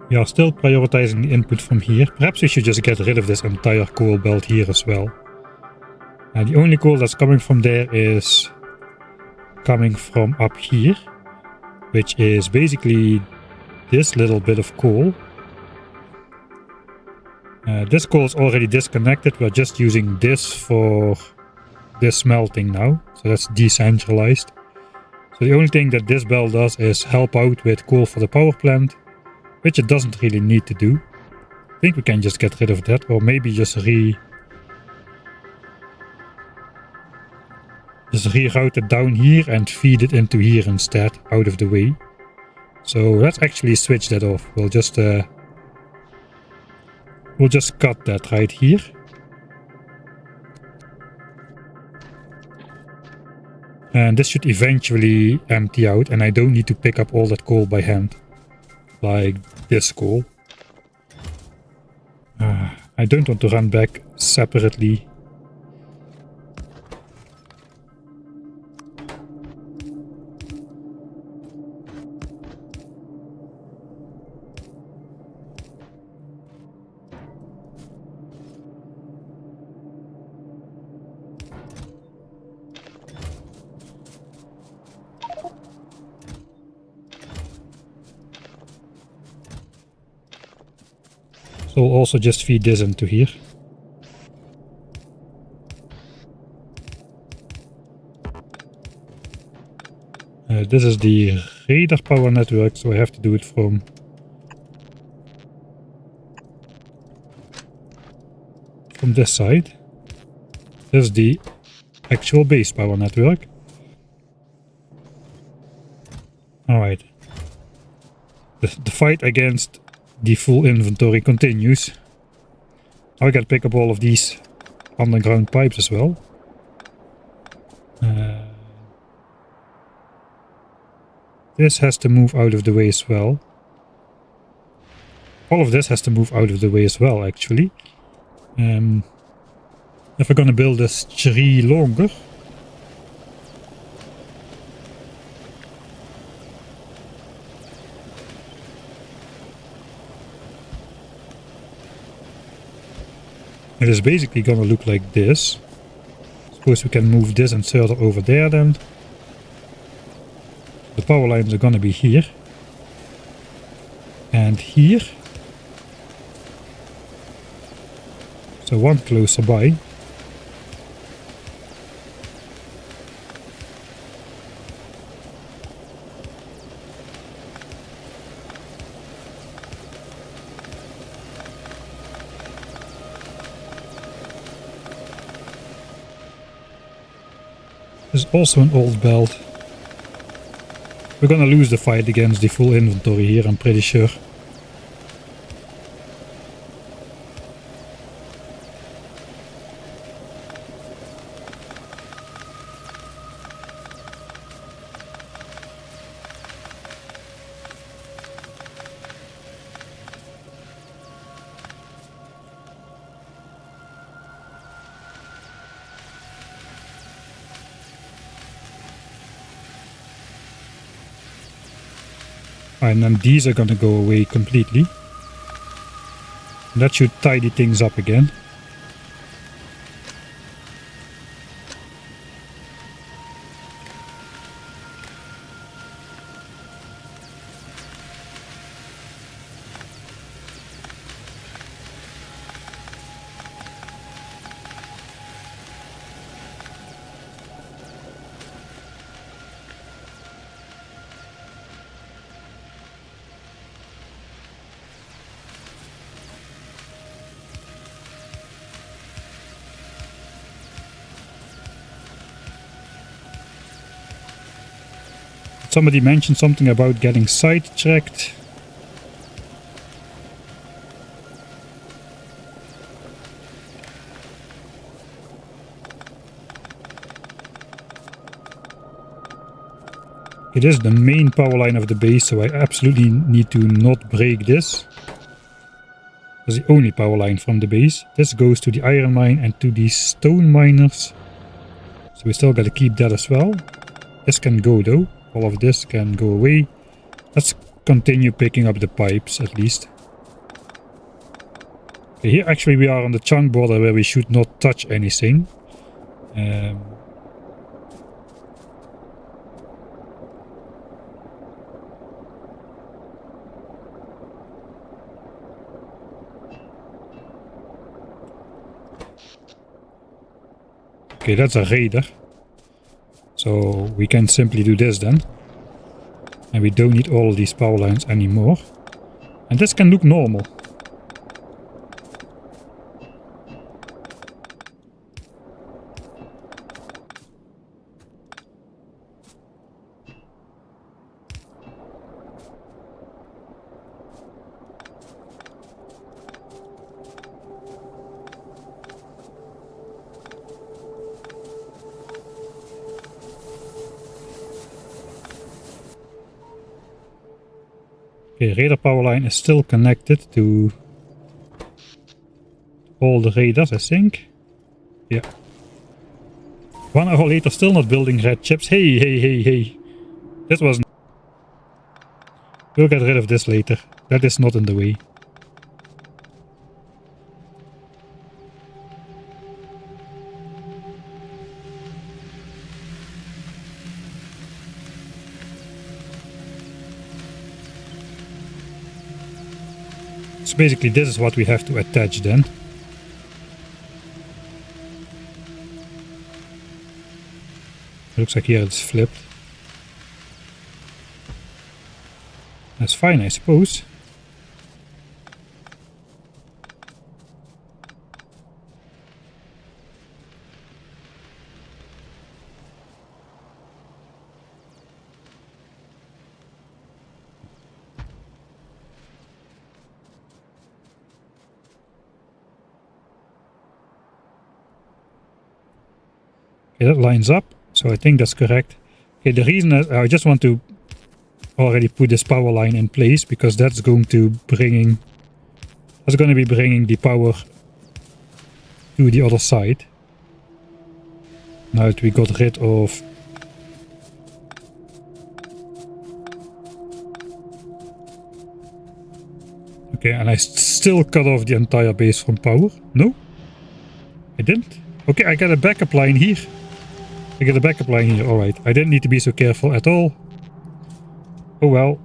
We are still prioritizing the input from here. Perhaps we should just get rid of this entire coal belt here as well. The only coal that's coming from there is coming from up here, which is basically this little bit of coal. This coal is already disconnected. We're just using this for this smelting now, so that's decentralized. So the only thing that this belt does is help out with coal for the power plant, which it doesn't really need to do. I think we can just get rid of that, or maybe just reroute it down here and feed it into here instead, out of the way. So let's actually switch that off. We'll just cut that right here. And this should eventually empty out, and I don't need to pick up all that coal by hand, like this coal. I don't want to run back separately. So we'll also just feed this into here. This is the radar power network, so I have to do it from this side. This is the actual base power network. Alright. The fight against the full inventory continues. I gotta pick up all of these underground pipes as well. This has to move out of the way as well. All of this has to move out of the way as well, actually. If we're gonna build this tree longer, it is basically gonna look like this. Suppose we can move this inserter over there then. The power lines are gonna be here. And here. So one closer by. There's also an old belt. We're gonna lose the fight against the full inventory here, I'm pretty sure. And then these are gonna go away completely. That should tidy things up again. Somebody mentioned something about getting sidetracked. It is the main power line of the base, so I absolutely need to not break this. That's the only power line from the base. This goes to the iron mine and to the stone miners. So we still gotta keep that as well. This can go though. All of this can go away. Let's continue picking up the pipes at least. Okay, here actually we are on the chunk border where we should not touch anything. Okay, that's a raider. So we can simply do this then. And we don't need all of these power lines anymore. And this can look normal. Okay, radar power line is still connected to all the radars, I think. Yeah. 1 hour later, still not building red chips. Hey. This wasn't... We'll get rid of this later. That is not in the way. So basically this is what we have to attach then. Looks like here it's flipped. That's fine, I suppose. Okay, that lines up, so I think that's correct. Okay, the reason is I just want to already put this power line in place because that's going to be bringing the power to the other side. Now that we got rid of okay, and I still cut off the entire base from power. No, I didn't. Okay, I got a backup line here. Alright, I didn't need to be so careful at all. Oh well.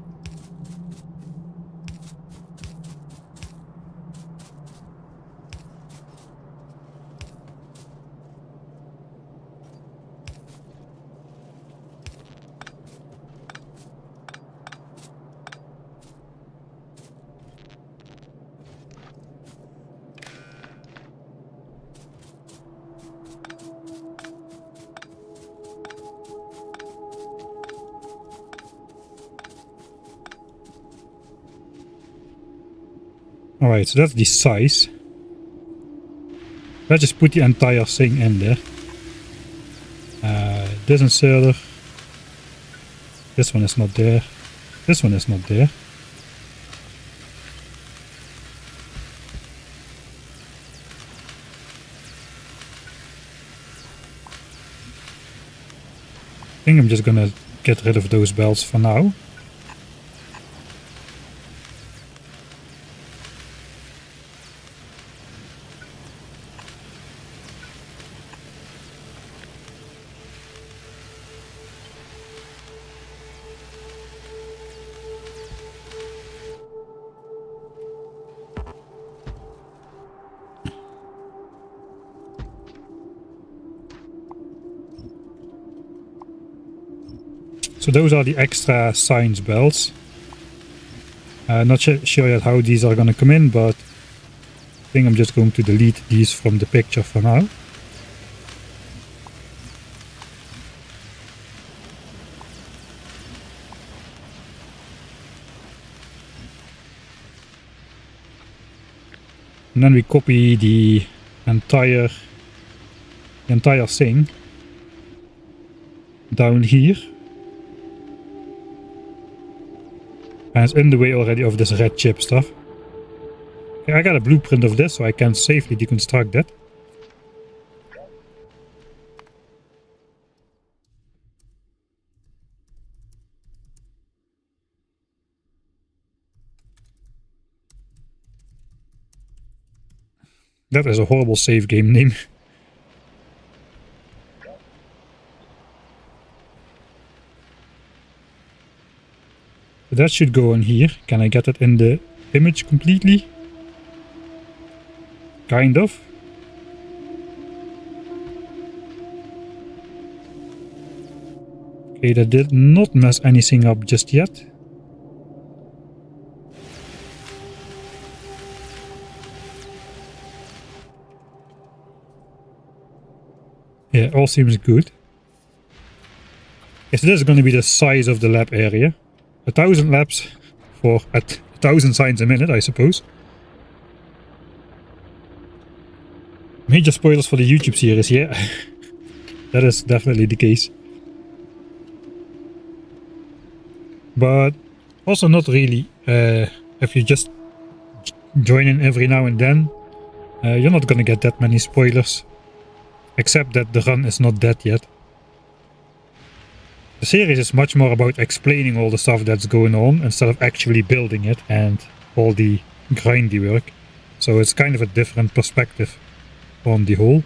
Alright, so that's the size. Let's just put the entire thing in there. This inserter. This one is not there. This one is not there. I think I'm just gonna get rid of those belts for now. So those are the extra science belts. Not sure yet how these are going to come in, but I think I'm just going to delete these from the picture for now. And then we copy the entire thing down here. And it's in the way already of this red chip stuff. Okay, I got a blueprint of this, so I can safely deconstruct that. That is a horrible save game name. That should go on here. Can I get it in the image completely? Kind of. Okay, that did not mess anything up just yet. Yeah, all seems good. Yes, this is going to be the size of the lab area. 1,000 labs for 1,000 signs a minute, I suppose. Major spoilers for the YouTube series, yeah. That is definitely the case. But also not really. If you just join in every now and then, you're not gonna get that many spoilers. Except that the run is not dead yet. The series is much more about explaining all the stuff that's going on instead of actually building it and all the grindy work. So it's kind of a different perspective on the whole.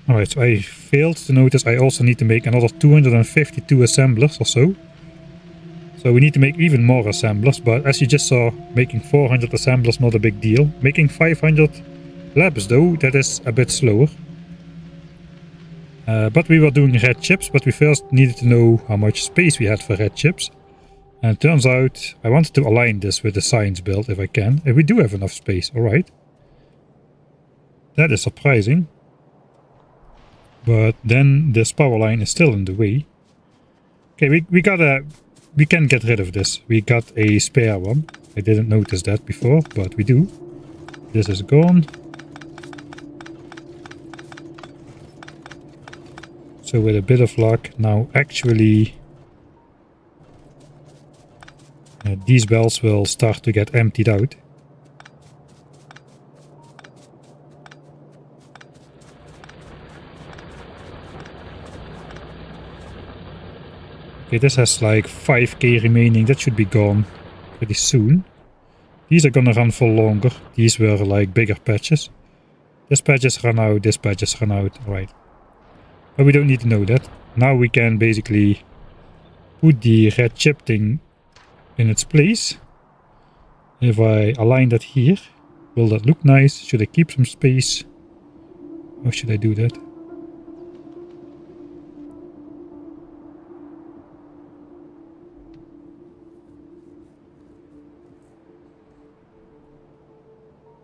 Alright, so I failed to notice I also need to make another 252 assemblers or so. So we need to make even more assemblers, but as you just saw, making 400 assemblers not a big deal. Making 500 labs though, that is a bit slower. But we were doing red chips, but we first needed to know how much space we had for red chips. And it turns out I wanted to align this with the science build if I can. If we do have enough space, alright. That is surprising. But then this power line is still in the way. Okay, we can get rid of this. We got a spare one. I didn't notice that before, but we do. This is gone. So with a bit of luck, now actually these bells will start to get emptied out. Okay, this has like 5k remaining. That should be gone pretty soon. These are gonna run for longer. These were like bigger patches. This patch has run out, this patch has run out. Alright. But we don't need to know that. Now we can basically put the red chip thing in its place. If I align that here, will that look nice? Should I keep some space? How should I do that?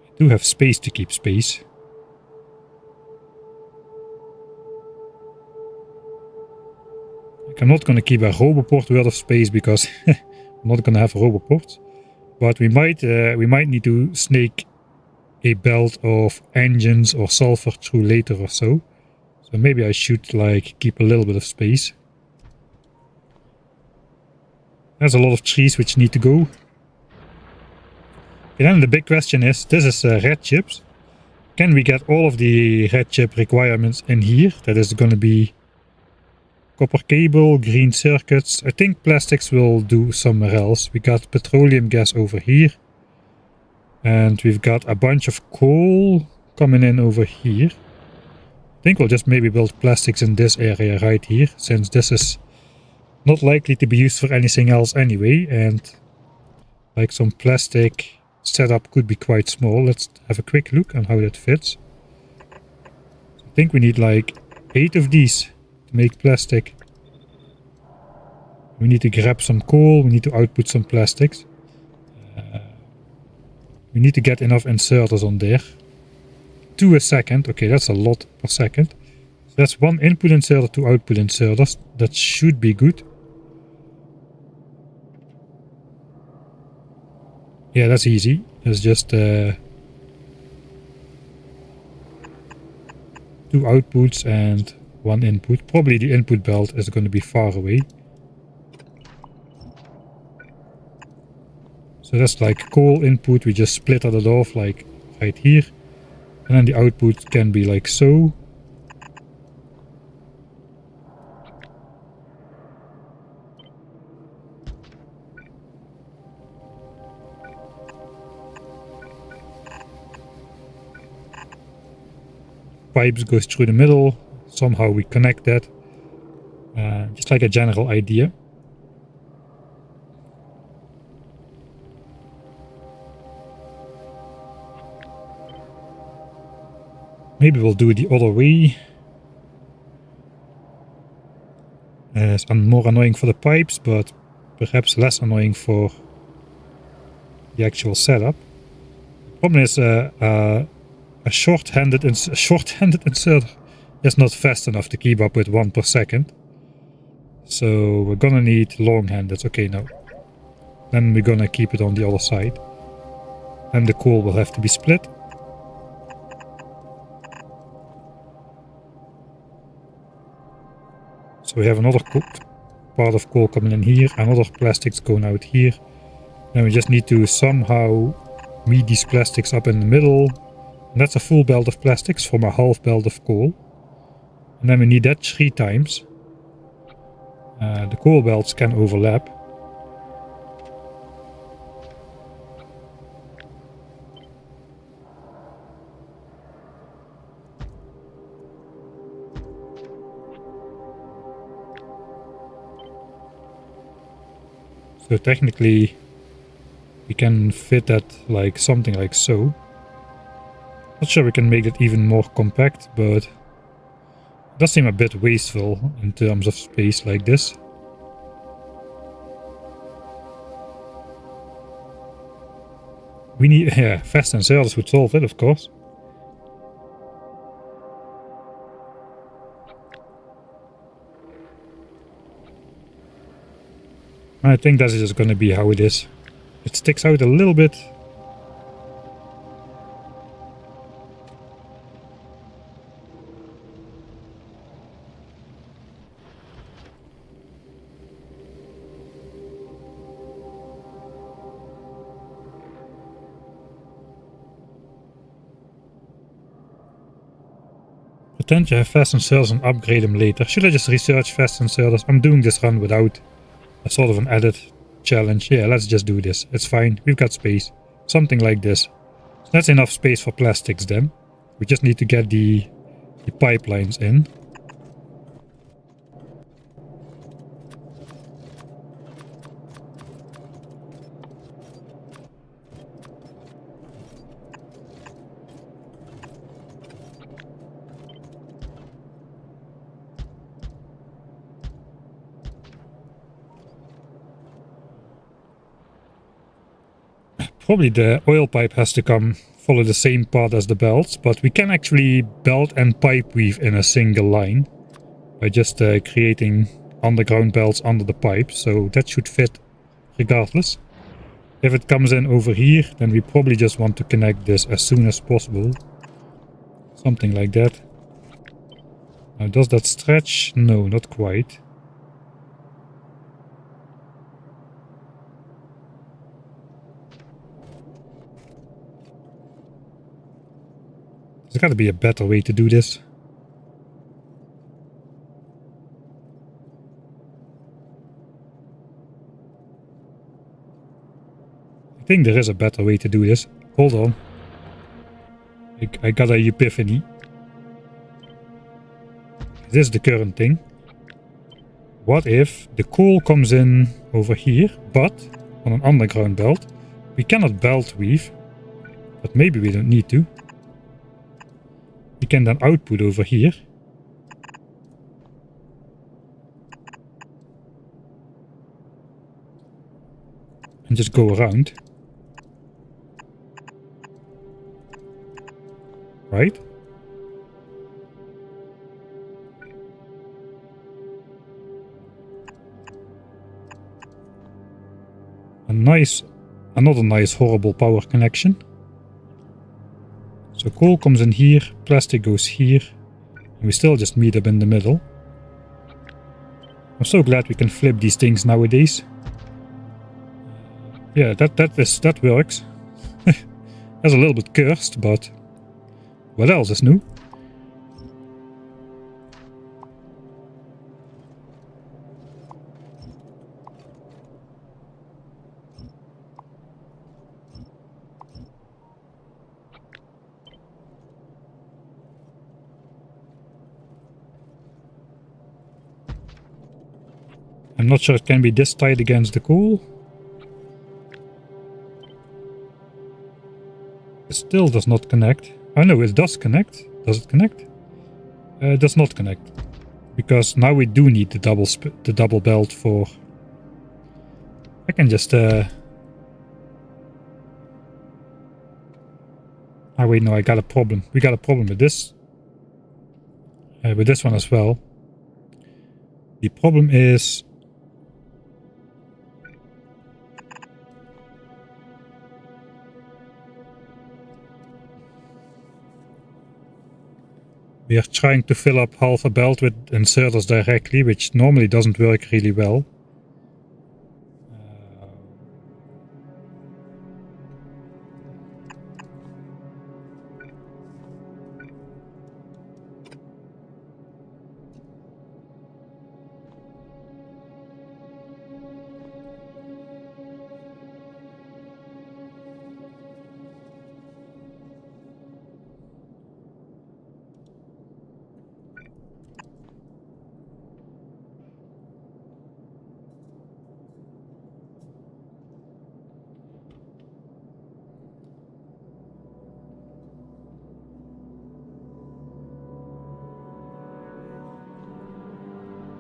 I do have space to keep space. I'm not going to keep a roboport worth of space because I'm not going to have roboports. But we might need to snake a belt of engines or sulfur through later or so. So maybe I should like keep a little bit of space. There's a lot of trees which need to go. And then the big question is, this is red chips. Can we get all of the red chip requirements in here? That is going to be copper cable, green circuits. I think plastics will do somewhere else. We got petroleum gas over here. And we've got a bunch of coal coming in over here. I think we'll just maybe build plastics in this area right here, since this is not likely to be used for anything else anyway. And like some plastic setup could be quite small. Let's have a quick look on how that fits. I think we need like 8 of these to make plastic. We need to grab some coal, we need to output some plastics. We need to get enough inserters on there. 2 a second, okay, that's a lot per second. So that's 1 input inserter, 2 output inserters. That should be good. Yeah, that's easy. That's just 2 outputs and one input. Probably the input belt is going to be far away. So that's like coal input. We just split it off like right here. And then the output can be like so. Pipes goes through the middle. Somehow we connect that. Just like a general idea. Maybe we'll do it the other way. It's more annoying for the pipes, but perhaps less annoying for the actual setup. The problem is a short-handed inserter is not fast enough to keep up with 1 per second. So we're gonna need long-handed. Okay, no. Then we're gonna keep it on the other side. And the coal will have to be split. So we have another part of coal coming in here, another plastics going out here. Then we just need to somehow meet these plastics up in the middle. And that's a full belt of plastics from a half belt of coal. And then we need that 3 times. The coal belts can overlap. So technically we can fit that like something like so. Not sure we can make it even more compact, but it does seem a bit wasteful in terms of space like this. We need, yeah, fast inserters would solve it, of course. I think that is just going to be how it is. It sticks out a little bit. Pretend you have fast inserters and upgrade them later. Should I just research fast inserters? I'm doing this run without a sort of an added challenge. Yeah, let's just do this. It's fine. We've got space. Something like this. So that's enough space for plastics then. We just need to get the pipelines in. Probably the oil pipe has to follow the same path as the belts, but we can actually belt and pipe weave in a single line by just creating underground belts under the pipe, so that should fit regardless. If it comes in over here, then we probably just want to connect this as soon as possible. Something like that. Now, does that stretch? No, not quite. There's got to be a better way to do this. I think there is a better way to do this. Hold on. I got a epiphany. This is the current thing. What if the coal comes in over here, but on an underground belt? We cannot belt weave, but maybe we don't need to. We can then output over here. And just go around. Right? Another nice horrible power connection. So coal comes in here, plastic goes here, We still just meet up in the middle. I'm so glad we can flip these things nowadays. Yeah, that works. That's a little bit cursed, but what else is new? I'm not sure it can be this tight against the cool. It still does not connect. Oh no, it does connect. Does it connect? It does not connect. Because now we do need the double belt for... I can just... Oh wait, no, I got a problem. We got a problem with this. With this one as well. The problem is... we are trying to fill up half a belt with inserters directly, which normally doesn't work really well.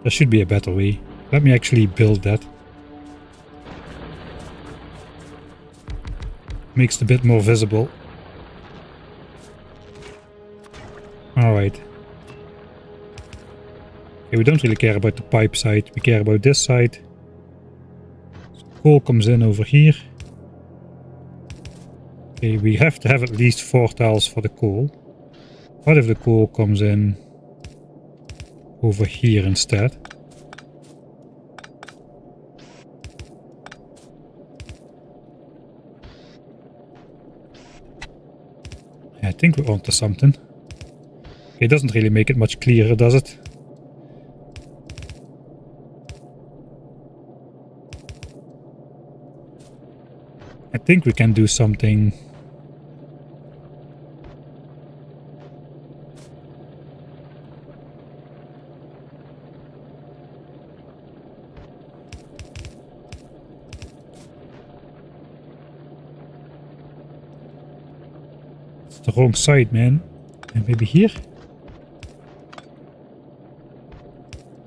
There should be a better way. Let me actually build that. Makes it a bit more visible. Alright. Okay, we don't really care about the pipe side. We care about this side. So coal comes in over here. Okay, we have to have at least 4 tiles for the coal. What if the coal comes in over here instead? I think we're onto something. Okay, it doesn't really make it much clearer, does it? I think we can do something. It's the wrong side, man. And maybe here?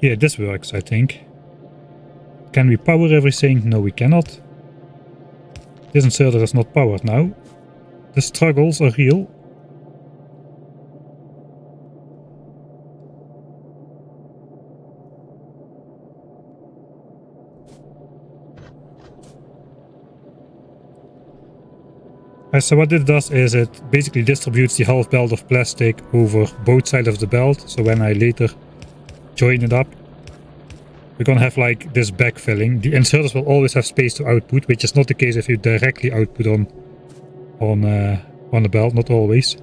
Yeah, this works, I think. Can we power everything? No, we cannot. This inserter is not powered now. The struggles are real. So what it does is it basically distributes the half belt of plastic over both sides of the belt. So when I later join it up, we're gonna have like this backfilling. The inserters will always have space to output, which is not the case if you directly output on the belt, not always.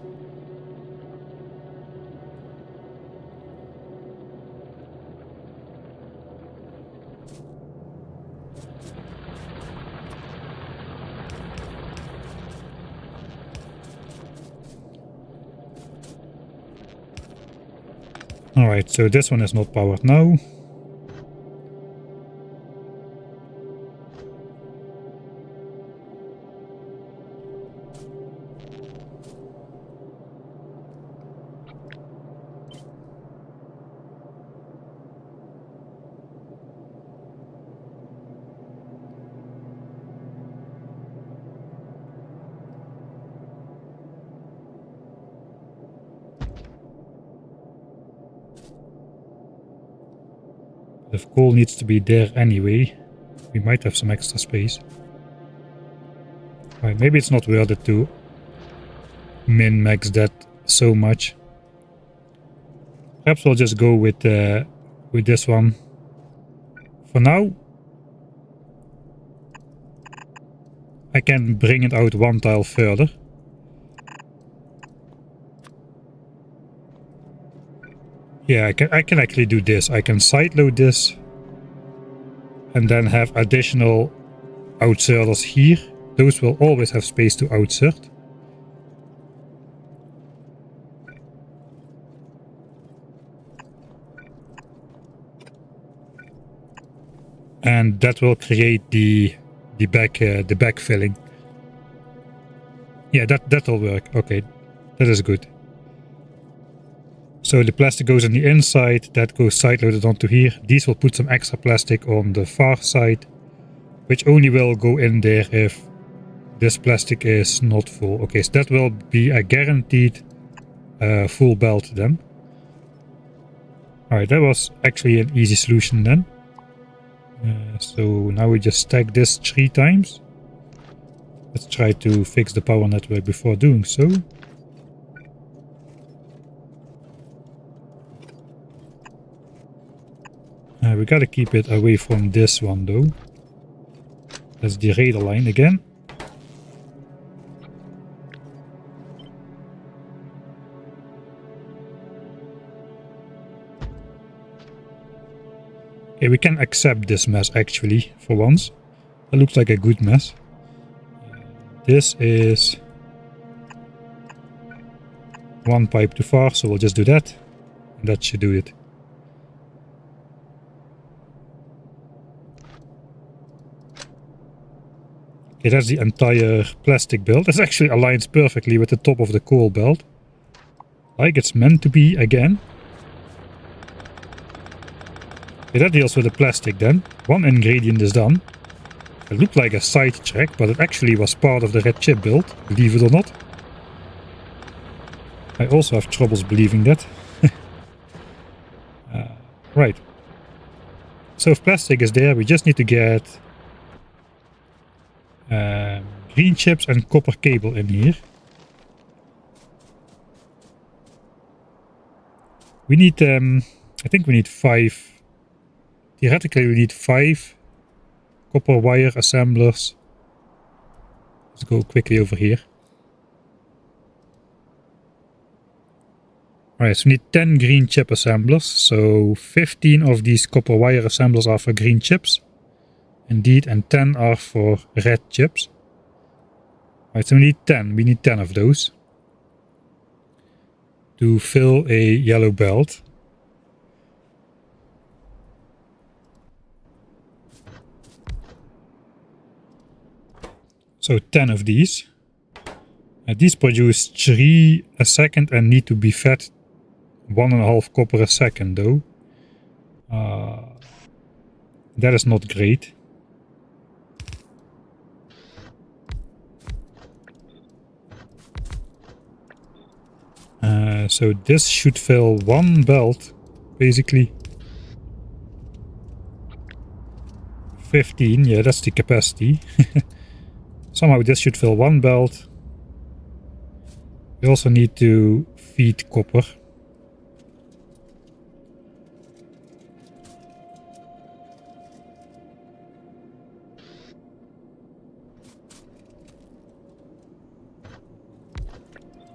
Alright, so this one is not powered now. If coal needs to be there anyway, we might have some extra space. Right, maybe it's not worth it to min-max that so much. Perhaps we'll just go with this one for now. I can bring it out one tile further. Yeah, I can actually do this. I can sideload this and then have additional outserters here. Those will always have space to outsert. And that will create the backfilling. Yeah, that'll work. Okay, that is good. So the plastic goes on the inside, that goes side-loaded onto here. These will put some extra plastic on the far side, which only will go in there if this plastic is not full. Okay, so that will be a guaranteed full belt then. Alright, that was actually an easy solution then. So now we just stack this 3 times. Let's try to fix the power network before doing so. We gotta keep it away from this one though. That's the radar line again. Okay, we can accept this mess actually for once. That looks like a good mess. This is one pipe too far, so we'll just do that. And that should do it. Okay, that's the entire plastic belt. This actually aligns perfectly with the top of the coal belt. Like it's meant to be again. Okay, that deals with the plastic then. One ingredient is done. It looked like a side track, but it actually was part of the red chip build, believe it or not. I also have troubles believing that. Right. So if plastic is there, we just need to get green chips and copper cable in here. We need, I think we need 5. Theoretically, we need 5 copper wire assemblers. Let's go quickly over here. Alright, so we need 10 green chip assemblers. So 15 of these copper wire assemblers are for green chips. Indeed, and 10 are for red chips. Alright, so we need 10. We need 10 of those to fill a yellow belt. So 10 of these. These produce 3 a second and need to be fed 1.5 copper a second though. That is not great. So this should fill 1 belt, basically. 15, yeah, that's the capacity. Somehow this should fill 1 belt. We also need to feed copper.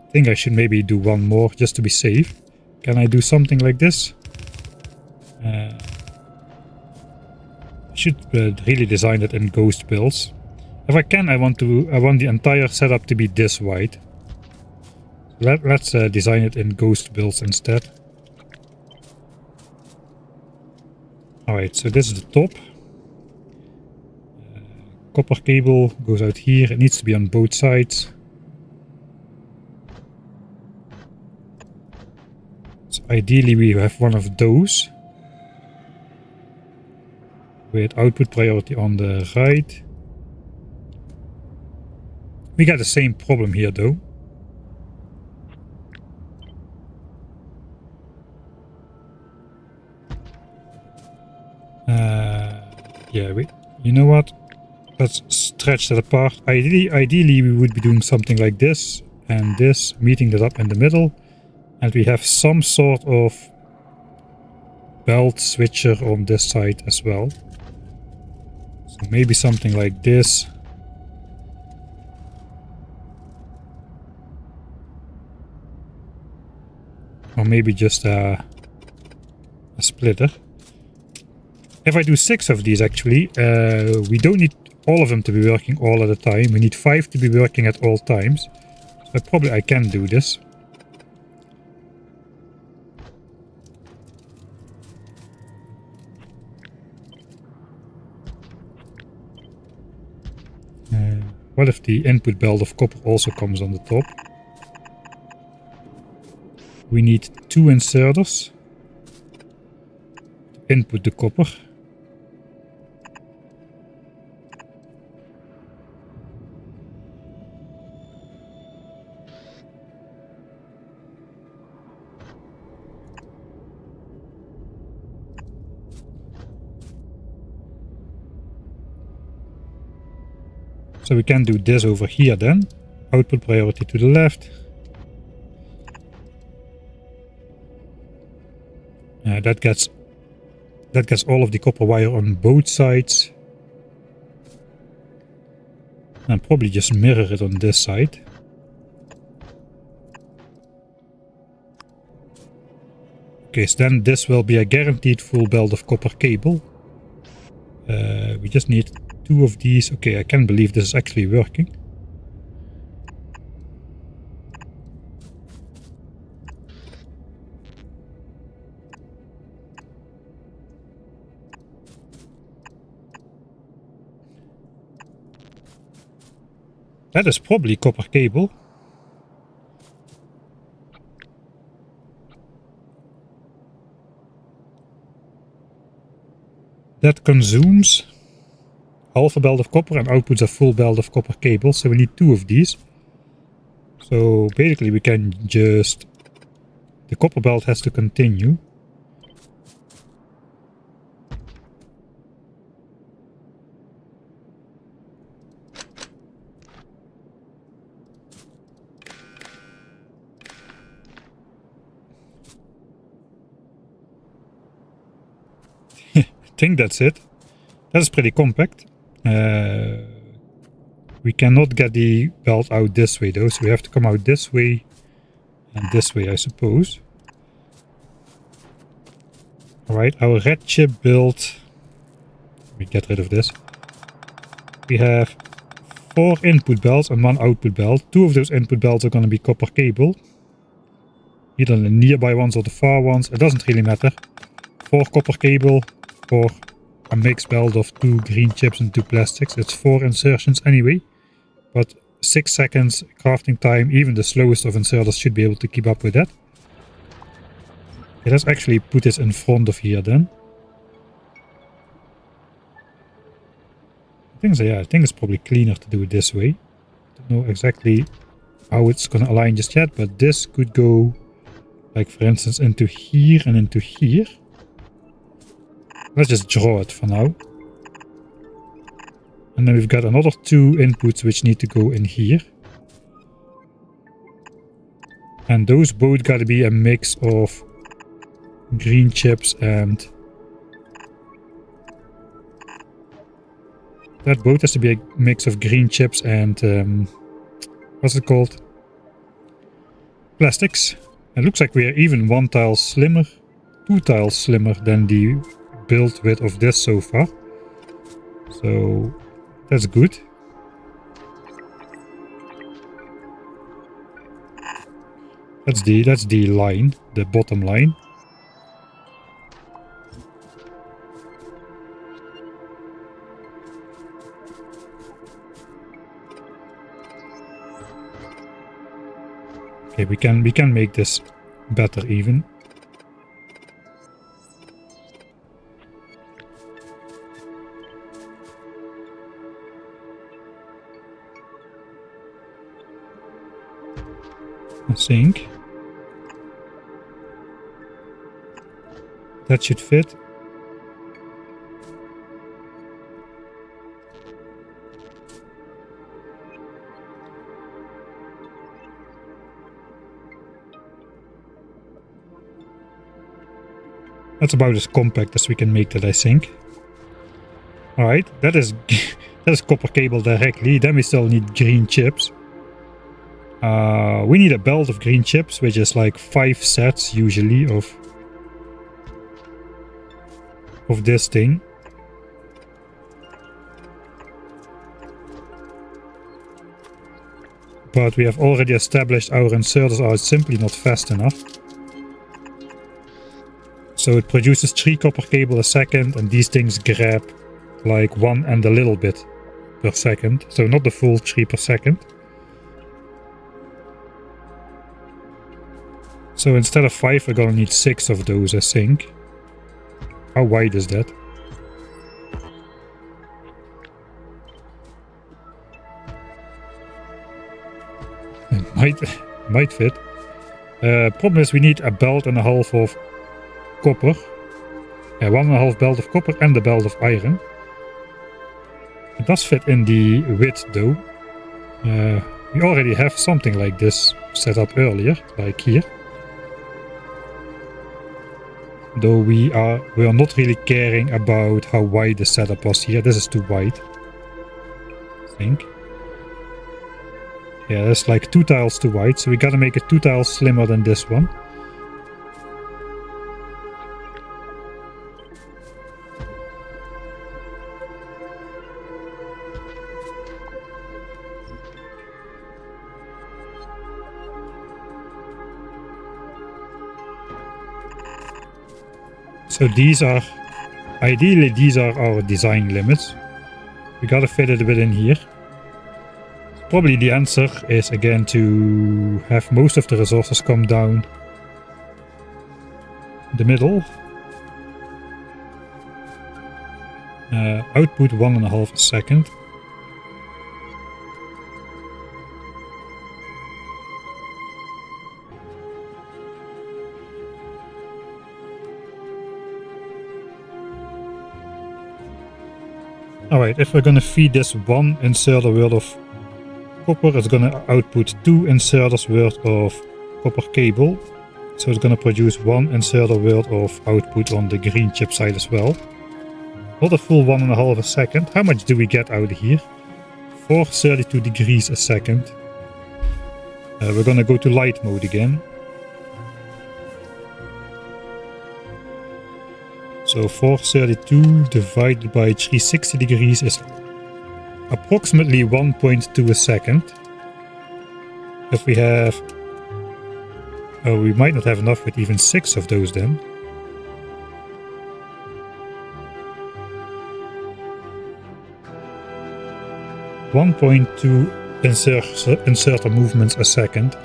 I think I should maybe do 1 more just to be safe. Can I do something like this? I should really design it in ghost builds. If I can, I want the entire setup to be this wide. Let's design it in ghost builds instead. Alright, so this is the top. Copper cable goes out here. It needs to be on both sides. So ideally we have one of those. With output priority on the right. We got the same problem here though. Yeah, you know what? Let's stretch that apart. Ideally we would be doing something like this and this, meeting that up in the middle. And we have some sort of belt switcher on this side as well. So maybe something like this. Or maybe just a splitter. If I do 6 of these actually, we don't need all of them to be working all at a time. We need 5 to be working at all times. So probably I can do this. What if the input belt of copper also comes on the top? We need 2 inserters to input the copper. So we can do this over here then. Output priority to the left. That gets all of the copper wire on both sides. And probably just mirror it on this side. Okay, so then this will be a guaranteed full belt of copper cable. We just need 2 of these. Okay, I can't believe this is actually working. That is probably copper cable. That consumes half a belt of copper and outputs a full belt of copper cable. So we need 2 of these. So basically we can just... The copper belt has to continue. I think that's it. That is pretty compact. We cannot get the belt out this way though, so we have to come out this way and this way, I suppose. Alright, our red chip build. Let me get rid of this. We have 4 input belts and 1 output belt. 2 of those input belts are going to be copper cable. Either the nearby ones or the far ones. It doesn't really matter. 4 copper cable for a mixed belt of 2 green chips and 2 plastics. It's 4 insertions anyway. But 6 seconds crafting time, even the slowest of inserters should be able to keep up with that. Okay, let's actually put this in front of here then. I think so, yeah, I think it's probably cleaner to do it this way. Don't know exactly how it's gonna align just yet, but this could go, like for instance, into here and into here. Let's just draw it for now. And then we've got another 2 inputs which need to go in here. And those both gotta be a mix of green chips and... That both has to be a mix of green chips and... what's it called? Plastics. It looks like we are even 1 tile slimmer, 2 tiles slimmer than the build width of this so far. So that's good. That's the line, the bottom line. Okay, we can make this better even. I think that should fit. That's about as compact as we can make that, I think. Alright, that is that is copper cable directly. Then we still need green chips. We need a belt of green chips, which is like 5 sets usually of this thing. But we have already established our inserters are simply not fast enough. So it produces 3 copper cable a second, and these things grab like 1 and a little bit per second. So not the full 3 per second. So instead of 5, we're gonna need 6 of those, I think. How wide is that? It might fit. Problem is we need a belt and a half of copper. 1.5 belt of copper and a belt of iron. It does fit in the width though. We already have something like this set up earlier, like here. Though we are not really caring about how wide the setup was here. This is too wide, I think. Yeah, that's like 2 tiles too wide, so we gotta make it 2 tiles slimmer than this one. So these are, ideally these are our design limits. We gotta fit it a bit in here. Probably the answer is again to have most of the resources come down the middle. Output 1.5 a second. Alright, if we're gonna feed this 1 inserter worth of copper, it's gonna output 2 inserters worth of copper cable. So it's gonna produce 1 inserter worth of output on the green chip side as well. Not a full 1.5 a second. How much do we get out of here? 432 degrees a second. We're gonna go to light mode again. So 432 divided by 360 degrees is approximately 1.2 a second. If we have... oh, we might not have enough with even 6 of those then. .2 inserter movements a second.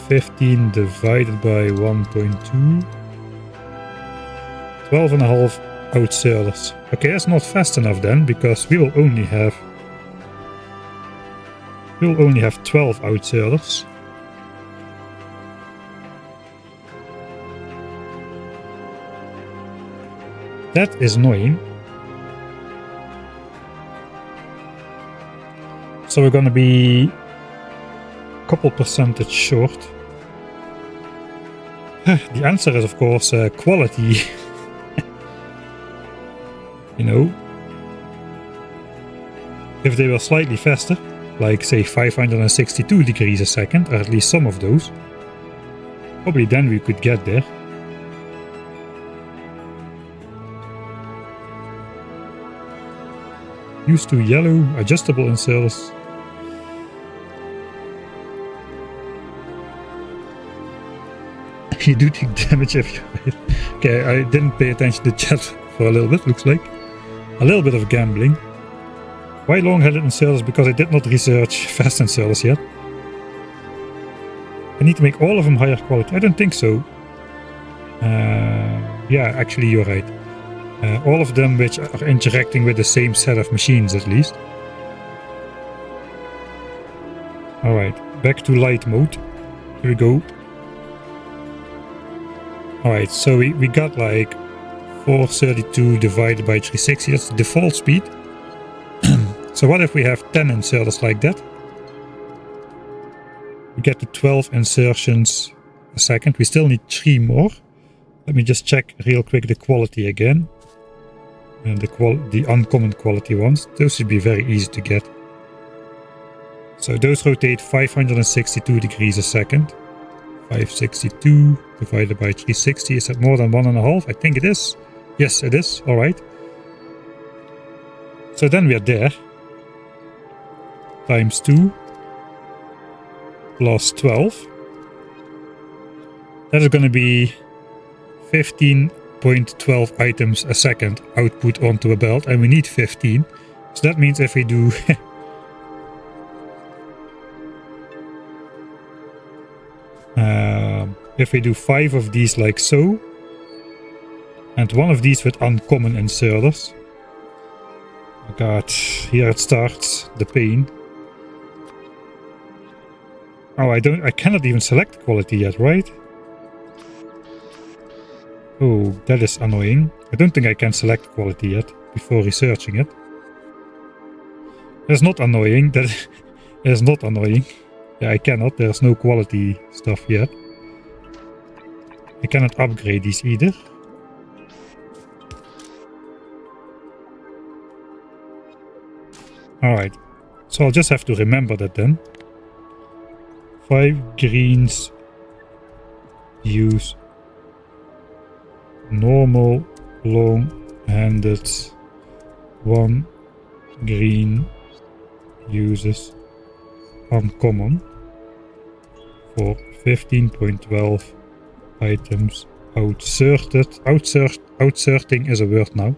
15 divided by 1.2. 12.5 outserters. Okay, that's not fast enough then, because we will only have 12 outserters. That is annoying. So we're gonna be a couple percentage short. The answer is of course quality. You know, if they were slightly faster, like say 562 degrees a second, or at least some of those, probably then we could get there. Use to yellow adjustable inserters. You do take damage if you... Okay, I didn't pay attention to chat for a little bit, looks like. A little bit of gambling. Why long-headed inserters? Because I did not research fast inserters yet. I need to make all of them higher quality. I don't think so. Yeah, actually you're right. All of them which are interacting with the same set of machines at least. Alright, back to light mode. Here we go. Alright, so we got like 432 divided by 360, that's the default speed. So what if we have 10 inserters like that? We get to 12 insertions a second. We still need 3 more. Let me just check real quick the quality again. And the uncommon quality ones. Those should be very easy to get. So those rotate 562 degrees a second. 562 divided by 360. Is that more than 1.5? I think it is. Yes, it is. All right. So then we are there. Times 2 plus 12. That is going to be 15.12 items a second output onto a belt, and we need 15. So that means if we do if we do 5 of these like so, and 1 of these with uncommon inserters. Oh god, here it starts, the pain. Oh, I cannot even select quality yet, right? Oh, that is annoying. I don't think I can select quality yet before researching it. That's not annoying. That is not annoying. Yeah, I cannot. There's no quality stuff yet. I cannot upgrade these either. Alright. So I'll just have to remember that then. 5 greens use normal long-handed. 1 green uses uncommon for 15.12 items outserted. Outserting is a word now.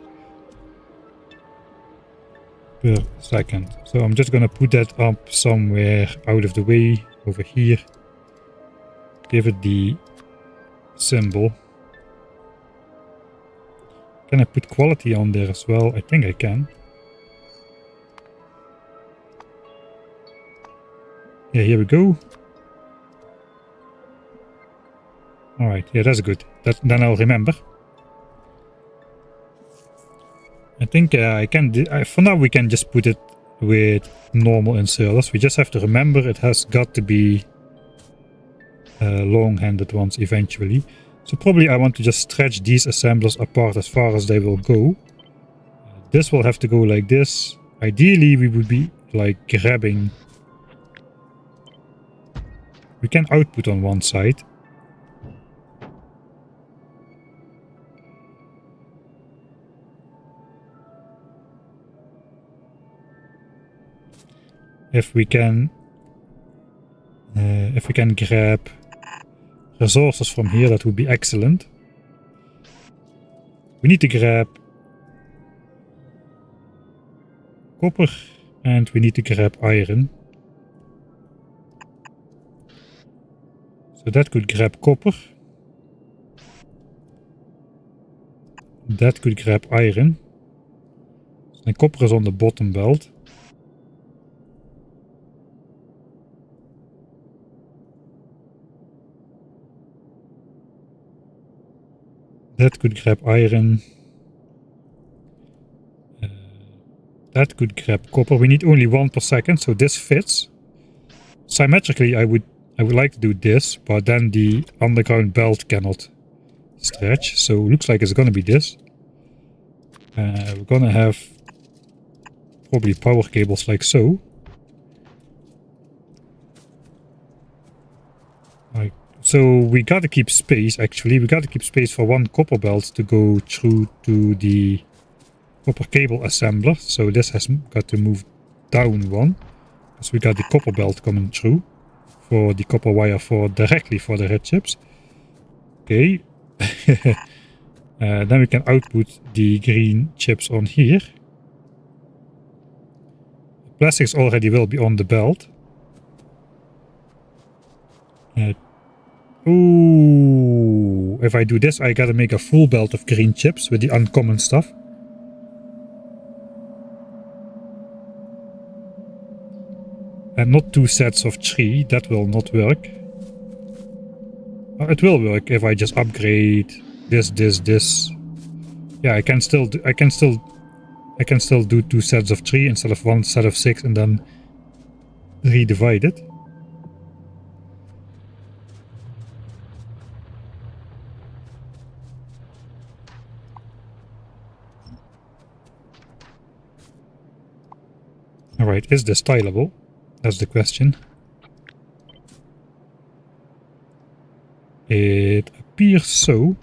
Per second. So I'm just gonna put that up somewhere out of the way over here. Give it the symbol. Can I put quality on there as well? I think I can. Yeah, here we go. Alright, yeah, that's good. Then I'll remember. I think I can. For now, we can just put it with normal inserters. We just have to remember it has got to be long-handed ones eventually. So probably I want to just stretch these assemblers apart as far as they will go. This will have to go like this. Ideally, we would be like grabbing. We can output on one side. If we can grab resources from here, that would be excellent. We need to grab copper and we need to grab iron. So that could grab copper. That could grab iron. So copper is on the bottom belt. That could grab iron. That could grab copper. We need only 1 per second, so this fits. Symmetrically, I would like to do this, but then the underground belt cannot stretch. So it looks like it's gonna be this. We're gonna have probably power cables like so. So we gotta keep space, actually. We gotta keep space for 1 copper belt to go through to the copper cable assembler. So this has got to move down 1. Because we got the copper belt coming through for the copper wire directly for the red chips. Okay. Then we can output the green chips on here. Plastics already will be on the belt. Ooh, if I do this, I gotta make a full belt of green chips with the uncommon stuff. And not 2 sets of 3, that will not work. It will work if I just upgrade this. Yeah, I can still do 2 sets of 3 instead of 1 set of 6 and then redivide it. Alright, is this tileable? That's the question. It appears so.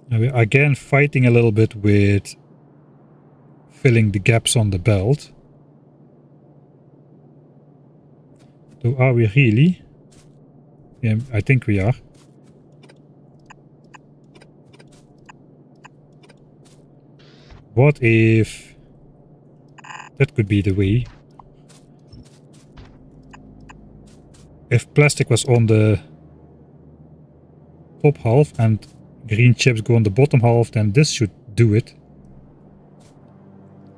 Now we're again fighting a little bit with filling the gaps on the belt. So are we really? Yeah, I think we are. What if that could be the way? If plastic was on the top half and green chips go on the bottom half, then this should do it.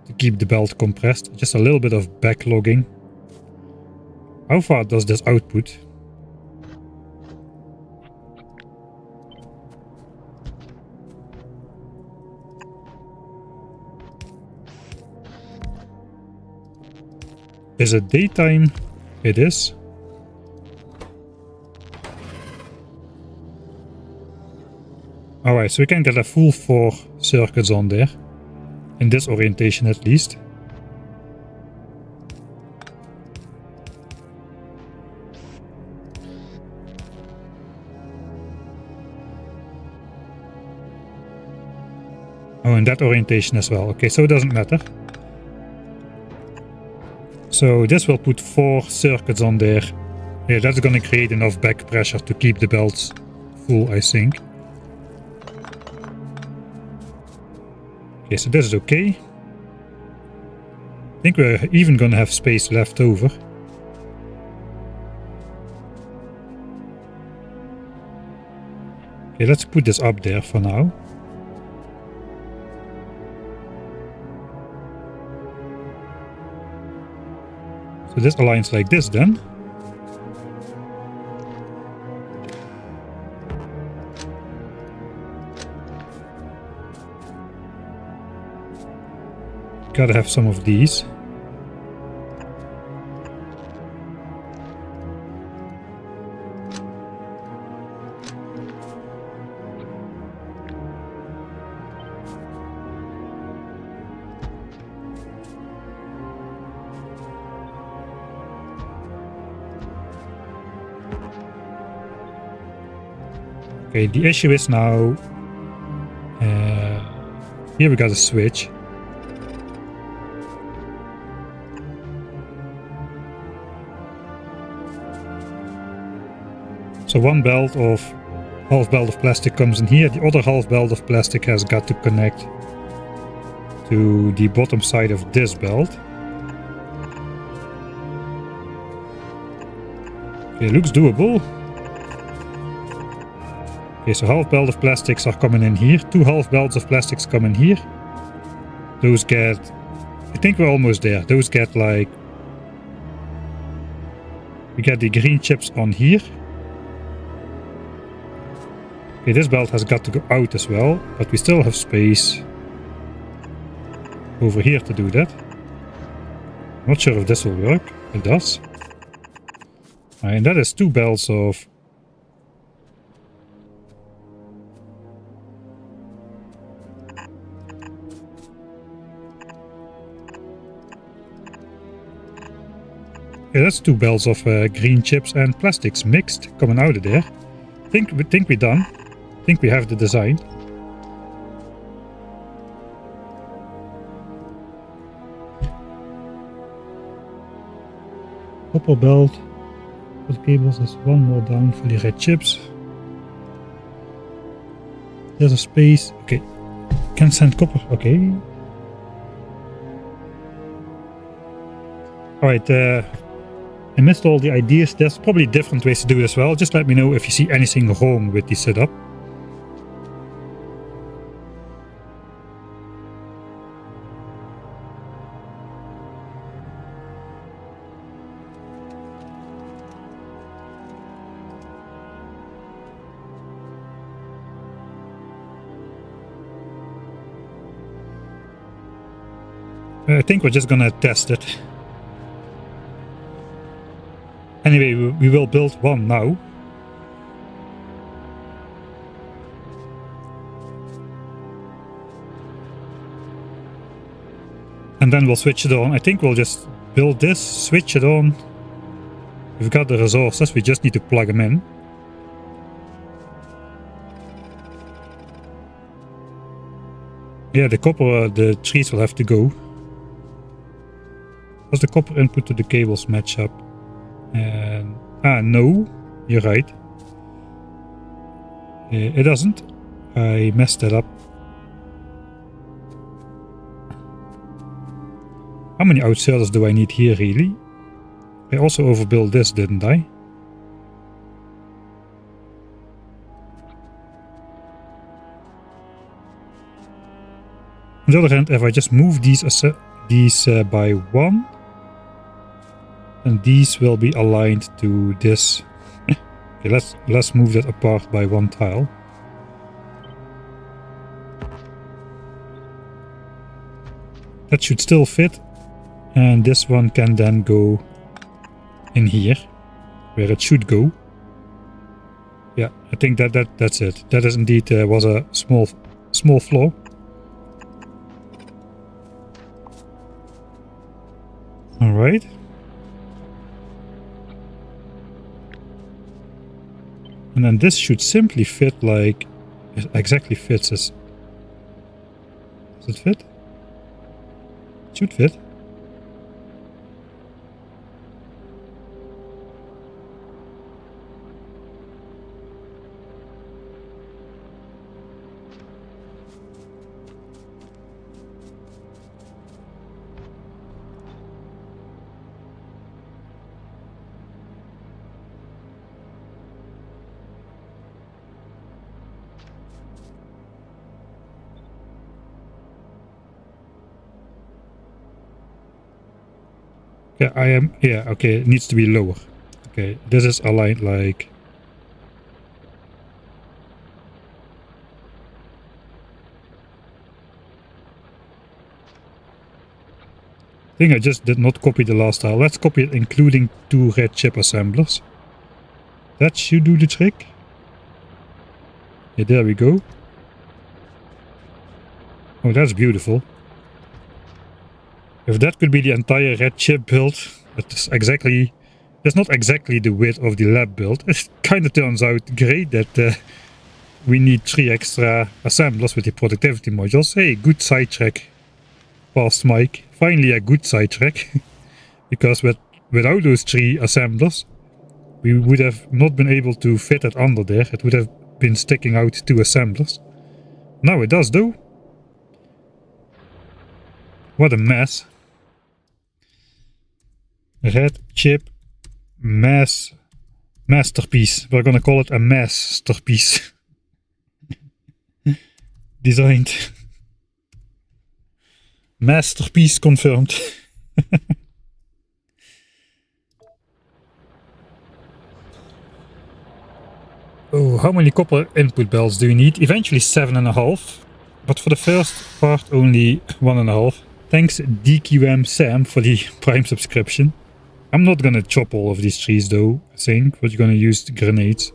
To keep the belt compressed. Just a little bit of backlogging. How far does this output? Is it daytime? It is. Alright, so we can get a full 4 circuits on there. In this orientation at least. Oh, in that orientation as well. Okay, so it doesn't matter. So this will put 4 circuits on there. Yeah, that's gonna create enough back pressure to keep the belts full, I think. Okay, so this is okay. I think we're even gonna have space left over. Okay, let's put this up there for now. So this aligns like this then. Gotta have some of these. Okay, the issue is now here we got a switch. So one belt of half belt of plastic comes in here, the other half belt of plastic has got to connect to the bottom side of this belt. Okay, looks doable. Okay, so half belt of plastics are coming in here, 2 half belts of plastics come in here. Those get, I think we're almost there, those get like, we get the green chips on here. Okay, this belt has got to go out as well, but we still have space over here to do that. Not sure if this will work. It does. And that is 2 belts of that's 2 belts of green chips and plastics mixed coming out of there. Think we're done. Think we have the design. Copper belt for the cables is 1 more down for the red chips. There's a space. Okay. Can send copper. Okay. Alright, I missed all the ideas. There's probably different ways to do it as well. Just let me know if you see anything wrong with the setup. I think we're just gonna test it. Anyway, we will build one now. And then we'll switch it on. I think we'll just build this, switch it on. We've got the resources, we just need to plug them in. Yeah, the copper, the trees will have to go. Does the copper input to the cables match up? And no, you're right. It doesn't. I messed that up. How many outsiders do I need here, really? I also overbuilt this, didn't I? On the other hand, if I just move these by one, then these will be aligned to this. Okay, let's move that apart by one tile. That should still fit, and this one can then go in here, where it should go. Yeah, I think that's it. That is indeed was a small flaw. All right. And then this should simply fit like it exactly fits as. Does it fit? It should fit. Yeah, yeah, okay, it needs to be lower. Okay, this is aligned like... I think I just did not copy the last tile. Let's copy it including 2 red chip assemblers. That should do the trick. Yeah, there we go. Oh, that's beautiful. If that could be the entire red chip build, that's not exactly the width of the lab build. It kind of turns out great that we need 3 extra assemblers with the productivity modules. Hey, good sidetrack, past Mike. Finally a good sidetrack. Because without those 3 assemblers, we would have not been able to fit it under there. It would have been sticking out 2 assemblers. Now it does though. What a mess. Red chip masterpiece. We're gonna call it a masterpiece. Designed. Masterpiece confirmed. Oh, how many copper input belts do you need? Eventually 7.5. But for the first part only 1.5. Thanks DQM Sam for the Prime subscription. I'm not gonna chop all of these trees though, I think. We're gonna use the grenades.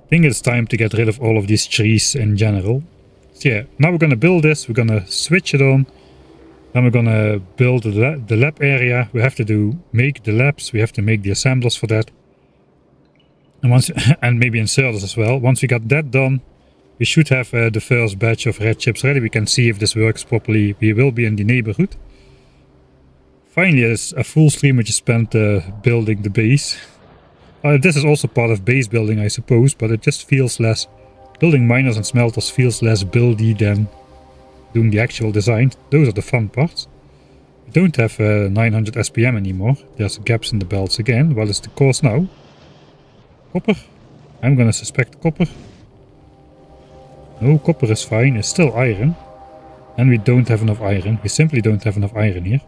I think it's time to get rid of all of these trees in general. So yeah, now we're gonna build this, we're gonna switch it on. Then we're gonna build the lab area. We have to make the labs, we have to make the assemblers for that. And and maybe inserters as well. Once we got that done, we should have the first batch of red chips ready. We can see if this works properly. We will be in the neighborhood. Finally, it's a full stream which is spent building the base. This is also part of base building, I suppose, but it just feels less... Building miners and smelters feels less buildy than doing the actual design. Those are the fun parts. We don't have 900 SPM anymore. There's gaps in the belts again. What is the cause now? Copper? I'm gonna suspect copper. No, copper is fine. It's still iron. And we don't have enough iron. We simply don't have enough iron here.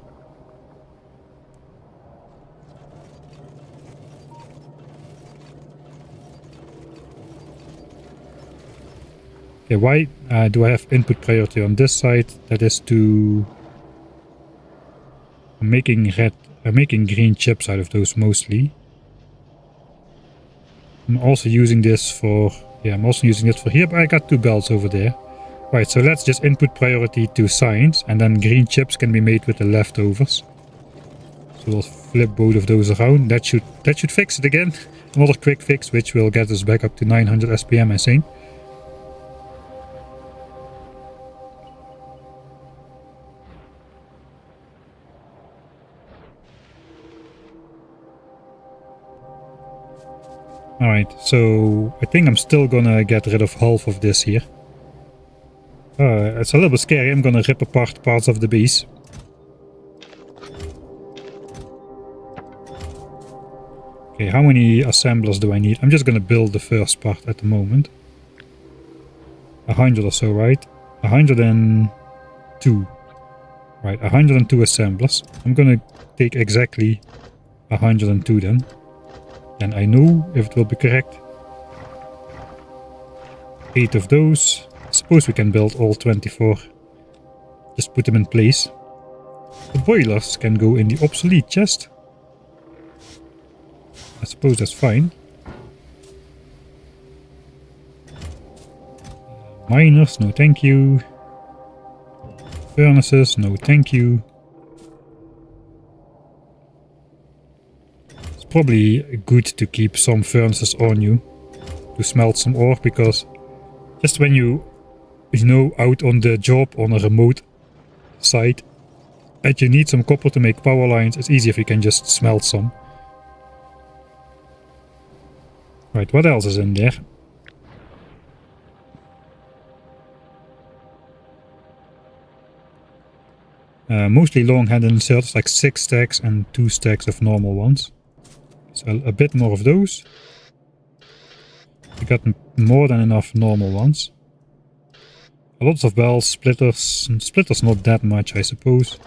Okay, why do I have input priority on this side? That is to... I'm making red I'm making green chips out of those mostly. I'm also using this for... Yeah, I'm also using it for here, but I got 2 belts over there. Right, so let's just input priority to science, and then green chips can be made with the leftovers. So we'll flip both of those around. That should fix it again. Another quick fix, which will get us back up to 900 SPM, I think. Alright, so I think I'm still gonna get rid of half of this here. It's a little bit scary. I'm gonna rip apart parts of the base. Okay, how many assemblers do I need? I'm just gonna build the first part at the moment. 100 or so, right? 102. Right, 102 assemblers. I'm gonna take exactly 102 then. And I know if it will be correct. 8 of those. I suppose we can build all 24. Just put them in place. The boilers can go in the obsolete chest. I suppose that's fine. Miners, no thank you. Furnaces, no thank you. It's probably good to keep some furnaces on you to smelt some ore, because just when you know, out on the job on a remote site and you need some copper to make power lines, it's easy if you can just smelt some. Right, what else is in there? Mostly long-handed inserts, like 6 stacks and 2 stacks of normal ones. So a bit more of those. We got more than enough normal ones. Lots of bells, splitters. Splitters not that much, I suppose.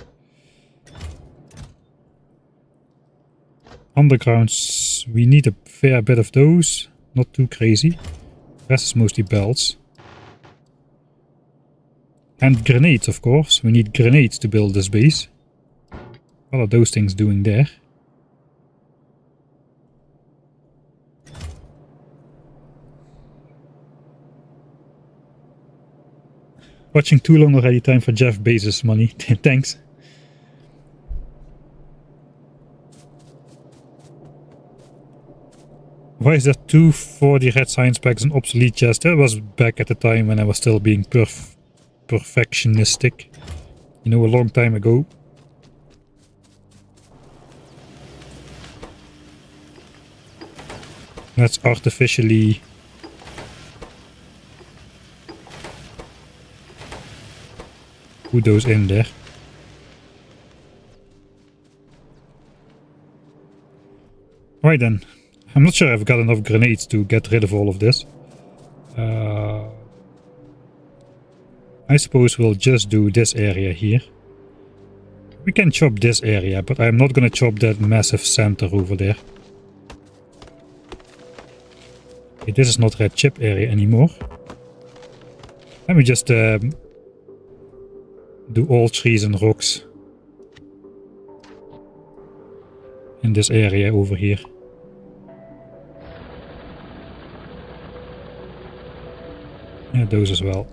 Undergrounds, we need a fair bit of those. Not too crazy. The rest is mostly belts. And grenades, of course. We need grenades to build this base. What are those things doing there? Watching too long already, time for Jeff Bezos money. Thanks. Why is there 2 40 red science packs and obsolete chest? That was back at the time when I was still being perfectionistic. You know, a long time ago. Let's artificially put those in there. Right then. I'm not sure I've got enough grenades to get rid of all of this. I suppose we'll just do this area here. We can chop this area, but I'm not gonna chop that massive center over there. Okay, this is not red chip area anymore. Let me just do all trees and rocks in this area over here. Yeah, those as well.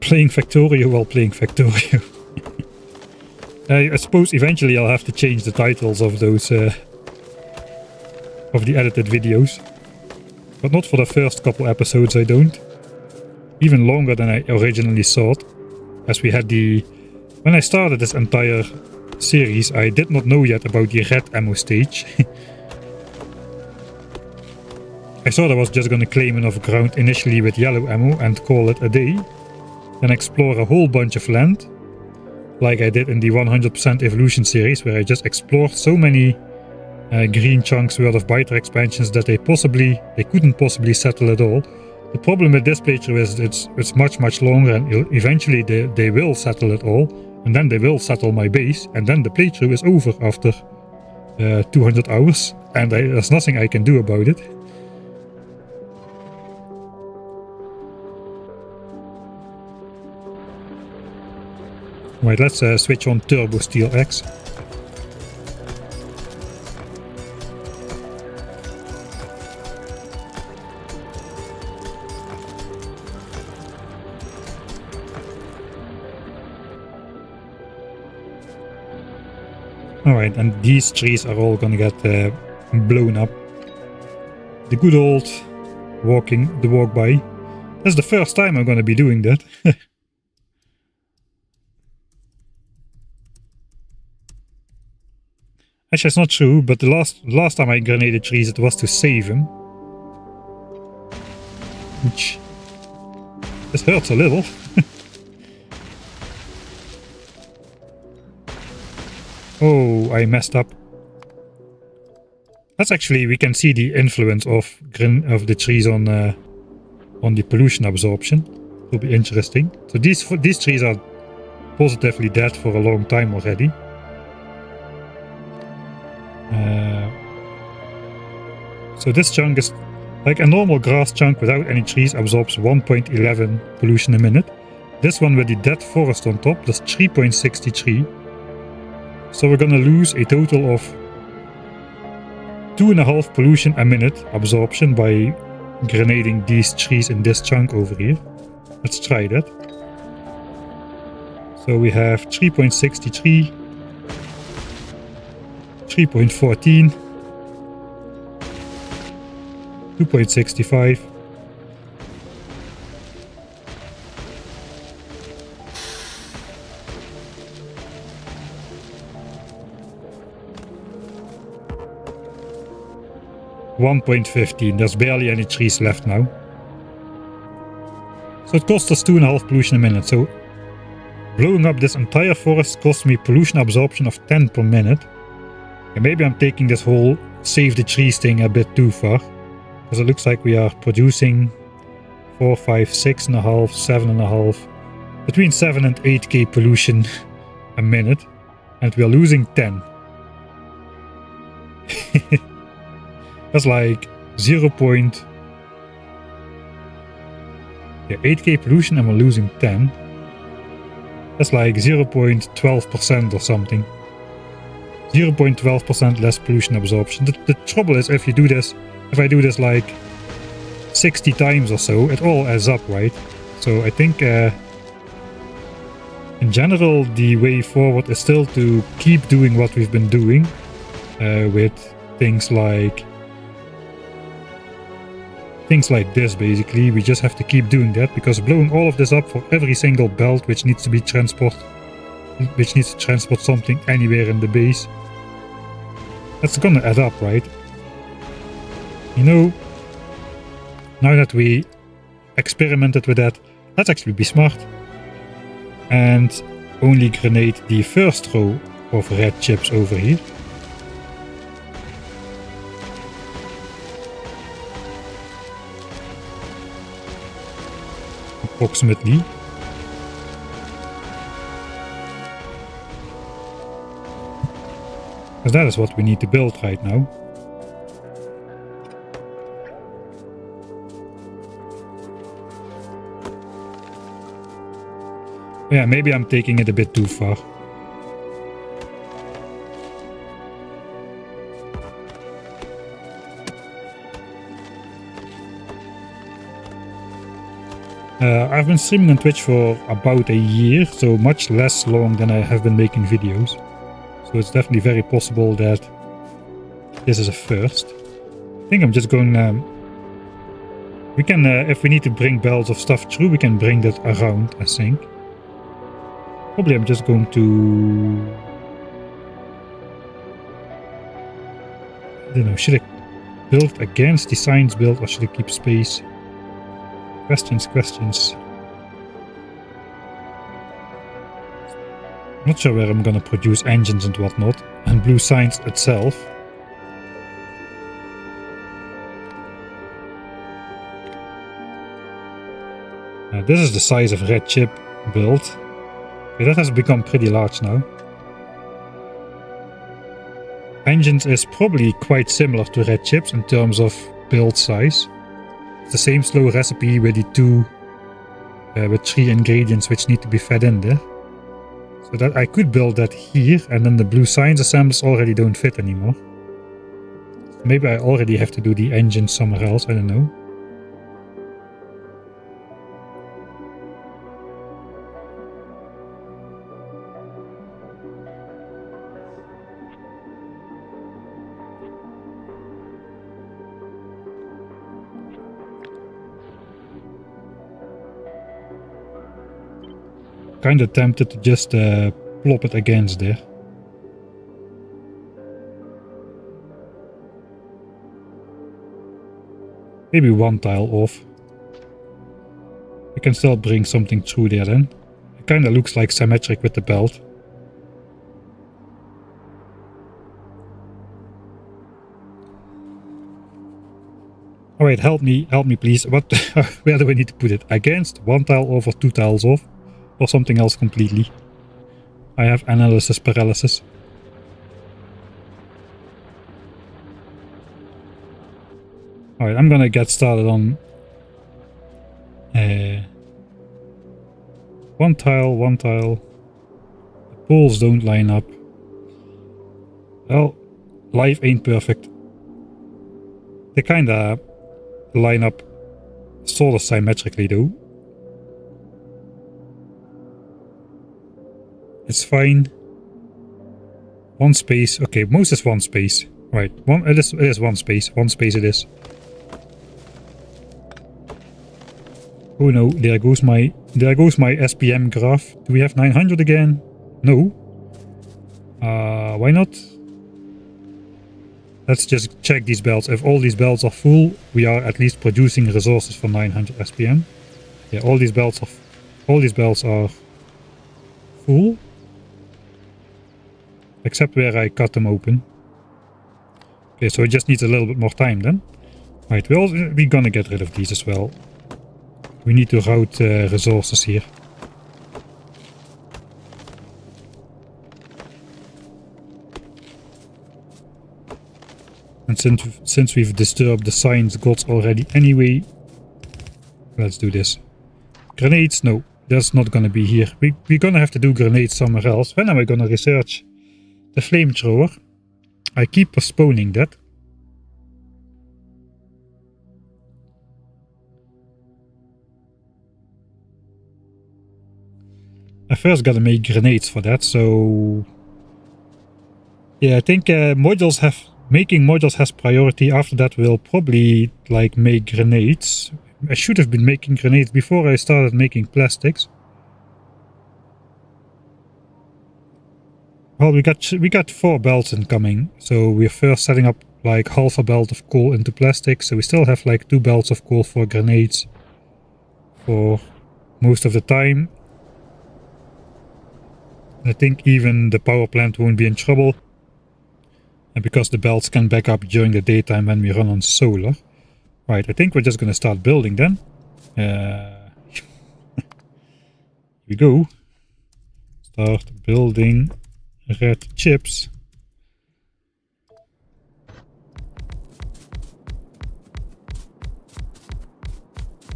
Playing Factorio while playing Factorio. I suppose eventually I'll have to change the titles of those of the edited videos. But not for the first couple episodes, I don't. Even longer than I originally thought. As we had when I started this entire series, I did not know yet about the red ammo stage. I thought I was just gonna claim enough ground initially with yellow ammo and call it a day. Then explore a whole bunch of land. Like I did in the 100% evolution series, where I just explored so many green chunks worth of biter expansions that they couldn't possibly settle at all. The problem with this playthrough is it's much longer, and eventually they will settle it all, and then they will settle my base, and then the playthrough is over after 200 hours, and there's nothing I can do about it. Right, let's switch on Turbo Steel X. Alright, and these trees are all gonna get blown up. The good old the walk by. That's the first time I'm gonna be doing that. Actually, it's not true, but the last time I grenaded trees, it was to save them. Which... this hurts a little. Oh, I messed up. That's actually, we can see the influence of the trees on the pollution absorption. It'll be interesting. So these trees are positively dead for a long time already. So this chunk is like a normal grass chunk without any trees, absorbs 1.11 pollution a minute. This one with the dead forest on top does 3.63. So we're gonna lose a total of 2.5 pollution a minute absorption by grenading these trees in this chunk over here. Let's try that. So we have 3.63, 3.14, 2.65, 1.15. There's barely any trees left now. So it cost us 2.5 pollution a minute. So blowing up this entire forest cost me pollution absorption of 10 per minute. And maybe I'm taking this whole save the trees thing a bit too far. Because it looks like we are producing 4, 5, 6.5, 7.5, between 7 and 8k pollution a minute. And we are losing 10. That's like 8k pollution and we're losing 10. That's like 0.12% or something. 0.12% less pollution absorption. The trouble is if I do this like 60 times or so, it all adds up, right? So I think in general the way forward is still to keep doing what we've been doing with things like this. Basically we just have to keep doing that, because blowing all of this up for every single belt which needs to transport something anywhere in the base, that's gonna add up, right? You know, now that we experimented with that, let's actually be smart and only grenade the first row of red chips over here. Approximately. Because that is what we need to build right now. Yeah, maybe I'm taking it a bit too far. I've been streaming on Twitch for about a year, so much less long than I have been making videos. So it's definitely very possible that this is a first. I think I'm just going... we can, if we need to bring belts of stuff through, we can bring that around, I think. Probably I'm just going to... I don't know, should I build against the science build or should I keep space? Questions. Not sure where I'm gonna produce engines and whatnot, and blue science itself. This is the size of red chip build. Okay, that has become pretty large now. Engines is probably quite similar to red chips in terms of build size. It's the same slow recipe with the two, with 3 ingredients which need to be fed in there. So that I could build that here, and then the blue science assemblers already don't fit anymore. Maybe I already have to do the engine somewhere else, I don't know. Kinda tempted to just plop it against there. Maybe one tile off. We can still bring something through there then. It kinda looks like symmetric with the belt. Alright, help me please. What? Where do I need to put it? Against? One tile off or 2 tiles off? Or something else completely? I have analysis paralysis. Alright, I'm gonna get started on one tile. The poles don't line up. Well, life ain't perfect. They kinda line up sort of symmetrically though. It's fine. One space. Okay, most is one space. Right, it is one space. One space it is. Oh no, there goes my SPM graph. Do we have 900 again? No. Why not? Let's just check these belts. If all these belts are full, we are at least producing resources for 900 SPM. Yeah, all these belts are full. Except where I cut them open. Okay, so it just needs a little bit more time then. Right, we're gonna get rid of these as well. We need to route resources here. And since we've disturbed the science gods already anyway, let's do this. Grenades? No, that's not gonna be here. We're gonna have to do grenades somewhere else. When am I gonna research the flamethrower? I keep postponing that. I first gotta make grenades for that, so yeah, I think making modules has priority. After that we'll probably like make grenades. I should have been making grenades before I started making plastics. Well, we got 4 belts incoming, so we're first setting up like half a belt of coal into plastic, so we still have like 2 belts of coal for grenades for most of the time. I think even the power plant won't be in trouble. And because the belts can back up during the daytime when we run on solar. Right, I think we're just gonna start building then. Here we go. Start building red chips.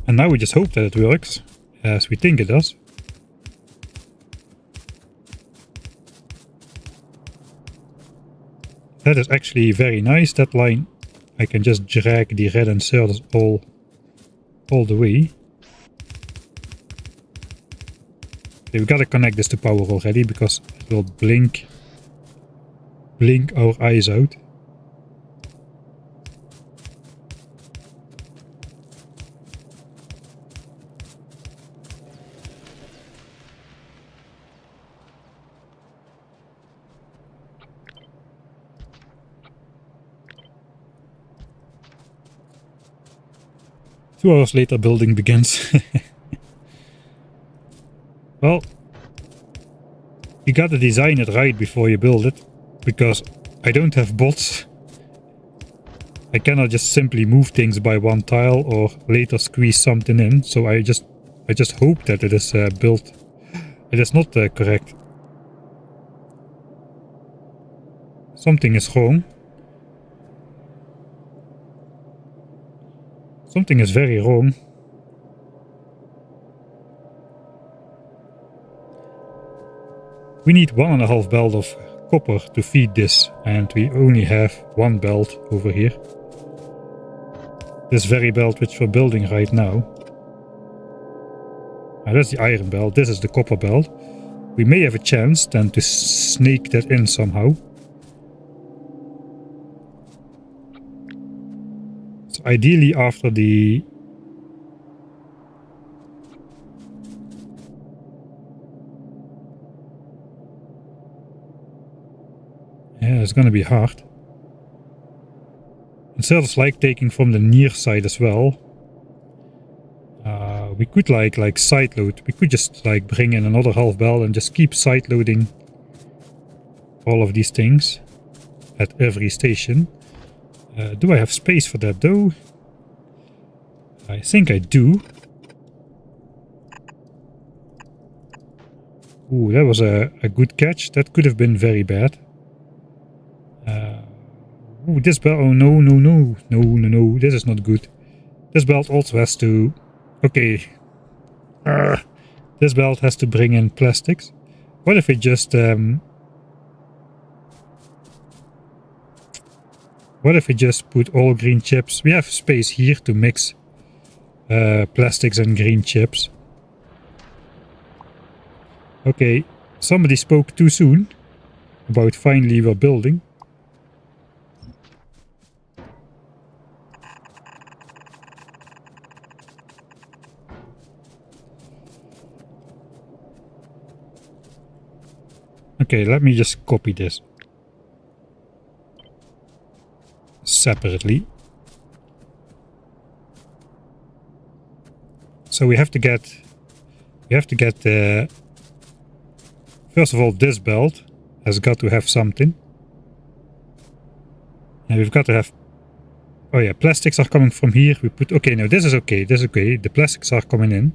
And now we just hope that it works, as we think it does. That is actually very nice, that line. I can just drag the red inserters all the way. Okay, we gotta connect this to power already, because it will blink our eyes out. Two hours later, building begins. Well, you gotta design it right before you build it, because I don't have bots. I cannot just simply move things by one tile or later squeeze something in, so I just hope that it is built. It is not correct. Something is wrong. Something is very wrong. We need 1.5 belt of copper to feed this, and we only have 1 belt over here. This very belt which we're building right now. That's the iron belt, this is the copper belt. We may have a chance then to sneak that in somehow. So ideally after the... Yeah, it's gonna be hard. Instead of like taking from the near side as well, we could like side load. We could just like bring in another half belt and just keep side loading all of these things at every station. Do I have space for that though? I think I do. Ooh, that was a good catch. That could have been very bad. Ooh, this belt. Oh no, no, no. No, no, no. This is not good. This belt also has to... Okay. This belt has to bring in plastics. What if we just... What if we just put all green chips? We have space here to mix plastics and green chips. Okay, somebody spoke too soon about finally we're building. Okay, let me just copy this separately. So we have to get first of all, this belt has got to have something. And we've got to have... Oh yeah, plastics are coming from here. We put... Okay, no, this is okay. This is okay. The plastics are coming in.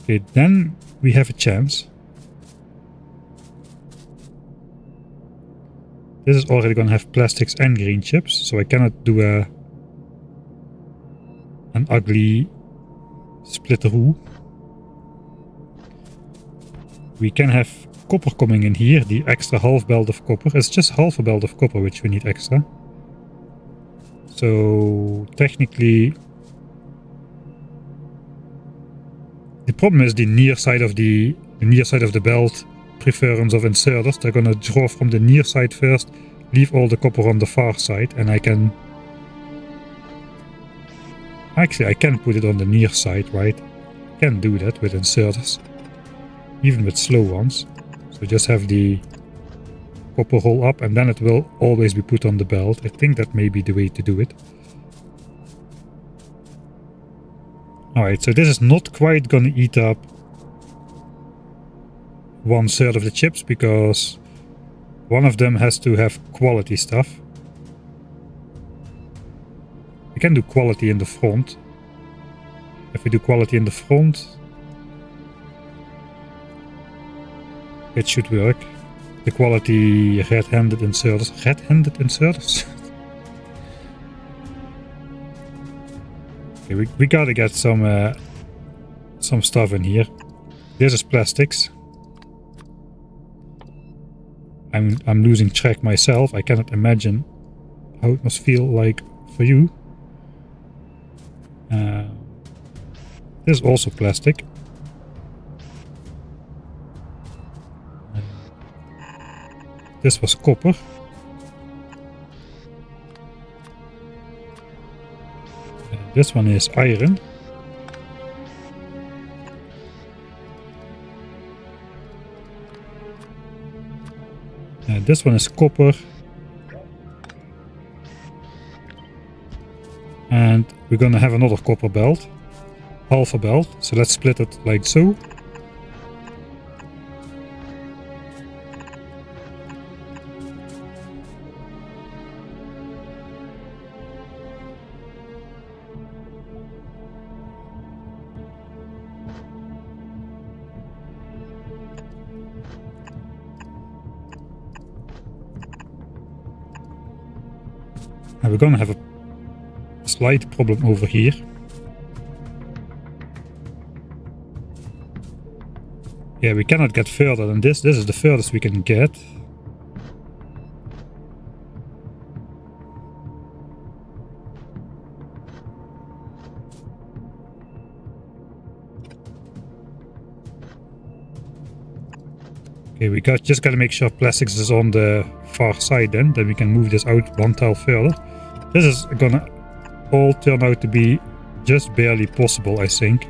Okay, then we have a chance. This is already going to have plastics and green chips, so I cannot do an ugly splitteroo. We can have copper coming in here, the extra half belt of copper. It's just half a belt of copper which we need extra. So technically the problem is the near side of the belt preference of inserters. They're gonna draw from the near side first, leave all the copper on the far side, and I can... Actually, I can put it on the near side, right? I can do that with inserters, even with slow ones. So just have the copper roll up, and then it will always be put on the belt. I think that may be the way to do it. Alright, so this is not quite gonna eat up 1/3 of the chips, because one of them has to have quality stuff. We can do quality in the front. If we do quality in the front, it should work. The quality red-handed inserters. Red-handed inserters? Okay, we gotta get some stuff in here. This is plastics. I'm losing track myself. I cannot imagine how it must feel like for you. This is also plastic. This was copper. This one is iron. This one is copper. And we're gonna have another copper belt. Half a belt. So let's split it like so. And we're gonna have a slight problem over here. Yeah, we cannot get further than this. This is the furthest we can get. Okay, we just gotta make sure plastics is on the far side then we can move this out one tile further. This is gonna all turn out to be just barely possible, I think.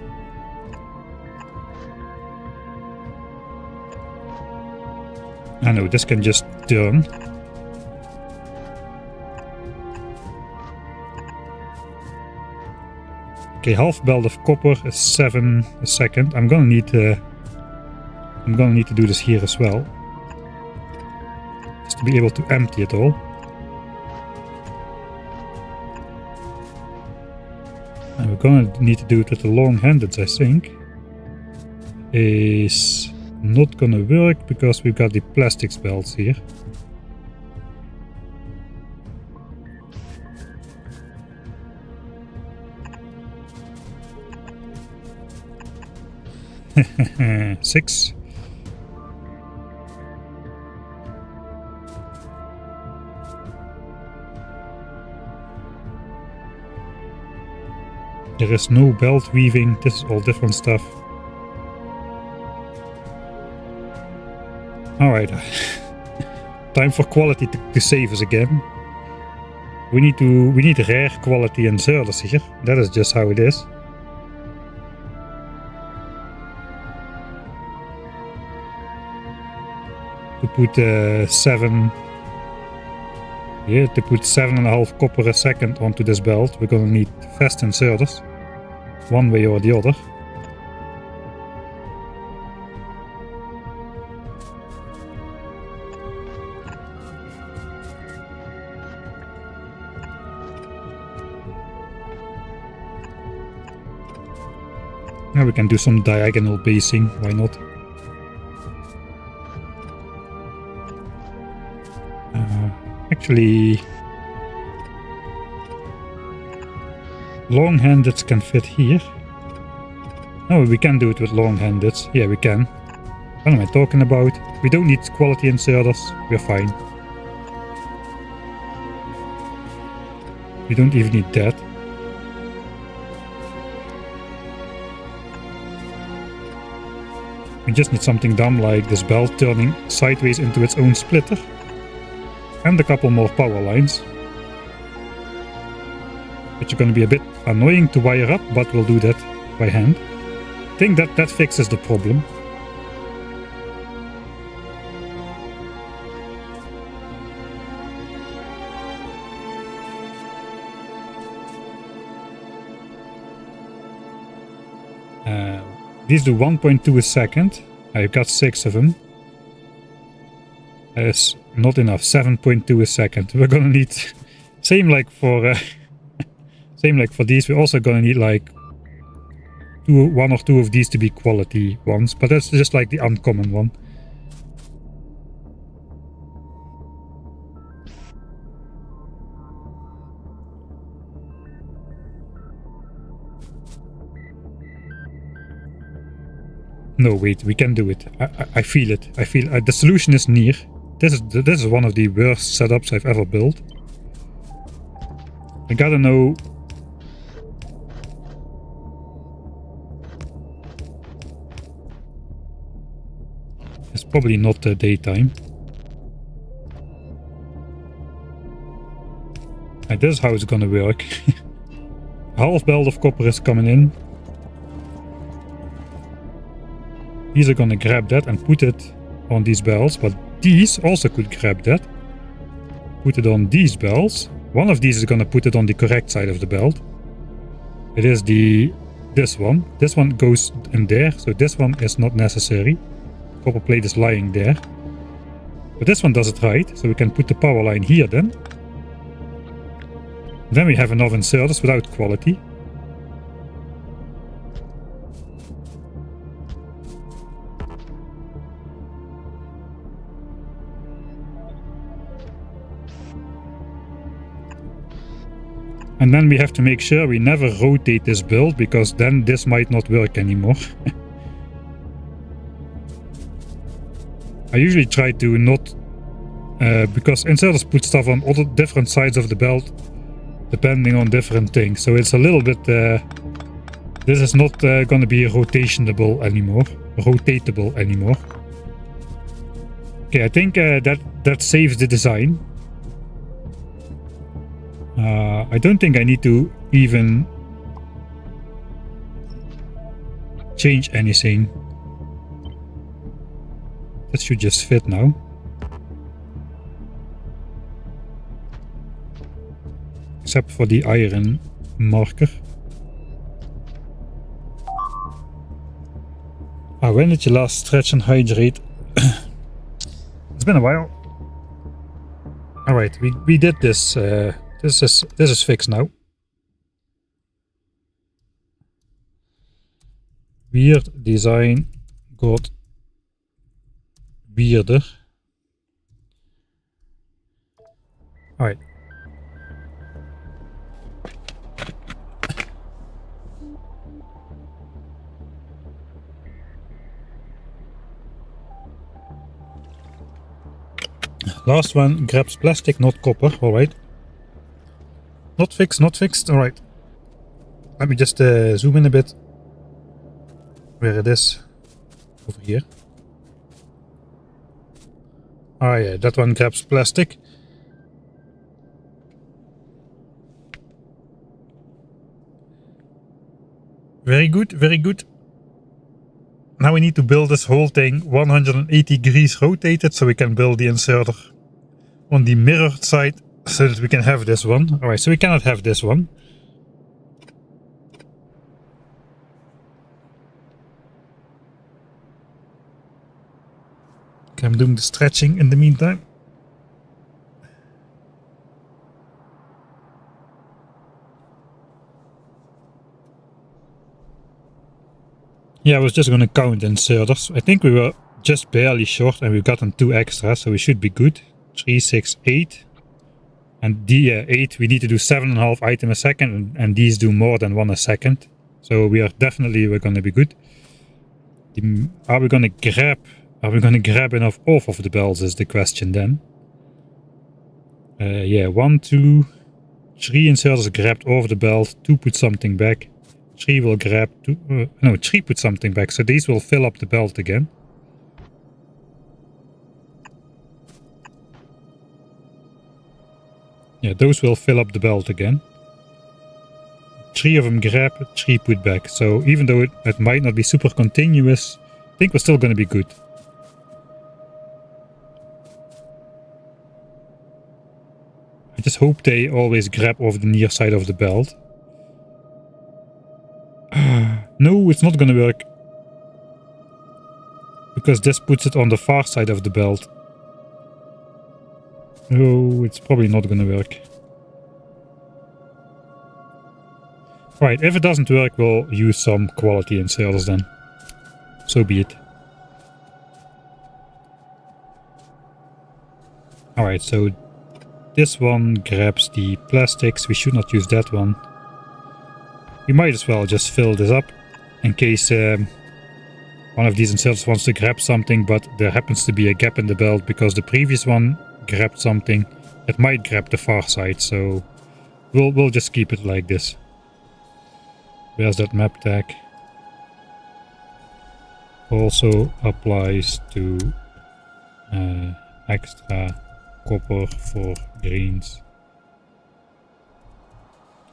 I know, this can just turn. Okay, half belt of copper is 7 a second. I'm gonna need to do this here as well. Just to be able to empty it all. And we're gonna need to do it with the long-handed, I think. Is not gonna work because we've got the plastics belts here. Six. There is no belt weaving. This is all different stuff. Alright. Time for quality to save us again. We need rare quality inserters here. That is just how it is. To put 7 to put 7.5 copper a second onto this belt, we're gonna need fast inserters, one way or the other. Now we can do some diagonal basing, why not? Actually, long-handeds can fit here. Oh, we can do it with long-handeds. Yeah, we can. What am I talking about? We don't need quality inserters. We're fine. We don't even need that. We just need something dumb like this belt turning sideways into its own splitter. And a couple more power lines. Which are going to be a bit annoying to wire up, but we'll do that by hand. I think that fixes the problem. These do 1.2 a second. I've got 6 of them. That is not enough. 7.2 a second. We're gonna need same like for these. We're also gonna need like one or two of these to be quality ones, but that's just like the uncommon one. No, wait, we can do it. I feel it. I feel the solution is near. This is one of the worst setups I've ever built. I gotta know. It's probably not the daytime. And this is how it's gonna work. Half belt of copper is coming in. These are gonna grab that and put it on these belts, but these also could grab that. Put it on these belts. One of these is gonna put it on the correct side of the belt. It is this one. This one goes in there, so this one is not necessary. Copper plate is lying there. But this one does it right, so we can put the power line here then. Then we have enough inserters without quality. And then we have to make sure we never rotate this build, because then this might not work anymore. I usually try to not, because inserters put stuff on all the different sides of the belt, depending on different things. So it's a little bit, this is not going to be rotatable anymore. Okay, I think that saves the design. I don't think I need to even change anything. That should just fit now. Except for the iron marker. When did you last stretch and hydrate? It's been a while. Alright, we did this. This is fixed now. Weird design got weirder. Alright. Last one grabs plastic, not copper. Alright. Not fixed, not fixed. Alright. Let me just zoom in a bit. Where it is. Over here. Ah yeah, that one grabs plastic. Very good, very good. Now we need to build this whole thing 180 degrees rotated, so we can build the inserter on the mirrored side, so that we can have this one. Alright, so we cannot have this one. Okay, I'm doing the stretching in the meantime. Yeah, I was just gonna count inserters. I think we were just barely short and we've gotten 2 extra, so we should be good. 3, 6, 8. And the 8, we need to do 7.5 items a second, and these do more than 1 a second. So we're gonna be good. Are we gonna grab enough off of the belts is the question then. Yeah, 1, 2, 3 inserters grabbed off the belt, 2 put something back. 3 will grab 2, no, 3 put something back, so these will fill up the belt again. Yeah, those will fill up the belt again. 3 of them grab, 3 put back. So even though it might not be super continuous, I think we're still going to be good. I just hope they always grab off the near side of the belt. No, it's not going to work. Because this puts it on the far side of the belt. Oh, it's probably not going to work. Right, if it doesn't work, we'll use some quality inserters then. So be it. Alright, so this one grabs the plastics. We should not use that one. We might as well just fill this up in case one of these inserters wants to grab something, but there happens to be a gap in the belt because the previous one grabbed something. It might grab the far side, so we'll just keep it like this. Where's that map tag? Also applies to extra copper for greens.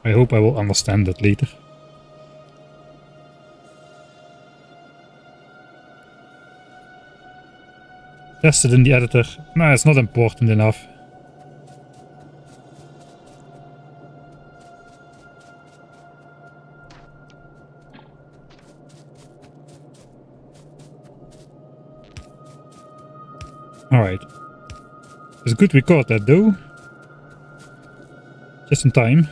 I hope I will understand that later. Test it in the editor. No, it's not important enough. Alright. It's good we caught that though. Just in time.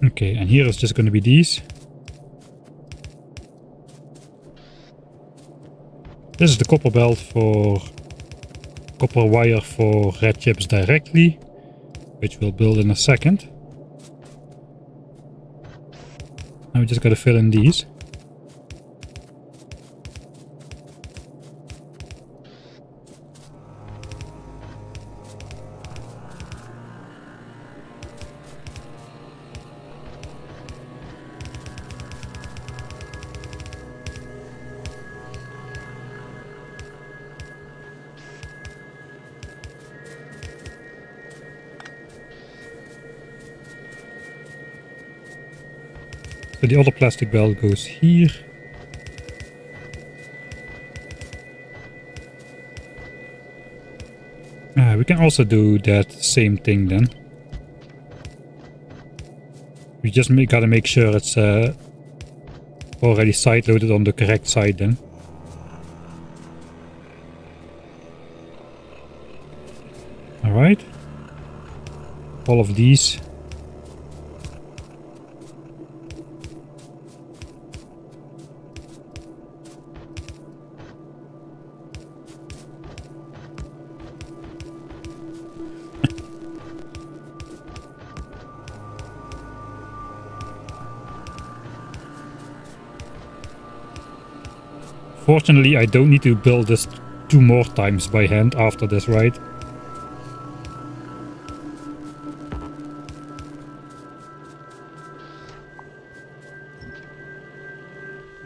Okay, and here is just going to be these. This is the copper belt for copper wire for red chips directly, which we'll build in a second. Now we just got to fill in these. So the other plastic belt goes here. We can also do that same thing then. We just gotta make sure it's already side loaded on the correct side then. Alright. All of these. Fortunately, I don't need to build this 2 more times by hand after this, right?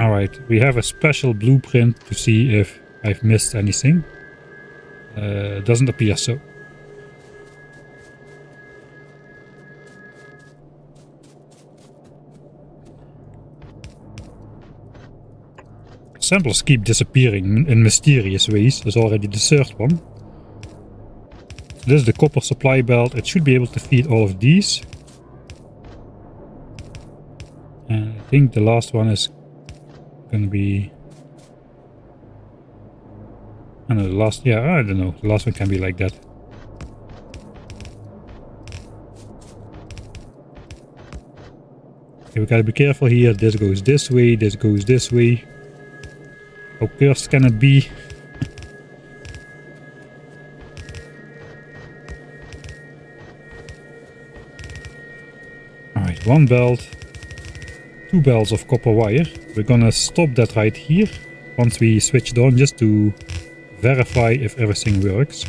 Alright, we have a special blueprint to see if I've missed anything. Doesn't appear so. Samplers keep disappearing in mysterious ways. There's already the third one. So this is the copper supply belt. It should be able to feed all of these. And I think the last one is going to be... I don't know, the last... Yeah, I don't know. The last one can be like that. Okay, we gotta be careful here. This goes this way, this goes this way. How cursed can it be? Alright, 1 belt. 2 belts of copper wire. We're gonna stop that right here once we switch it on, just to verify if everything works.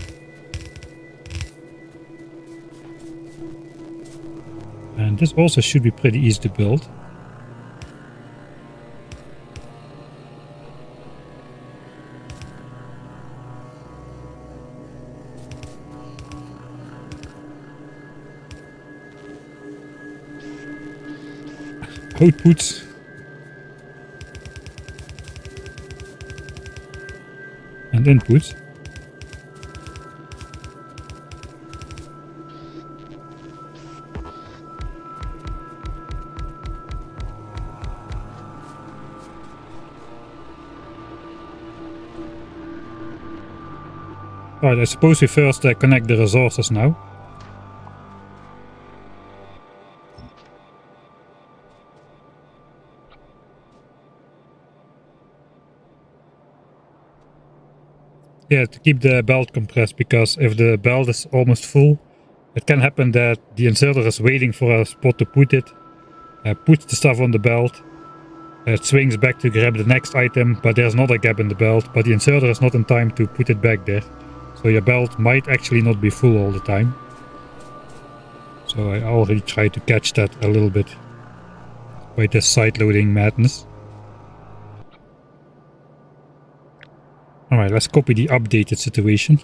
And this also should be pretty easy to build. Outputs. And inputs. Alright, I suppose we first connect the resources now. Yeah, to keep the belt compressed, because if the belt is almost full, it can happen that the inserter is waiting for a spot to put it, puts the stuff on the belt, it swings back to grab the next item, but there's not a gap in the belt, but the inserter is not in time to put it back there. So your belt might actually not be full all the time. So I already tried to catch that a little bit by this side loading madness. Alright, let's copy the updated situation.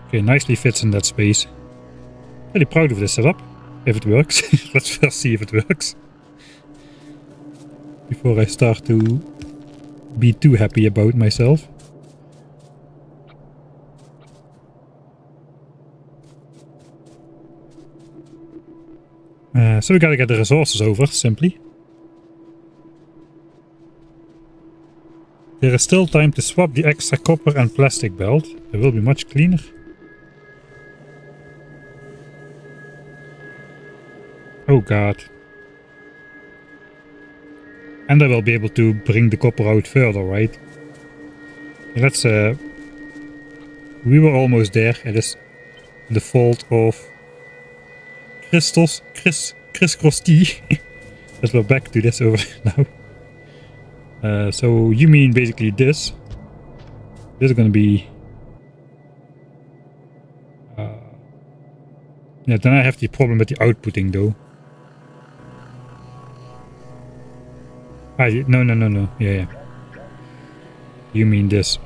Okay, nicely fits in that space. Really proud of this setup, if it works. Let's first see if it works. Before I start to be too happy about myself. So we gotta get the resources over, simply. There is still time to swap the extra copper and plastic belt. It will be much cleaner. Oh god. And I will be able to bring the copper out further, right? Let's we were almost there. It is the fault of Crisscross T. But we're back to this over now. So you mean basically this. This is gonna be yeah, then I have the problem with the outputting though. No. Yeah. You mean this.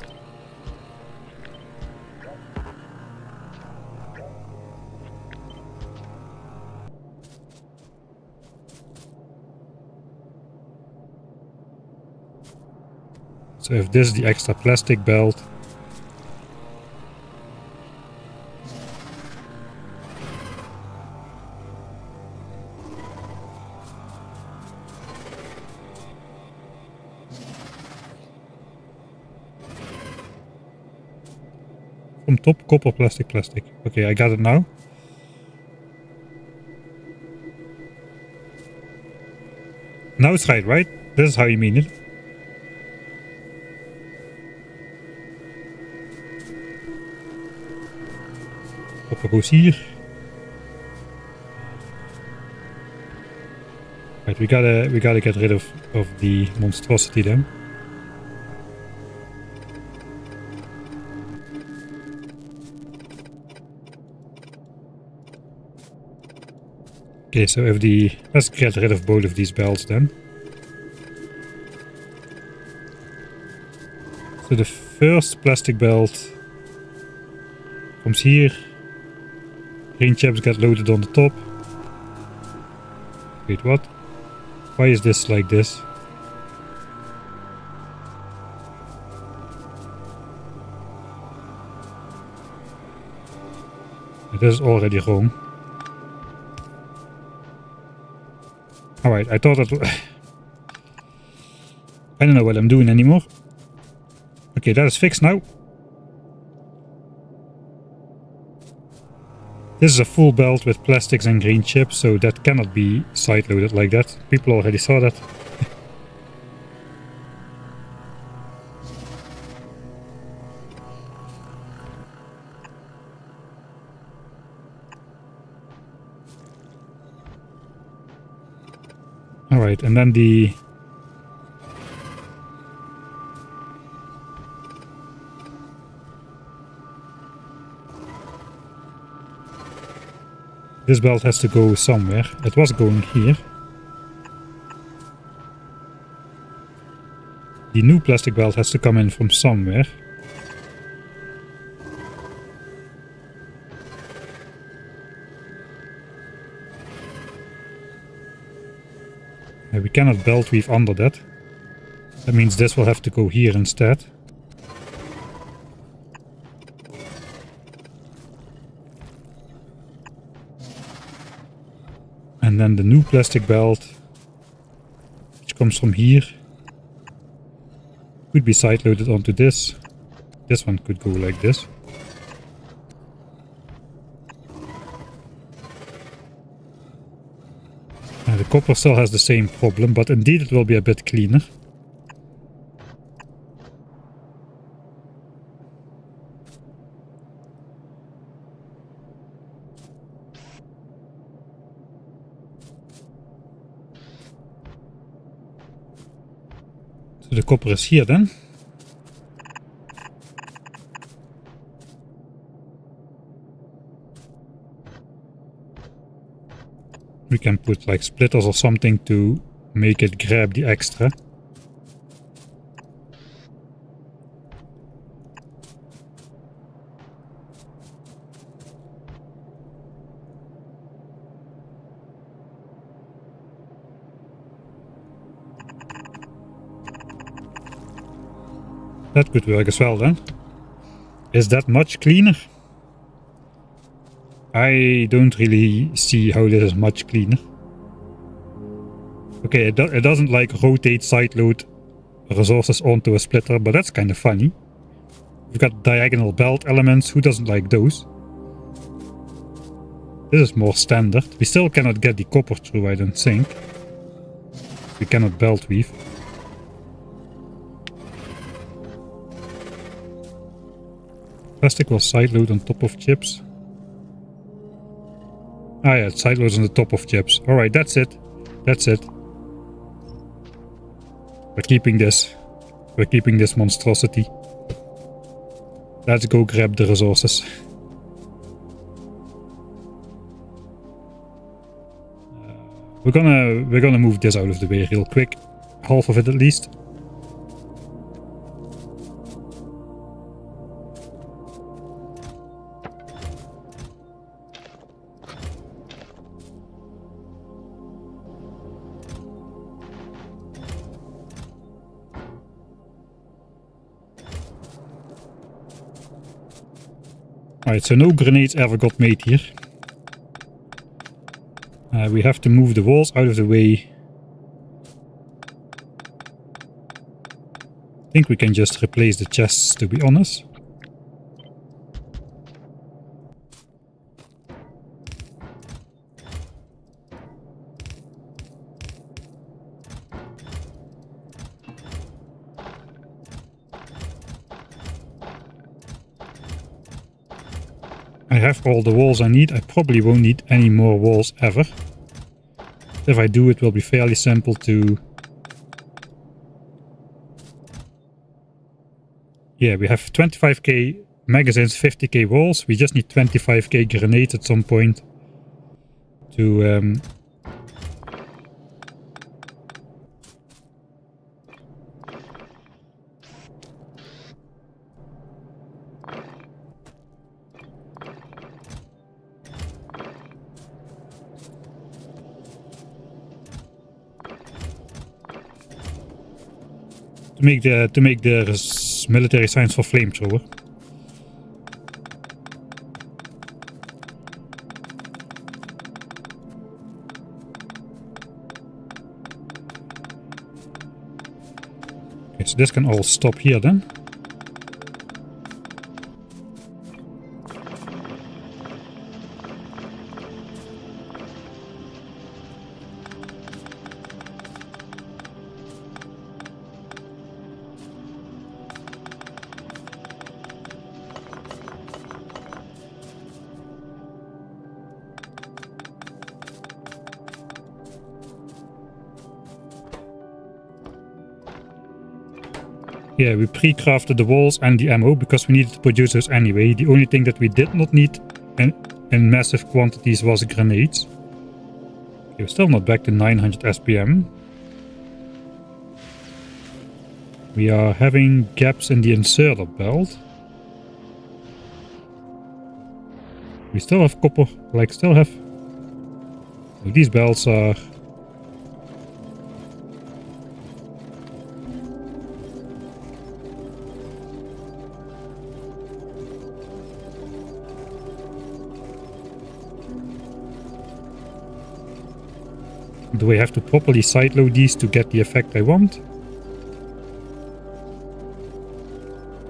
So if this is the extra plastic belt. From top, copper, plastic. Okay, I got it now. Now it's right? This is how you mean it. Copper goes here. Right, we gotta get rid of the monstrosity then. Okay, so let's get rid of both of these belts then. So the first plastic belt comes here. Green chips get loaded on the top. Wait, what? Why is this like this? This is already wrong. Alright, I thought that... I don't know what I'm doing anymore. Okay, that is fixed now. This is a full belt with plastics and green chips, so that cannot be side-loaded like that. People already saw that. Alright, and then this belt has to go somewhere. It was going here. The new plastic belt has to come in from somewhere. We cannot belt weave under that. That means this will have to go here instead. And then the new plastic belt, which comes from here, could be side loaded onto this. This one could go like this. The copper still has the same problem, but indeed it will be a bit cleaner. So the copper is here then. We can put like splitters or something to make it grab the extra. That could work as well then. Is that much cleaner? I don't really see how this is much cleaner. Okay, it doesn't like rotate side load resources onto a splitter, but that's kind of funny. We've got diagonal belt elements. Who doesn't like those? This is more standard. We still cannot get the copper through, I don't think. We cannot belt weave. Plastic will side load on top of chips. Ah yeah, side loads on the top of chips. Alright, that's it. That's it. We're keeping this. We're keeping this monstrosity. Let's go grab the resources. We're gonna move this out of the way real quick. Half of it at least. Alright, so no grenades ever got made here. We have to move the walls out of the way. I think we can just replace the chests, to be honest. I have all the walls I need. I probably won't need any more walls ever. If I do, it will be fairly simple to... Yeah, we have 25k magazines, 50k walls. We just need 25k grenades at some point to... to make the military signs for flamethrower. Okay, so this can all stop here then. Yeah, we pre-crafted the walls and the ammo because we needed to produce those anyway. The only thing that we did not need in massive quantities was grenades. Okay, we're still not back to 900 SPM. We are having gaps in the inserter belt. We still have copper, like still have... Oh, these belts are... Do I have to properly sideload these to get the effect I want?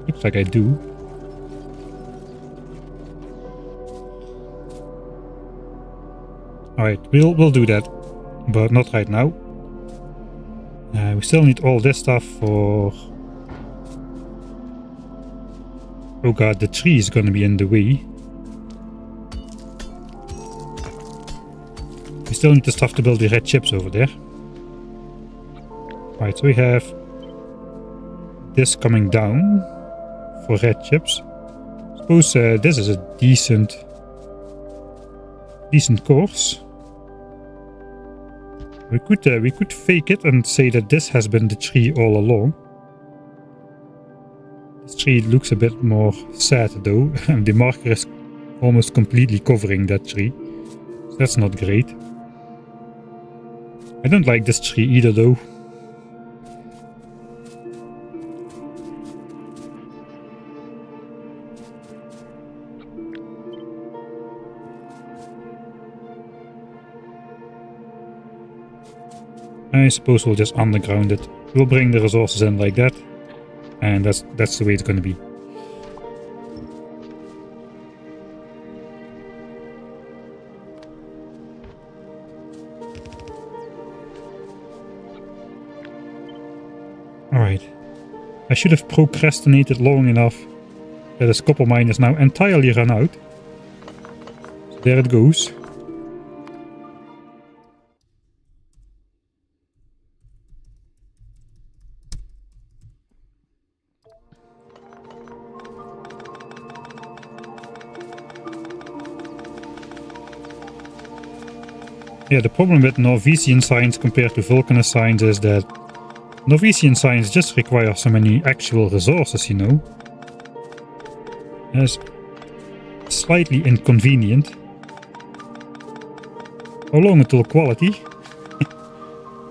Looks like I do. Alright, we'll do that, but not right now. We still need all this stuff for... Oh god, the tree is gonna be in the way. We still need the stuff to build the red chips over there. Right, so we have this coming down for red chips. Suppose this is a decent course. We could fake it and say that this has been the tree all along. This tree looks a bit more sad though, and the marker is almost completely covering that tree. So that's not great. I don't like this tree either though. I suppose we'll just underground it. We'll bring the resources in like that. And that's the way it's going to be. Alright. I should have procrastinated long enough that this copper mine is now entirely run out. So there it goes. Yeah, the problem with Norwegian signs compared to Vulcanist signs is that Norwegian signs just require so many actual resources, you know. It's slightly inconvenient. How long until quality?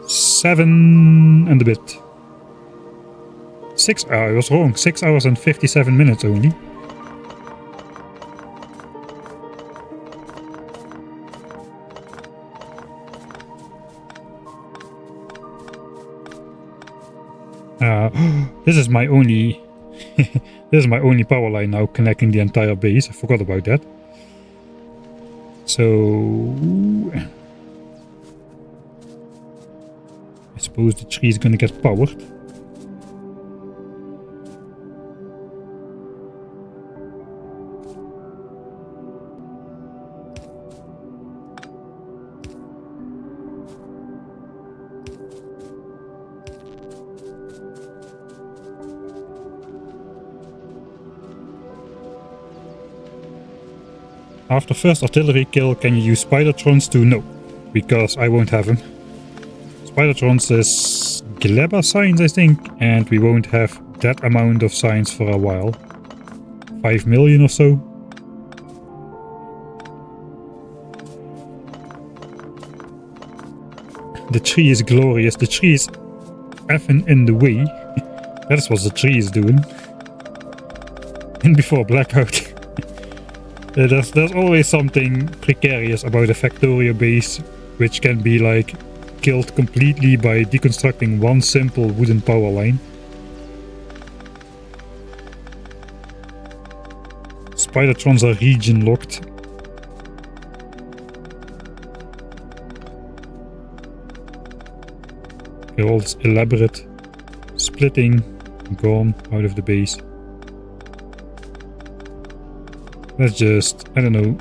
7 and a bit. 6 hours, I was wrong. 6 hours and 57 minutes only. This is my only this is my only power line now connecting the entire base. I forgot about that. So I suppose the tree is gonna get powered. After first artillery kill, can you use Spidertrons to? No, because I won't have them. Spidertrons is Gleba signs, I think, and we won't have that amount of signs for a while. 5 million or so. The tree is glorious. The tree is effing in the way. That's what the tree is doing. And before blackout. There's always something precarious about a Factorio base, which can be like killed completely by deconstructing one simple wooden power line. Spidertrons are region locked. Okay, all this elaborate splitting gone out of the base. Let's just, I don't know,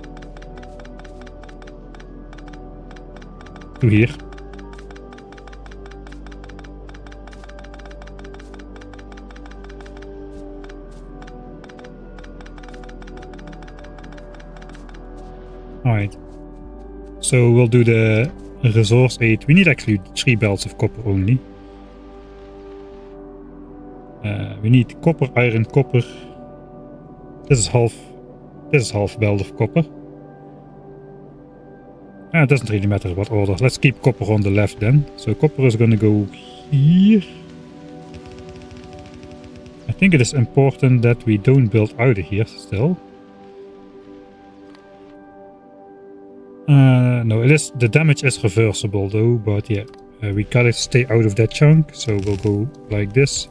to here. Alright. So we'll do the resource aid. We need actually 3 belts of copper only. We need copper, iron, copper. This is half belt of copper. It doesn't really matter what order. Let's keep copper on the left then. So copper is gonna go here. I think it is important that we don't build out of here still. No, it is, the damage is reversible though, but yeah, we gotta stay out of that chunk, so we'll go like this.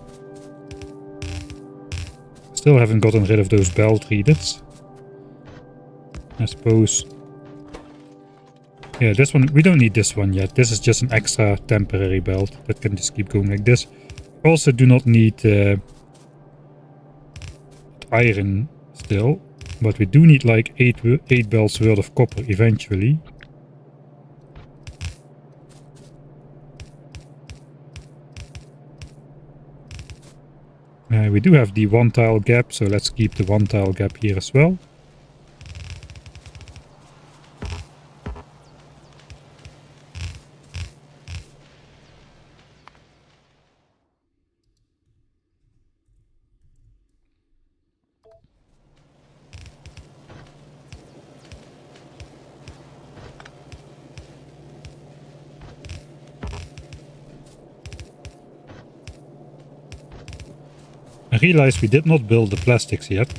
Still haven't gotten rid of those belt readers. I suppose. Yeah, this one, we don't need this one yet. This is just an extra temporary belt that can just keep going like this. Also do not need iron still, but we do need like 8 belts worth of copper eventually. We do have the 1 tile gap, so let's keep the 1 tile gap here as well. I realized we did not build the plastics yet.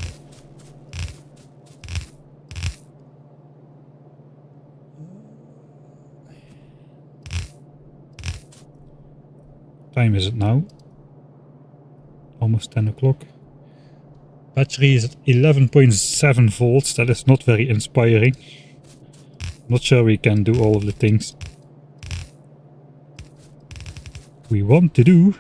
time is it now? Almost 10 o'clock. Battery is at 11.7 volts. That is not very inspiring. Not sure we can do all of the things we want to do.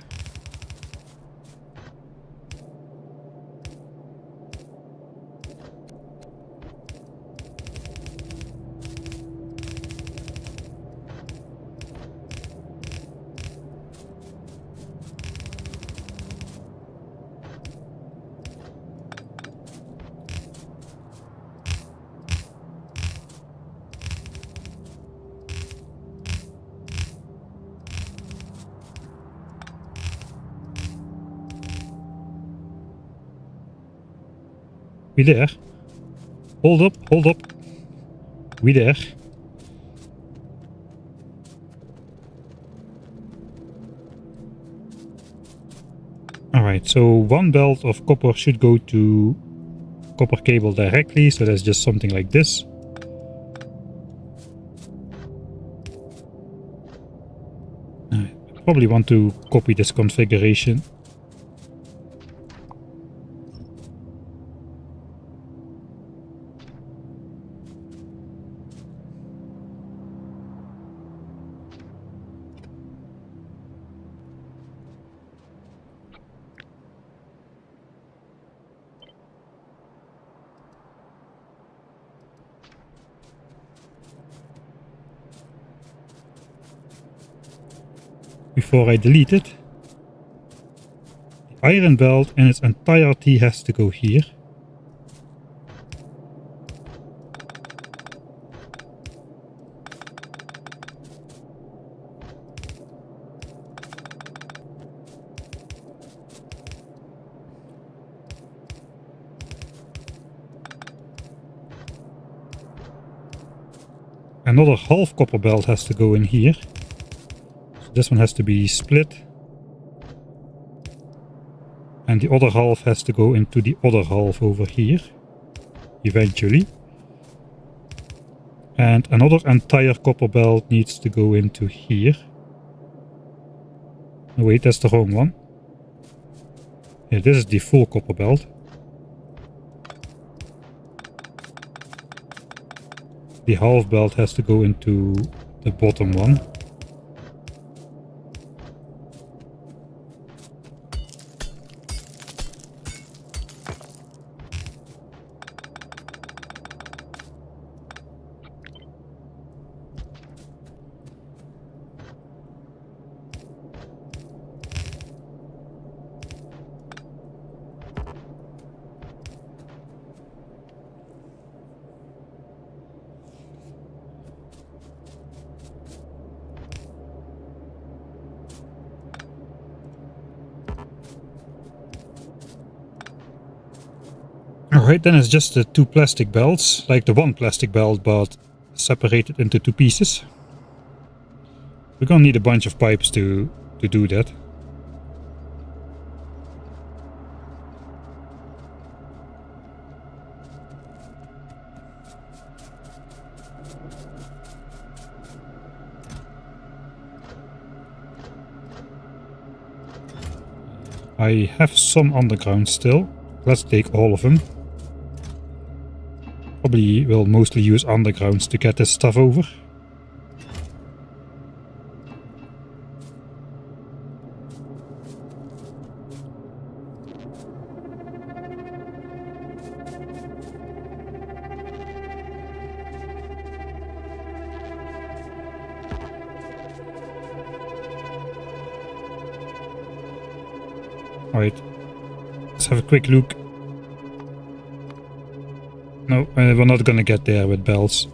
We there? Hold up, hold up. We there? Alright, so one belt of copper should go to copper cable directly, so that's just something like this. I probably want to copy this configuration. Before I delete it, the iron belt in its entirety has to go here. Another half copper belt has to go in here. This one has to be split. And the other half has to go into the other half over here. Eventually. And another entire copper belt needs to go into here. Oh wait, that's the wrong one. Yeah, this is the full copper belt. The half belt has to go into the bottom one. Alright, then it's just the two plastic belts, like the one plastic belt, but separated into two pieces. We're gonna need a bunch of pipes to do that. I have some underground still. Let's take all of them. Probably will mostly use undergrounds to get this stuff over. Alright, let's have a quick look. No, we're not gonna get there with belts.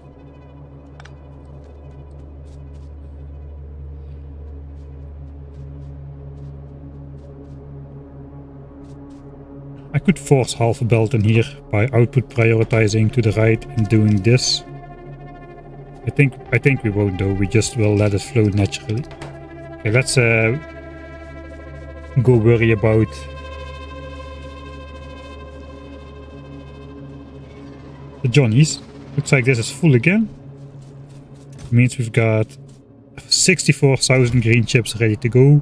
I could force half a belt in here by output prioritizing to the right and doing this. I think we won't though, we just will let it flow naturally. Okay, let's go worry about the Johnnies. Looks like this is full again. Means we've got 64,000 green chips ready to go.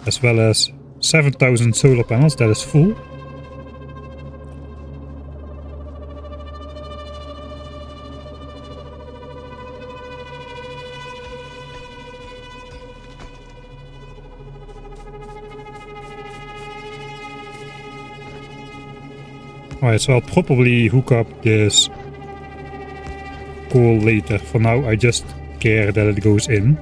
as well as 7,000 solar panels. That is full. Alright, so I'll probably hook up this coal later. For now, I just care that it goes in.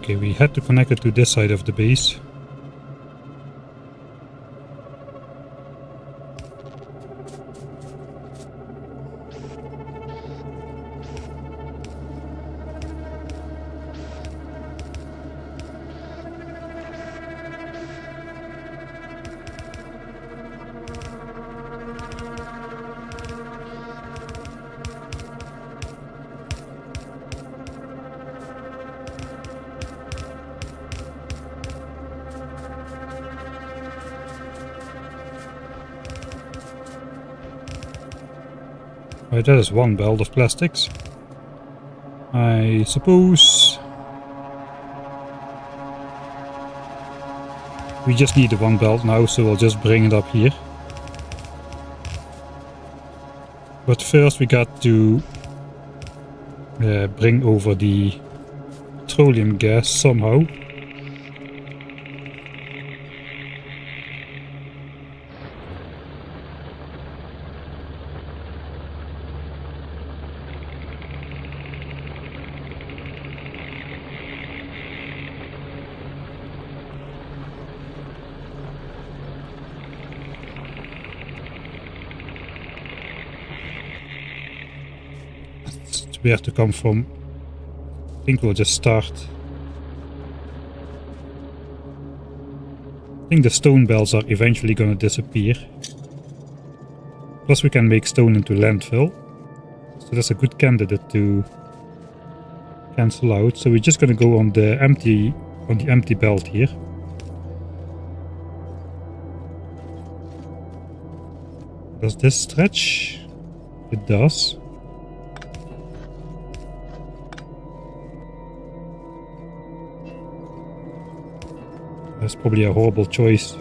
Okay, we had to connect it to this side of the base. Right, that is one belt of plastics. I suppose we just need the one belt now, so I'll just bring it up here. But first we got to bring over the petroleum gas somehow. Where to come from. I think we'll just start. I think the stone belts are eventually going to disappear. Plus we can make stone into landfill. So that's a good candidate to cancel out. So we're just going to go on the empty belt here. Does this stretch? It does. That's probably a horrible choice.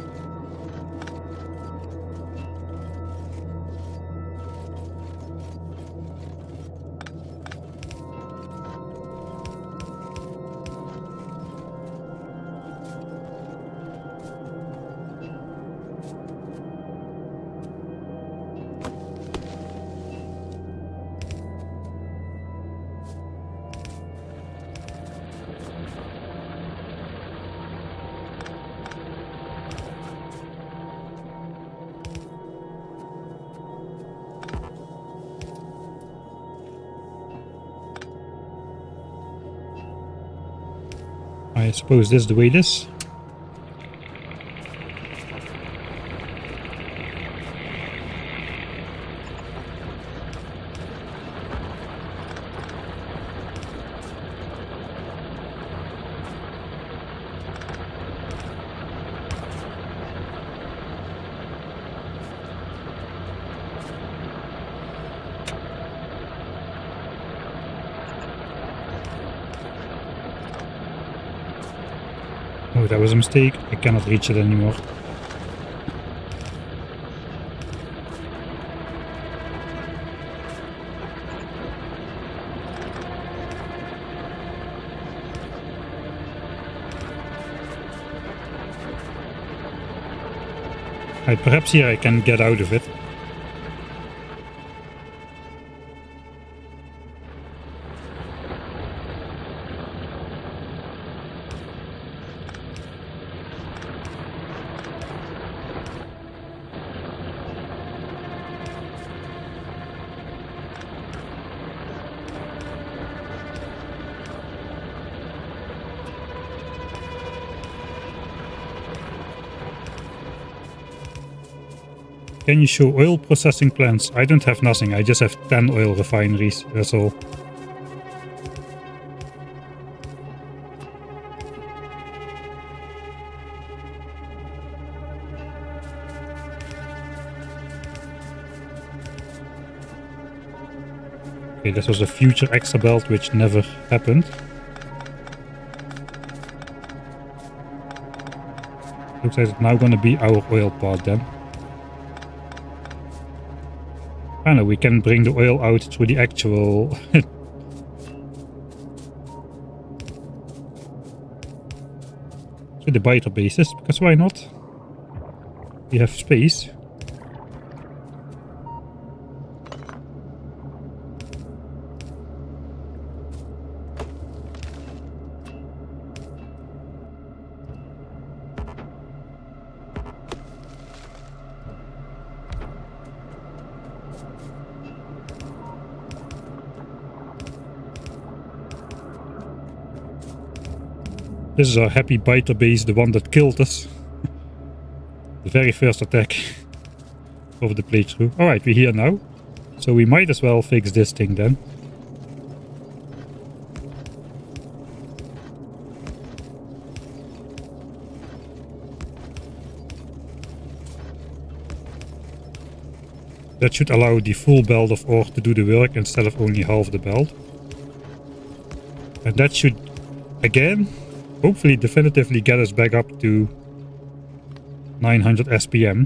I suppose this is the way it is. Oh, that was a mistake. I cannot reach it anymore. Right, perhaps here I can get out of it. Can you show oil processing plants? I don't have nothing. I just have 10 oil refineries. That's all. Okay, this was a future extra belt which never happened. Looks like it's now going to be our oil part then. I know we can bring the oil out through the actual through the biter bases, because why not? We have space. This is our happy biter base, the one that killed us. The very first attack of the playthrough. Alright, we're here now. So we might as well fix this thing then. That should allow the full belt of ore to do the work instead of only half the belt. And that should, again, hopefully definitively get us back up to 900 SPM.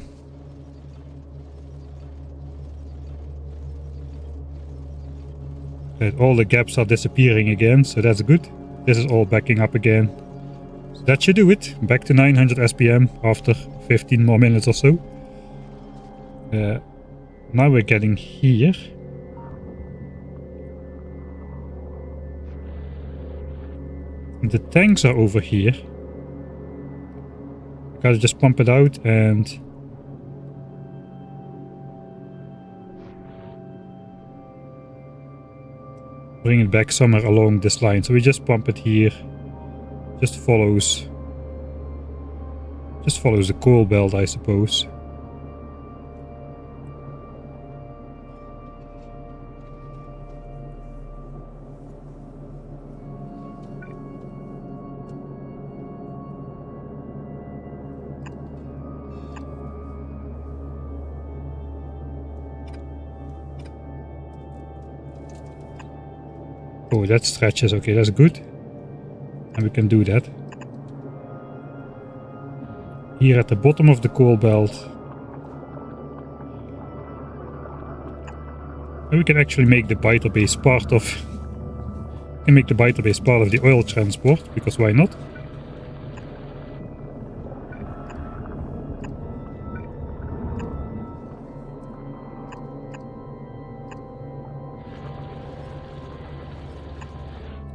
And all the gaps are disappearing again, so that's good. This is all backing up again. So that should do it. Back to 900 SPM after 15 more minutes or so. Now we're getting here. The tanks are over here. Gotta just pump it out and bring it back somewhere along this line. So we just pump it here. Just follows the coal belt, I suppose. Oh, that stretches. Okay, that's good. And we can do that. Here at the bottom of the coal belt. And we can actually make the biter base part of... can make the biter base part of the oil transport, because why not?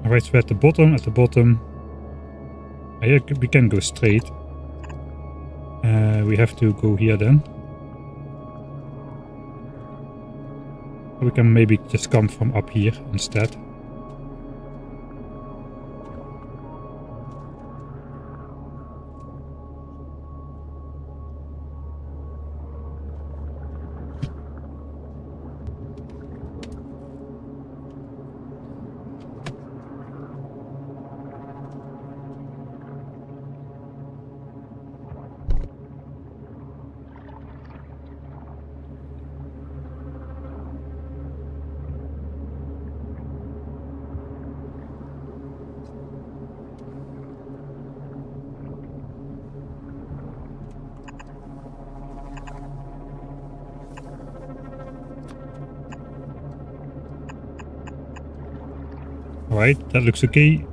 Alright, so at the bottom, here we can go straight. We have to go here then. We can maybe just come from up here instead. Alright, that looks okay.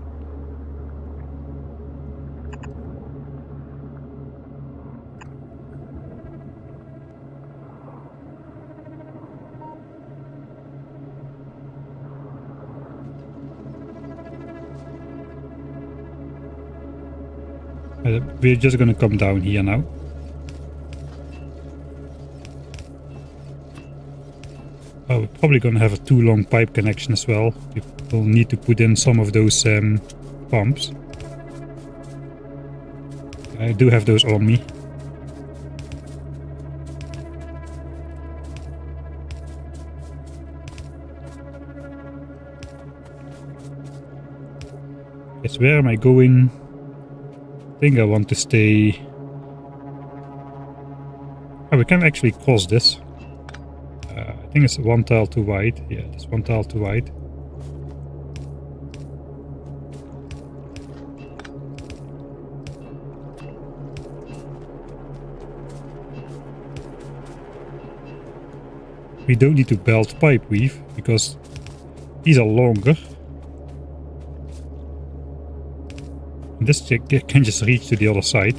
We're just gonna come down here now. Oh, we're probably gonna have a too long pipe connection as well. We will need to put in some of those pumps. I do have those on me. Yes, where am I going? I think I want to stay... Oh, we can actually cross this. I think it's one tile too wide. Yeah, it's one tile too wide. We don't need to belt pipe weave because these are longer. And this can just reach to the other side.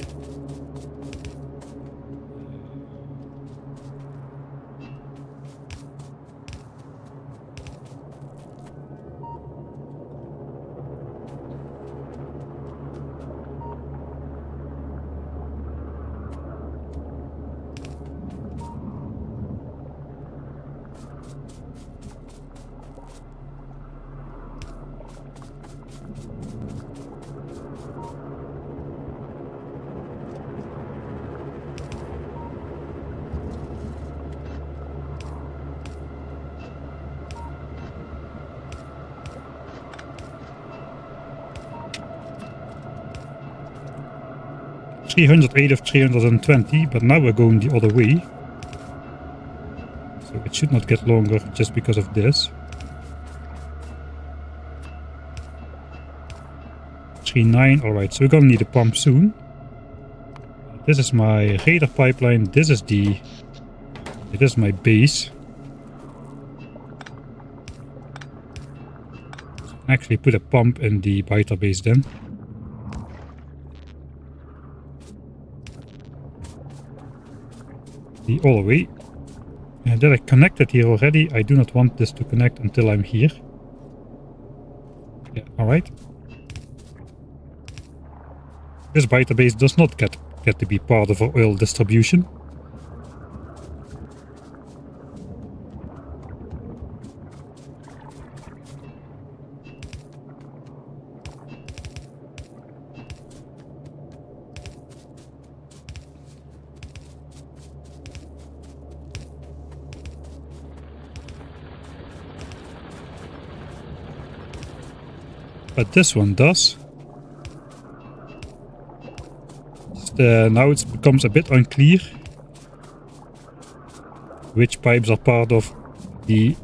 .308 of 320, but now we're going the other way. So it should not get longer just because of this. 3.9, alright, so we're gonna need a pump soon. This is my radar pipeline, this is my base. So I can actually put a pump in the biter base then. The other way. That I connected here already. I do not want this to connect until I'm here. Yeah, alright. This biter base does not get to be part of our oil distribution. But this one does. Now it becomes a bit unclear which pipes are part of the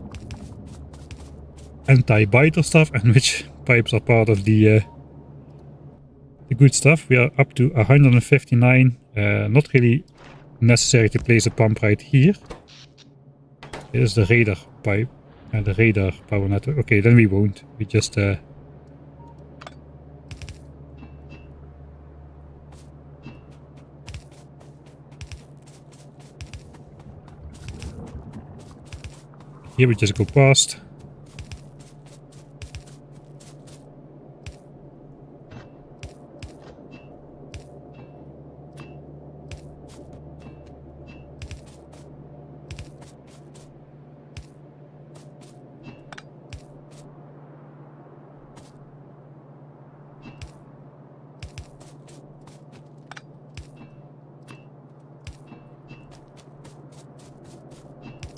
anti-biter stuff and which pipes are part of the good stuff. We are up to 159. Not really necessary to place a pump right here. Here's the radar pipe and the radar power network. Okay, then we won't. We just here we just go past.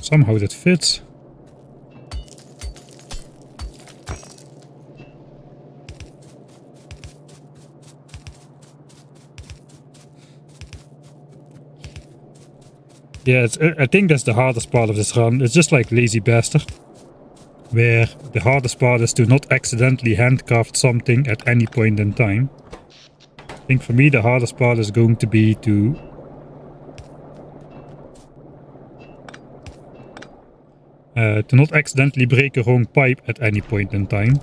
Somehow that fits. Yeah, I think that's the hardest part of this run. It's just like Lazy Bastard, where the hardest part is to not accidentally handcraft something at any point in time. I think for me the hardest part is going to be to not accidentally break a wrong pipe at any point in time.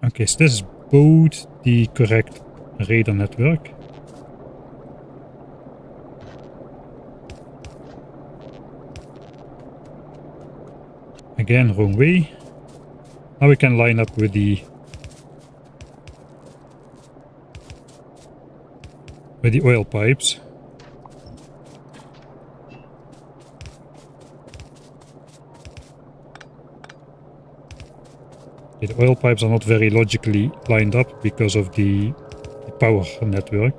Okay, so this is both the correct radar network. Again, wrong way. Now we can line up with the oil pipes. Okay, the oil pipes are not very logically lined up because of the power network.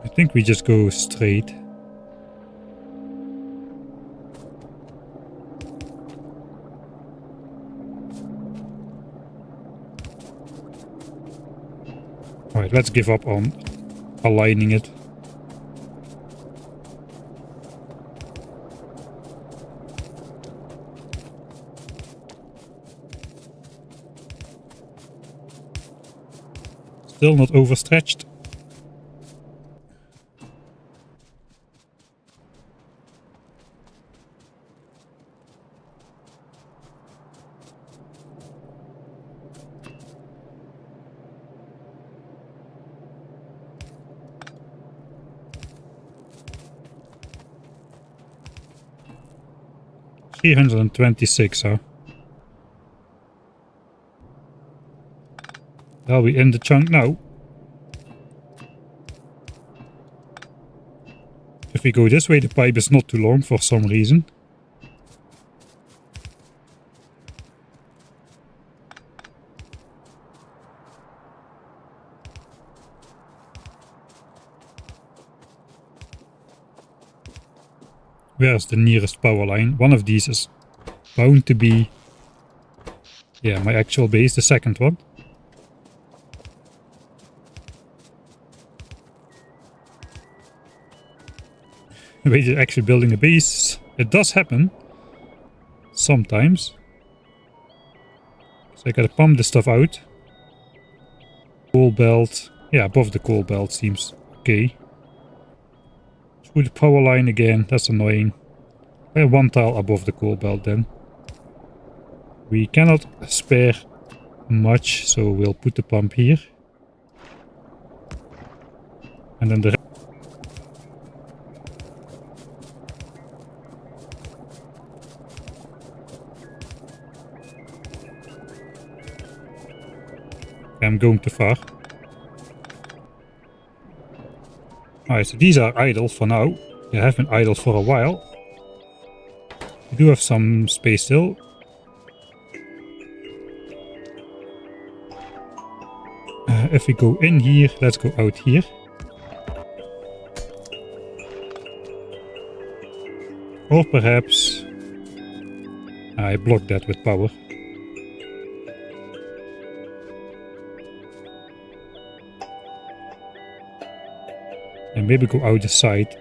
I think we just go straight. Alright, let's give up on aligning it. Still not overstretched. $326, huh? Are we in the chunk now? If we go this way, the pipe is not too long for some reason. Where's the nearest power line? One of these is bound to be, yeah, my actual base, the second one. We're actually building a base. It does happen sometimes. So I gotta pump this stuff out. Coal belt. Yeah, above the coal belt seems okay. Through the power line again, that's annoying. We're one tile above the coal belt then. We cannot spare much, so we'll put the pump here. And then the I'm going too far. Alright, so these are idle for now. They have been idle for a while. We do have some space still. If we go in here, let's go out here. Or perhaps I blocked that with power. And maybe go out the side.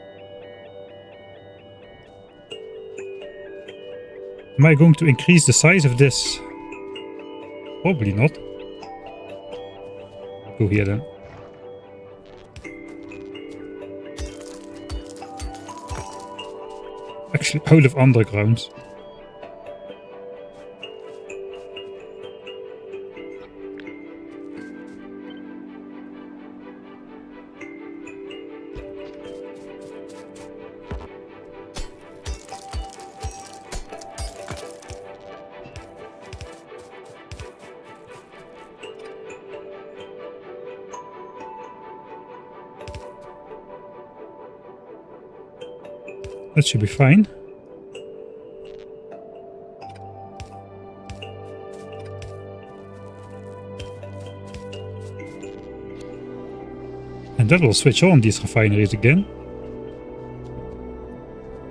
Am I going to increase the size of this? Probably not. Go here then. Actually, out of undergrounds. That should be fine. And that will switch on these refineries again.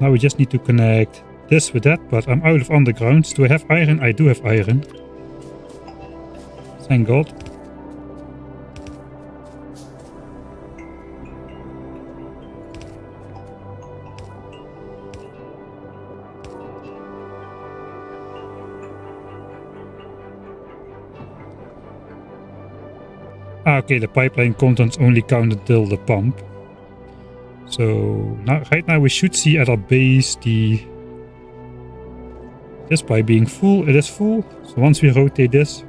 Now we just need to connect this with that, but I'm out of undergrounds. Do I have iron? I do have iron. Thank God. Okay, the pipeline contents only count until the pump. So now, right now we should see at our base this pipe being full. It is full. So once we rotate this,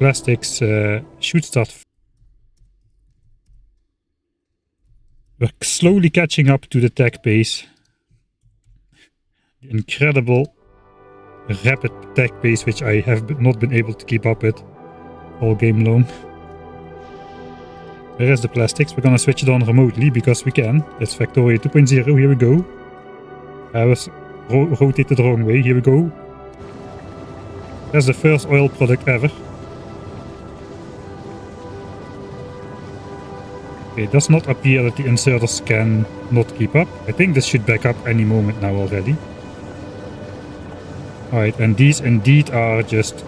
plastics should start. We're slowly catching up to the tech pace. The incredible rapid tech pace which I have not been able to keep up with all game long. Where is the plastics? We're gonna switch it on remotely because we can. It's Factorio 2.0, here we go. I was rotated the wrong way, here we go. That's the first oil product ever. Okay, it does not appear that the inserters can not keep up. I think this should back up any moment now already. Alright, and these indeed are just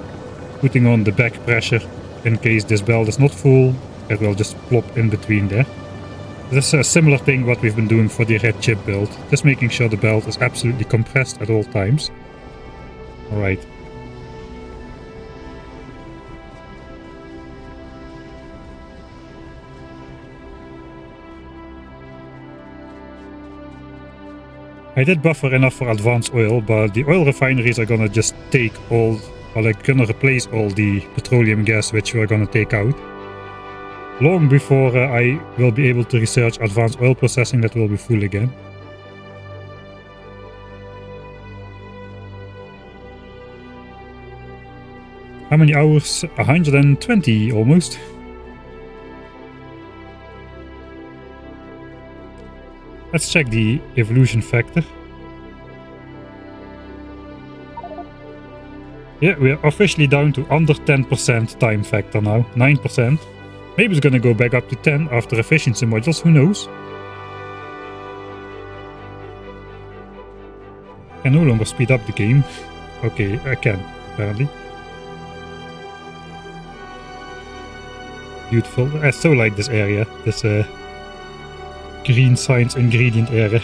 putting on the back pressure in case this belt is not full. It will just plop in between there. This is a similar thing what we've been doing for the red chip build. Just making sure the belt is absolutely compressed at all times. Alright. I did buffer enough for advanced oil, but the oil refineries are gonna just take all, or they're gonna replace all the petroleum gas which we're gonna take out. Long before I will be able to research advanced oil processing, that will be full again. How many hours? 120 almost. Let's check the evolution factor. Yeah, we are officially down to under 10% time factor now, 9%. Maybe it's gonna go back up to 10 after efficiency modules, who knows? I can no longer speed up the game. Okay, I can, apparently. Beautiful. I so like this area, this green science ingredient area.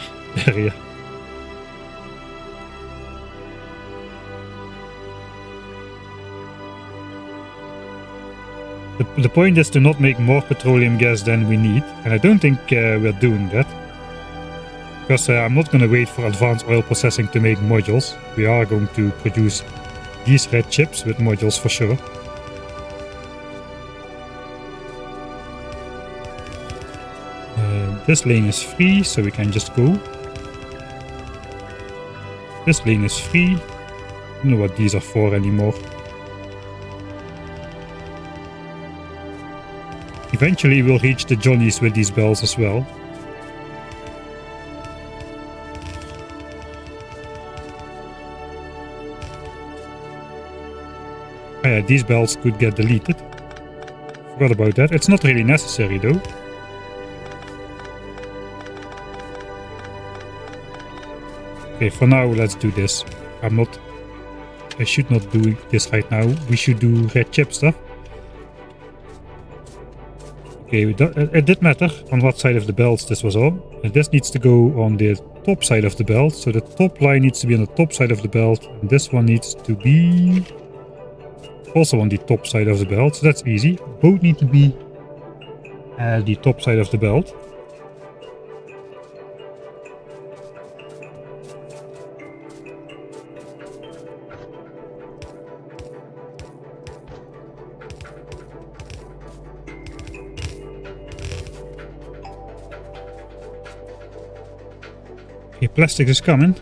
The point is to not make more petroleum gas than we need, and I don't think we're doing that. Because I'm not going to wait for advanced oil processing to make modules. We are going to produce these red chips with modules for sure. This lane is free, so we can just go. This lane is free. I don't know what these are for anymore. Eventually we'll reach the Johnnies with these bells as well. Oh yeah, these bells could get deleted. Forgot about that. It's not really necessary though. Okay, for now let's do this. I should not do this right now. We should do red chip stuff. Okay, it did matter on what side of the belt this was on. And this needs to go on the top side of the belt. So the top line needs to be on the top side of the belt. And this one needs to be also on the top side of the belt. So that's easy. Both need to be the top side of the belt. Okay, plastic is coming.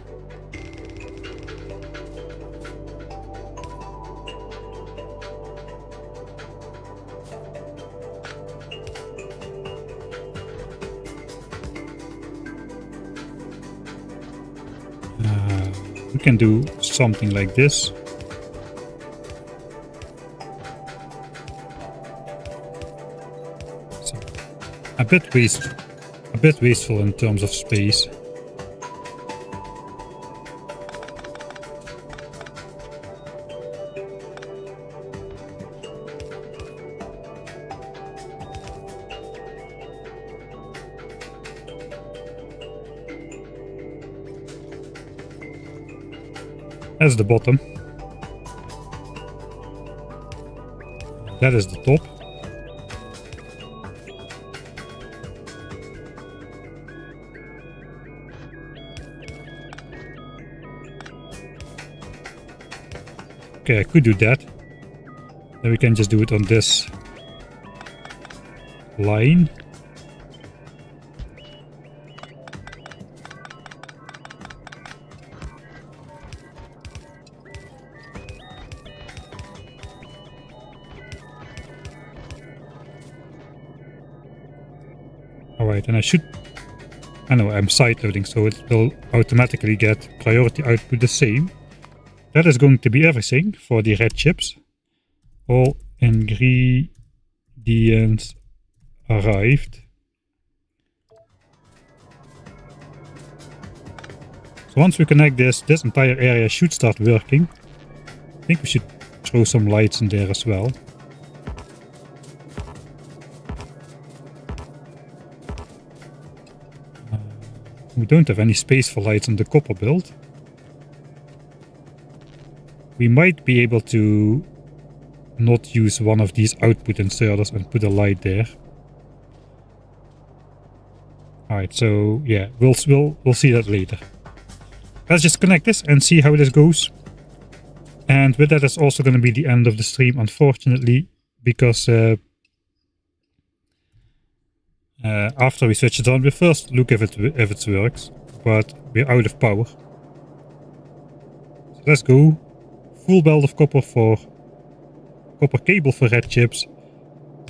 We can do something like this. So, a bit wasteful in terms of space. That's the bottom. That is the top. Okay, I could do that. Then we can just do it on this line. Alright, and I know I'm side loading, so it will automatically get priority output the same. That is going to be everything for the red chips. All ingredients arrived. So once we connect this entire area should start working. I think we should throw some lights in there as well. We don't have any space for lights on the copper build. We might be able to not use one of these output inserters and put a light there. Alright, so yeah, we'll see that later. Let's just connect this and see how this goes. And with that is also going to be the end of the stream, unfortunately, because after we switch it on, we first look if it works, but we're out of power. So let's go. Full belt of copper for copper cable for red chips.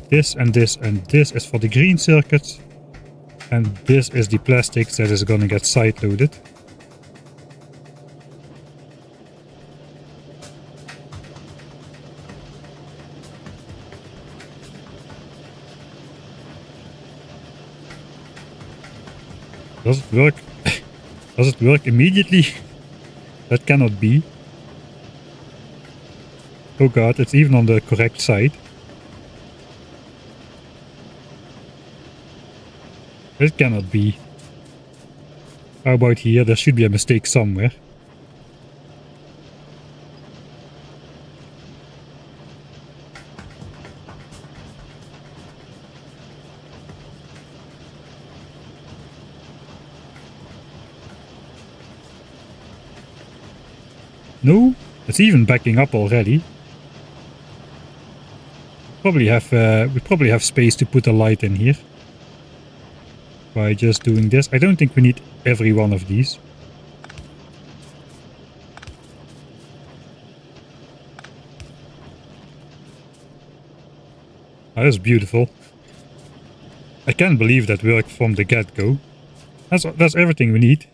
This and this and this is for the green circuits. And this is the plastics that is gonna get side loaded. Does it work? Does it work immediately? That cannot be. Oh god, it's even on the correct side. It cannot be. How about here? There should be a mistake somewhere. No, it's even backing up already. We probably have space to put a light in here by just doing this. I don't think we need every one of these. That is beautiful. I can't believe that worked from the get-go. That's everything we need.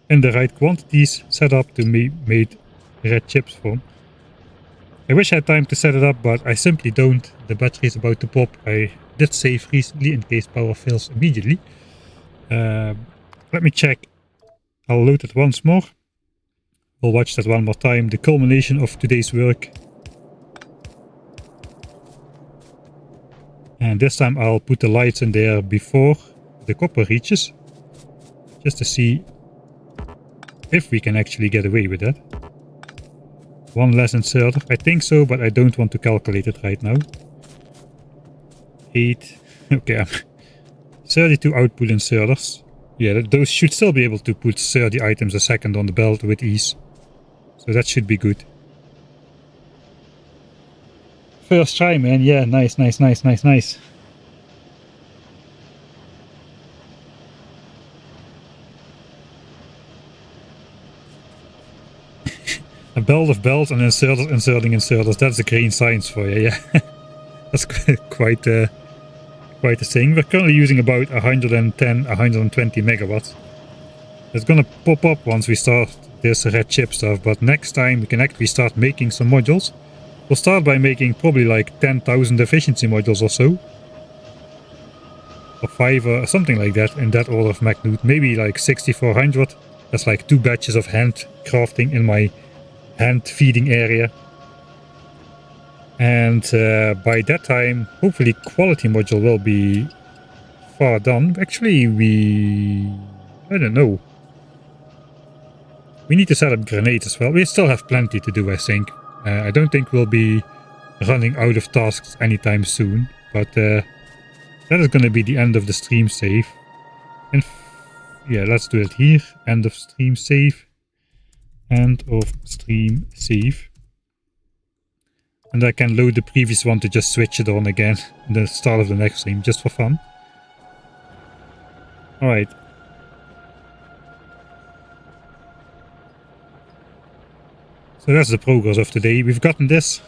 In the right quantities set up to made red chips from. I wish I had time to set it up, but I simply don't. The battery is about to pop. I did save recently in case power fails immediately. Let me check. I'll load it once more. We'll watch that one more time. The culmination of today's work. And this time I'll put the lights in there before the copper reaches. Just to see if we can actually get away with that. One less inserter. I think so, but I don't want to calculate it right now. 8. Okay, 32 output inserters. Yeah, those should still be able to put 30 items a second on the belt with ease. So that should be good. First try, man. Yeah, nice. A belt of belts and inserters inserting inserters. That's the green science for you, yeah. That's quite a thing. We're currently using about 110, 120 megawatts. It's gonna pop up once we start this red chip stuff, but next time we can actually start making some modules. We'll start by making probably like 10,000 efficiency modules or so. Or 5 or something like that, in that order of magnitude. Maybe like 6400. That's like 2 batches of hand crafting in my hand feeding area. And by that time, hopefully quality module will be far done. Actually, I don't know. We need to set up grenades as well. We still have plenty to do, I think. I don't think we'll be running out of tasks anytime soon. But that is going to be the end of the stream save. And yeah, let's do it here. End of stream save. End of stream save. And I can load the previous one to just switch it on again at the start of the next stream, just for fun. Alright. So that's the progress of today. We've gotten this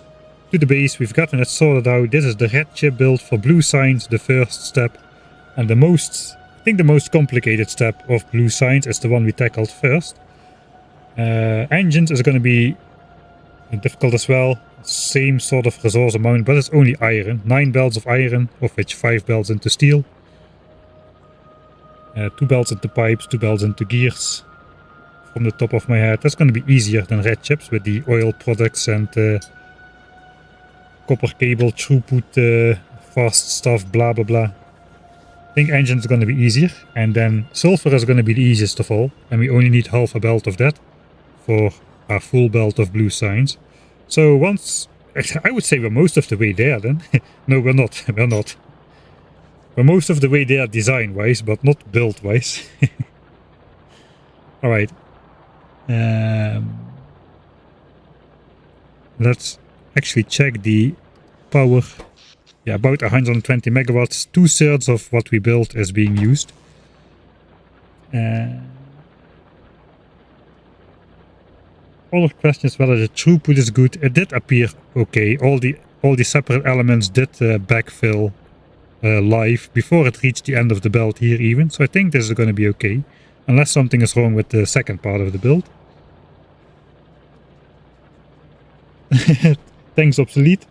to the base, we've gotten it sorted out. This is the red chip build for blue signs, the first step. And the most, I think the most complicated step of blue signs is the one we tackled first. Engines is going to be difficult as well. Same sort of resource amount, but it's only iron. 9 belts of iron, of which 5 belts into steel. 2 belts into pipes, 2 belts into gears. From the top of my head, that's going to be easier than red chips with the oil products and copper cable, throughput, fast stuff, blah blah blah. I think engine is going to be easier, and then sulfur is going to be the easiest of all, and we only need half a belt of that for our full belt of blue signs. So once, I would say we're most of the way there then. No, we're not, we're not. We're most of the way there design-wise, but not build-wise. Alright. Let's actually check the power. Yeah, about 120 megawatts. 2/3 of what we built is being used. Other question is whether the throughput is good. It did appear okay. All the separate elements did backfill live before it reached the end of the belt here even. So I think this is going to be okay. Unless something is wrong with the second part of the build. Thanks, Obsolete.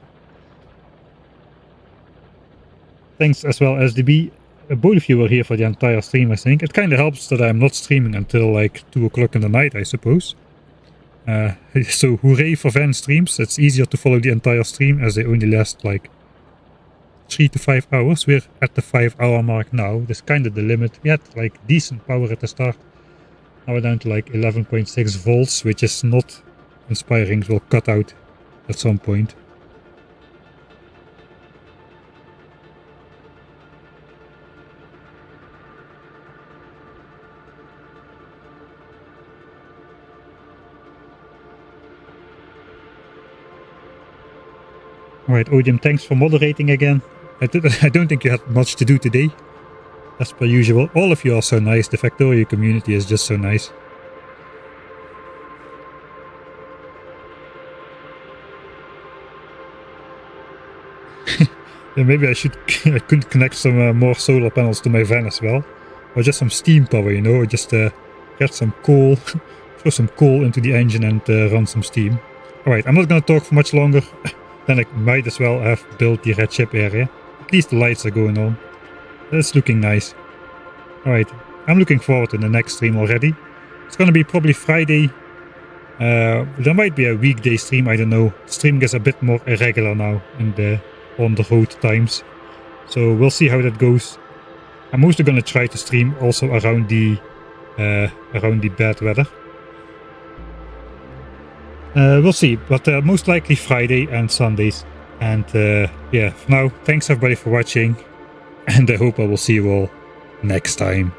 Thanks as well, SDB. Both of you were here for the entire stream, I think. It kind of helps that I'm not streaming until like 2 o'clock in the night, I suppose. So hooray for Van streams. It's easier to follow the entire stream as they only last like 3 to 5 hours. We're at the 5-hour mark now. That's kind of the limit. We had like decent power at the start. Now we're down to like 11.6 volts, which is not inspiring. It will cut out at some point. Alright, Odium, thanks for moderating again. I don't think you had much to do today. As per usual. All of you are so nice. The Factorio community is just so nice. Yeah, maybe I could connect some more solar panels to my van as well. Or just some steam power, you know, or just get some coal, throw some coal into the engine and run some steam. Alright, I'm not gonna talk for much longer. Then I might as well have built the red chip area. At least the lights are going on. That's looking nice. Alright, I'm looking forward to the next stream already. It's gonna be probably Friday. There might be a weekday stream, I don't know. Streaming is a bit more irregular now in the on the road times. So we'll see how that goes. I'm mostly gonna try to stream also around the bad weather. We'll see, but most likely Friday and Sundays. And yeah, for now, thanks everybody for watching, and I hope I will see you all next time.